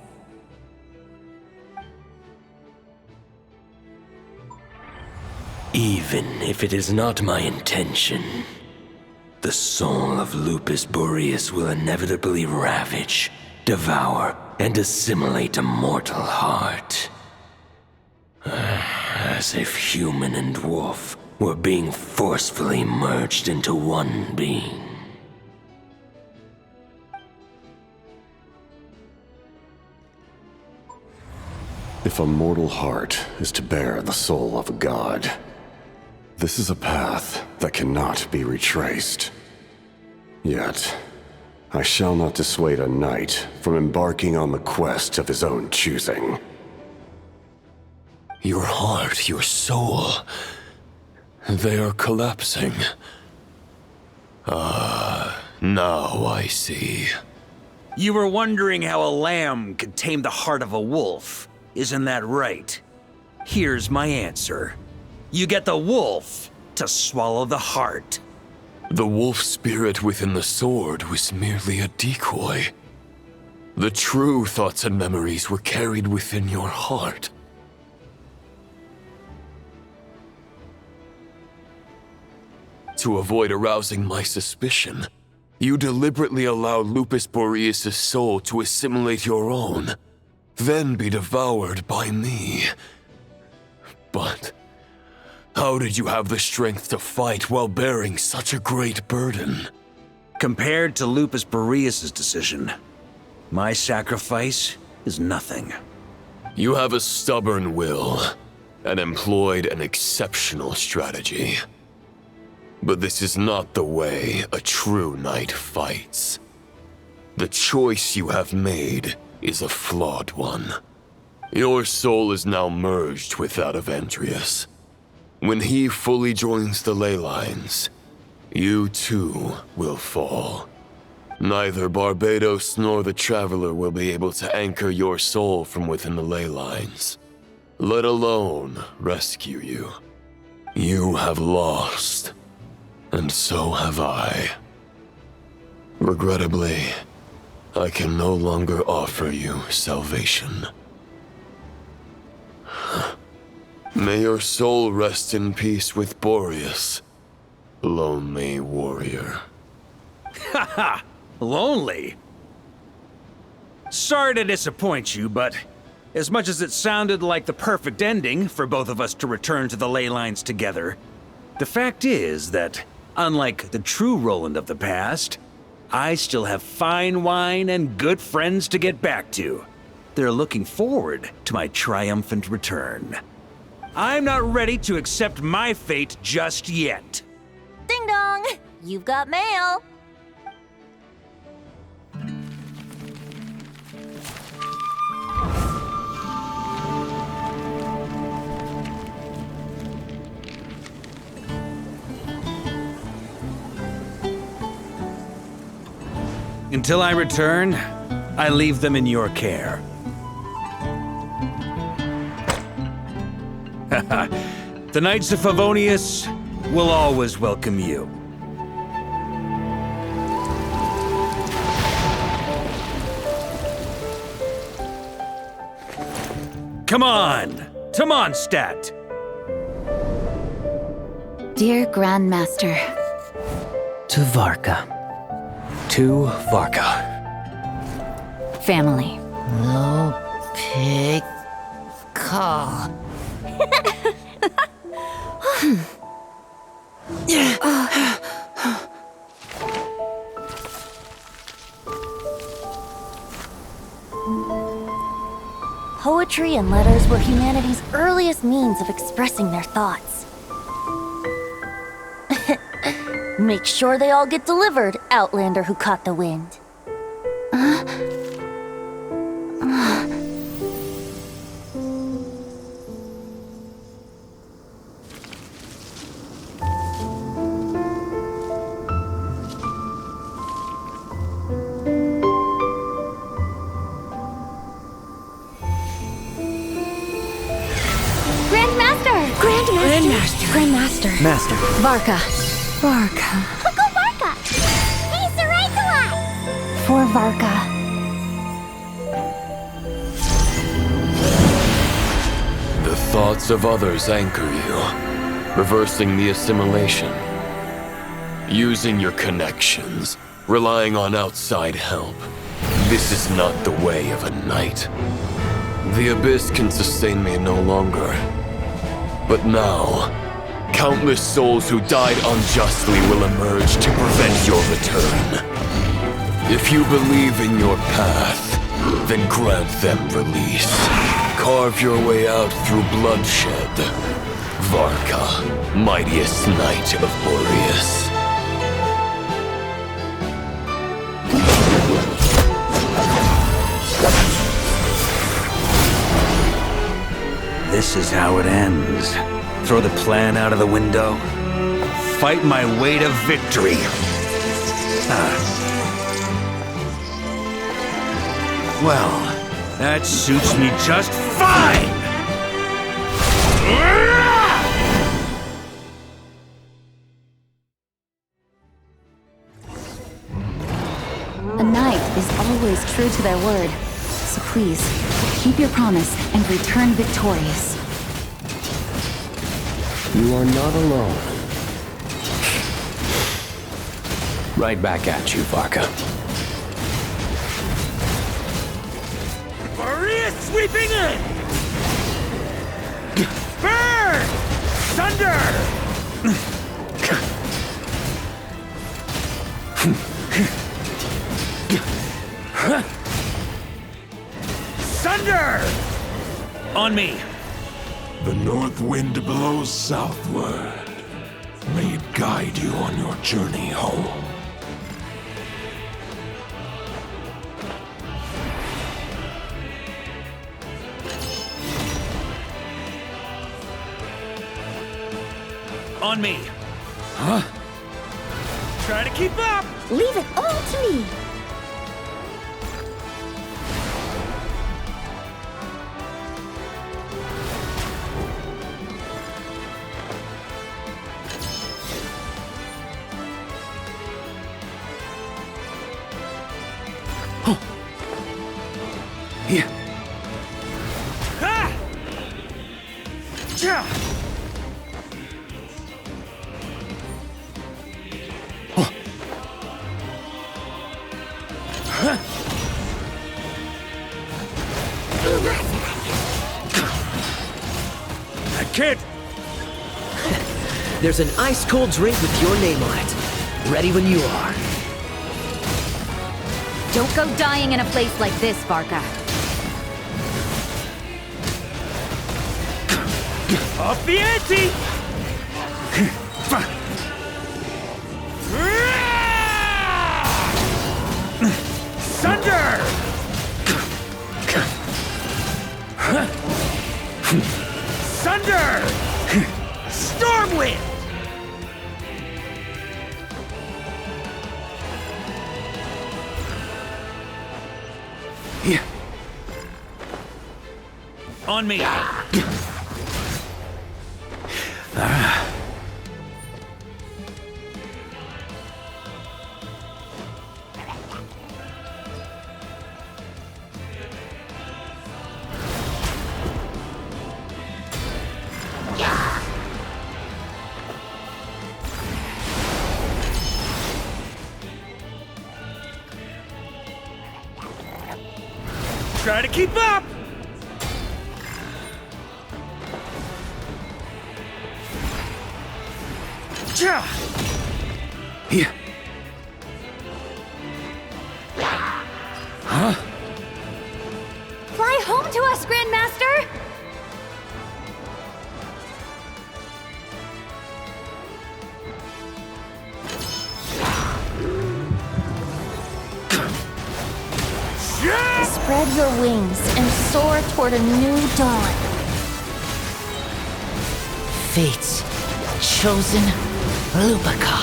[SPEAKER 13] Even if it is not my intention, the soul of Lupus Boreas will inevitably ravage, devour, and assimilate a mortal heart. As if human and wolf We're being forcefully merged into one being.
[SPEAKER 5] If a mortal heart is to bear the soul of a god, this is a path that cannot be retraced. Yet, I shall not dissuade a knight from embarking on the quest of his own choosing.
[SPEAKER 15] Your heart, your soul, they are collapsing. Now I see.
[SPEAKER 18] You were wondering how a lamb could tame the heart of a wolf, isn't that right? Here's my answer. You get the wolf to swallow the heart.
[SPEAKER 15] The wolf spirit within the sword was merely a decoy. The true thoughts and memories were carried within your heart. To avoid arousing my suspicion, you deliberately allowed Lupus Boreas' soul to assimilate your own, then be devoured by me. But how did you have the strength to fight while bearing such a great burden?
[SPEAKER 18] Compared to Lupus Boreas' decision, my sacrifice is nothing.
[SPEAKER 15] You have a stubborn will and employed an exceptional strategy. But this is not the way a true knight fights. The choice you have made is a flawed one. Your soul is now merged with that of Andreas. When he fully joins the ley lines, you too will fall. Neither Barbados nor the Traveler will be able to anchor your soul from within the ley lines, let alone rescue you. You have lost, and so have I. Regrettably, I can no longer offer you salvation. May your soul rest in peace with Boreas, lonely warrior.
[SPEAKER 18] Haha, lonely? Sorry to disappoint you, but as much as it sounded like the perfect ending for both of us to return to the ley lines together, the fact is that, unlike the true Roland of the past, I still have fine wine and good friends to get back to. They're looking forward to my triumphant return. I'm not ready to accept my fate just yet.
[SPEAKER 7] Ding dong! You've got mail!
[SPEAKER 18] Until I return, I leave them in your care. The Knights of Favonius will always welcome you. Come on, to Mondstadt!
[SPEAKER 10] Dear Grandmaster.
[SPEAKER 22] To Varka. To Varka.
[SPEAKER 10] Family.
[SPEAKER 1] No pig call.
[SPEAKER 7] Poetry and letters were humanity's earliest means of expressing their thoughts. Make sure they all get delivered, Outlander who caught the wind.
[SPEAKER 10] Grandmaster.
[SPEAKER 22] Master.
[SPEAKER 10] Varka.
[SPEAKER 1] Go Varka! He's the right one!
[SPEAKER 7] For Varka.
[SPEAKER 15] The thoughts of others anchor you, reversing the assimilation. Using your connections, relying on outside help. This is not the way of a knight. The Abyss can sustain me no longer. But now, Countless souls who died unjustly will emerge to prevent your return. If you believe in your path, then grant them release. Carve your way out through bloodshed. Varka, mightiest knight of Boreas.
[SPEAKER 4] This is how it ends. Throw the plan out of the window. Fight my way to victory. Well, that suits me just fine!
[SPEAKER 10] A knight is always true to their word. So please, keep your promise and return victorious.
[SPEAKER 9] You are not alone.
[SPEAKER 13] Right back at you, Varka.
[SPEAKER 18] Boreas sweeping in! Burn! Thunder! Thunder! On me.
[SPEAKER 9] The north wind blows southward. May it guide you on your journey home.
[SPEAKER 18] On me. Huh? Try to keep up!
[SPEAKER 1] Leave it all to me.
[SPEAKER 4] Yeah.
[SPEAKER 18] Ha! Ja! I can't.
[SPEAKER 16] There's an ice-cold drink with your name on it. Ready when you are.
[SPEAKER 10] Don't go dying in a place like this, Varka.
[SPEAKER 18] Off the ante! Thunder! Thunder! Stormwind!
[SPEAKER 4] Yeah.
[SPEAKER 18] On me. Try to keep up! Ja!
[SPEAKER 4] Yeah. Huh?
[SPEAKER 10] Fly home to us, Grandmaster! Spread your wings and soar toward a new dawn.
[SPEAKER 16] Fate's chosen Lupica.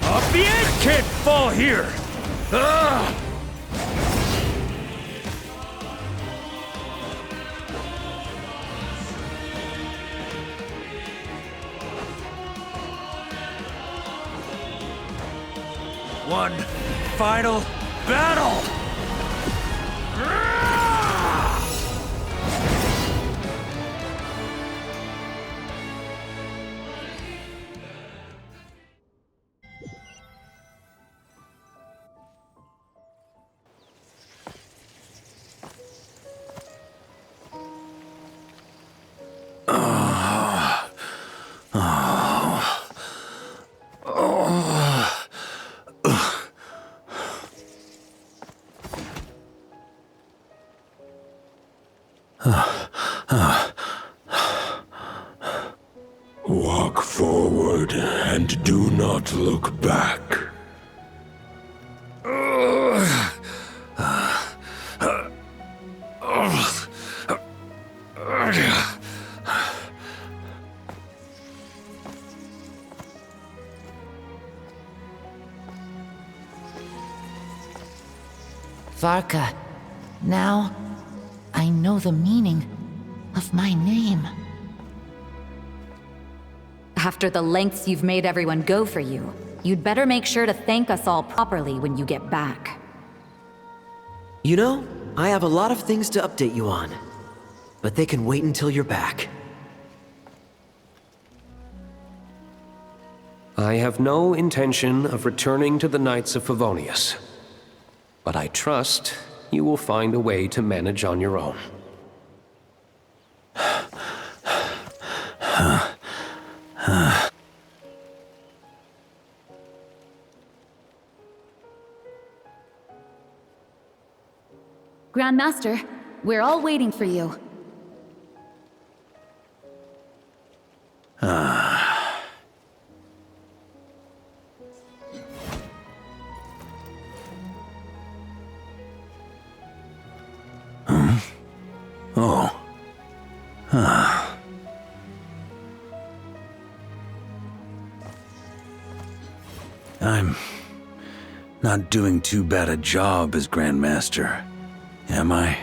[SPEAKER 18] Off the edge! I can't fall here! Ugh! One final battle!
[SPEAKER 9] Walk forward and do not look back.
[SPEAKER 12] Varka, now I know the meaning of my name.
[SPEAKER 10] After the lengths you've made everyone go for you, you'd better make sure to thank us all properly when you get back.
[SPEAKER 16] You know, I have a lot of things to update you on, but they can wait until you're back.
[SPEAKER 17] I have no intention of returning to the Knights of Favonius, but I trust you will find a way to manage on your own.
[SPEAKER 10] Grandmaster, we're all waiting for you.
[SPEAKER 4] Oh. I'm not doing too bad a job as Grandmaster, am I?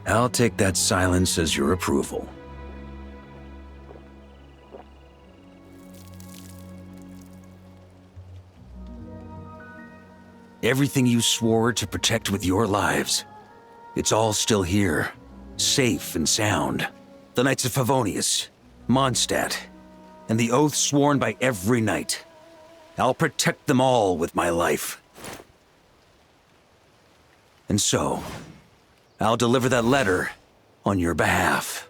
[SPEAKER 4] I'll take that silence as your approval. Everything you swore to protect with your lives, it's all still here, safe and sound. The Knights of Favonius, Mondstadt, and the oath sworn by every knight. I'll protect them all with my life. And so, I'll deliver that letter on your behalf.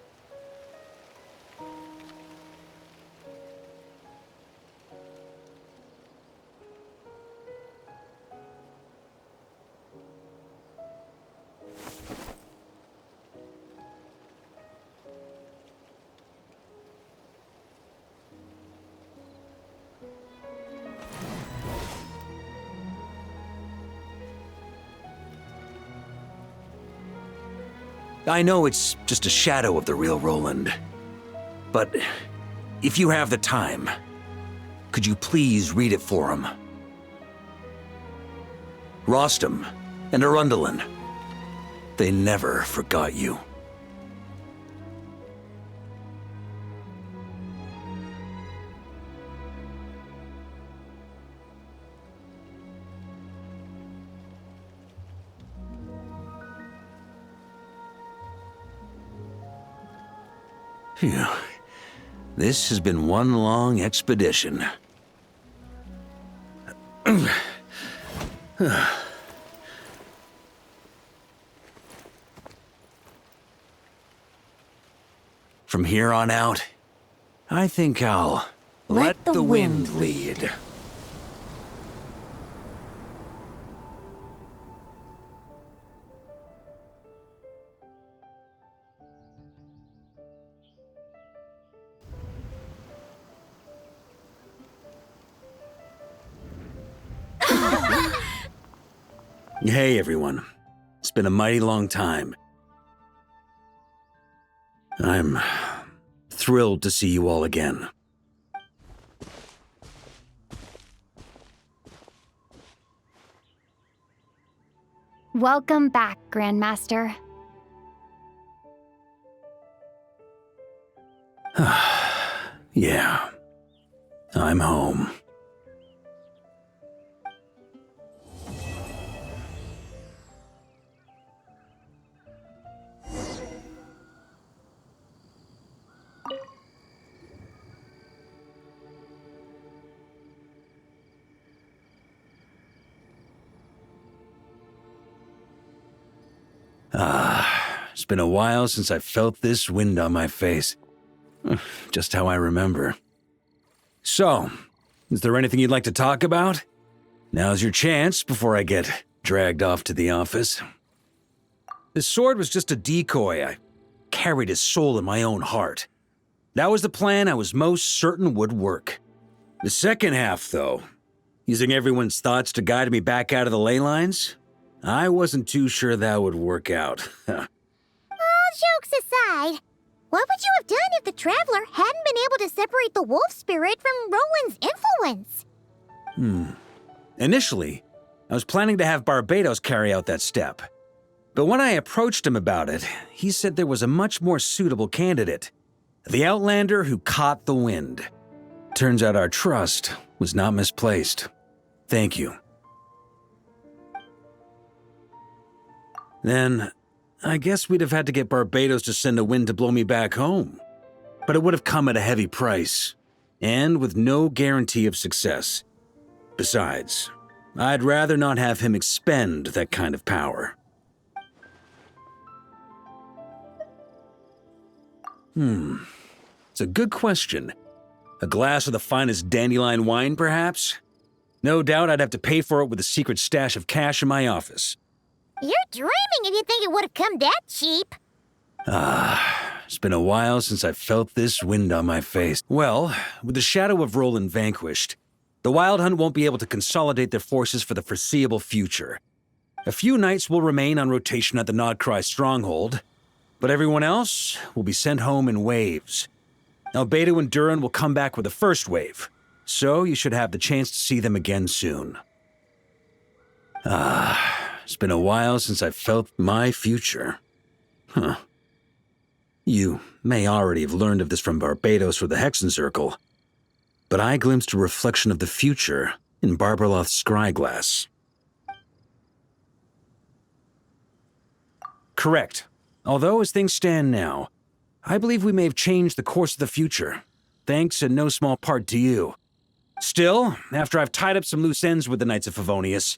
[SPEAKER 4] I know it's just a shadow of the real Roland, but if you have the time, could you please read it for him? Rostam and Arundelen, they never forgot you. Phew. This has been one long expedition. From here on out, I think I'll let the wind lead. Hey everyone, it's been a mighty long time. I'm thrilled to see you all again.
[SPEAKER 1] Welcome back, Grandmaster.
[SPEAKER 4] Yeah, I'm home. It's been a while since I felt this wind on my face. Just how I remember. So, is there anything you'd like to talk about?
[SPEAKER 19] Now's your chance before I get dragged off to the office. His sword was just a decoy. I carried his soul in my own heart. That was the plan I was most certain would work. The second half, though, using everyone's thoughts to guide me back out of the ley lines, I wasn't too sure that would work out.
[SPEAKER 1] All jokes aside, what would you have done if the Traveler hadn't been able to separate the wolf spirit from Roland's influence?
[SPEAKER 19] Initially, I was planning to have Barbatos carry out that step. But when I approached him about it, he said there was a much more suitable candidate. The Outlander who caught the wind. Turns out our trust was not misplaced. Thank you. Then, I guess we'd have had to get Barbatos to send a wind to blow me back home. But it would have come at a heavy price, and with no guarantee of success. Besides, I'd rather not have him expend that kind of power. It's a good question. A glass of the finest dandelion wine, perhaps? No doubt I'd have to pay for it with a secret stash of cash in my office.
[SPEAKER 1] You're dreaming if you think it would have come that cheap.
[SPEAKER 19] It's been a while since I felt this wind on my face. Well, with the shadow of Roland vanquished, the Wild Hunt won't be able to consolidate their forces for the foreseeable future. A few knights will remain on rotation at the Nodcry stronghold, but everyone else will be sent home in waves. Albedo and Durin will come back with the first wave, so you should have the chance to see them again soon. It's been a while since I felt my future. You may already have learned of this from Barbatos or the Hexen Circle, but I glimpsed a reflection of the future in Barbarloth's scryglass. Correct. Although, as things stand now, I believe we may have changed the course of the future, thanks in no small part to you. Still, after I've tied up some loose ends with the Knights of Favonius,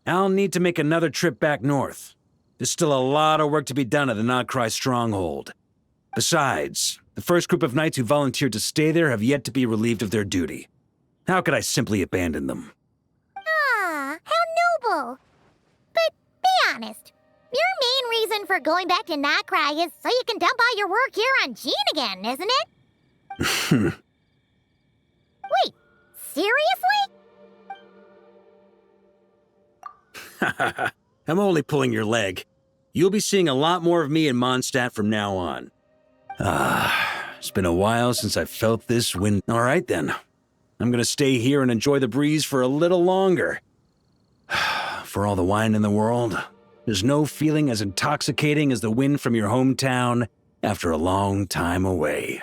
[SPEAKER 19] I'll need to make another trip back north. There's still a lot of work to be done at the Nodcry stronghold. Besides, the first group of knights who volunteered to stay there have yet to be relieved of their duty. How could I simply abandon them?
[SPEAKER 1] How noble. But be honest, your main reason for going back to Nodcry is so you can dump all your work here on Gene again, isn't it? Wait, seriously?
[SPEAKER 19] I'm only pulling your leg. You'll be seeing a lot more of me in Mondstadt from now on. It's been a while since I felt this wind. All right then. I'm gonna stay here and enjoy the breeze for a little longer. For all the wine in the world, there's no feeling as intoxicating as the wind from your hometown after a long time away.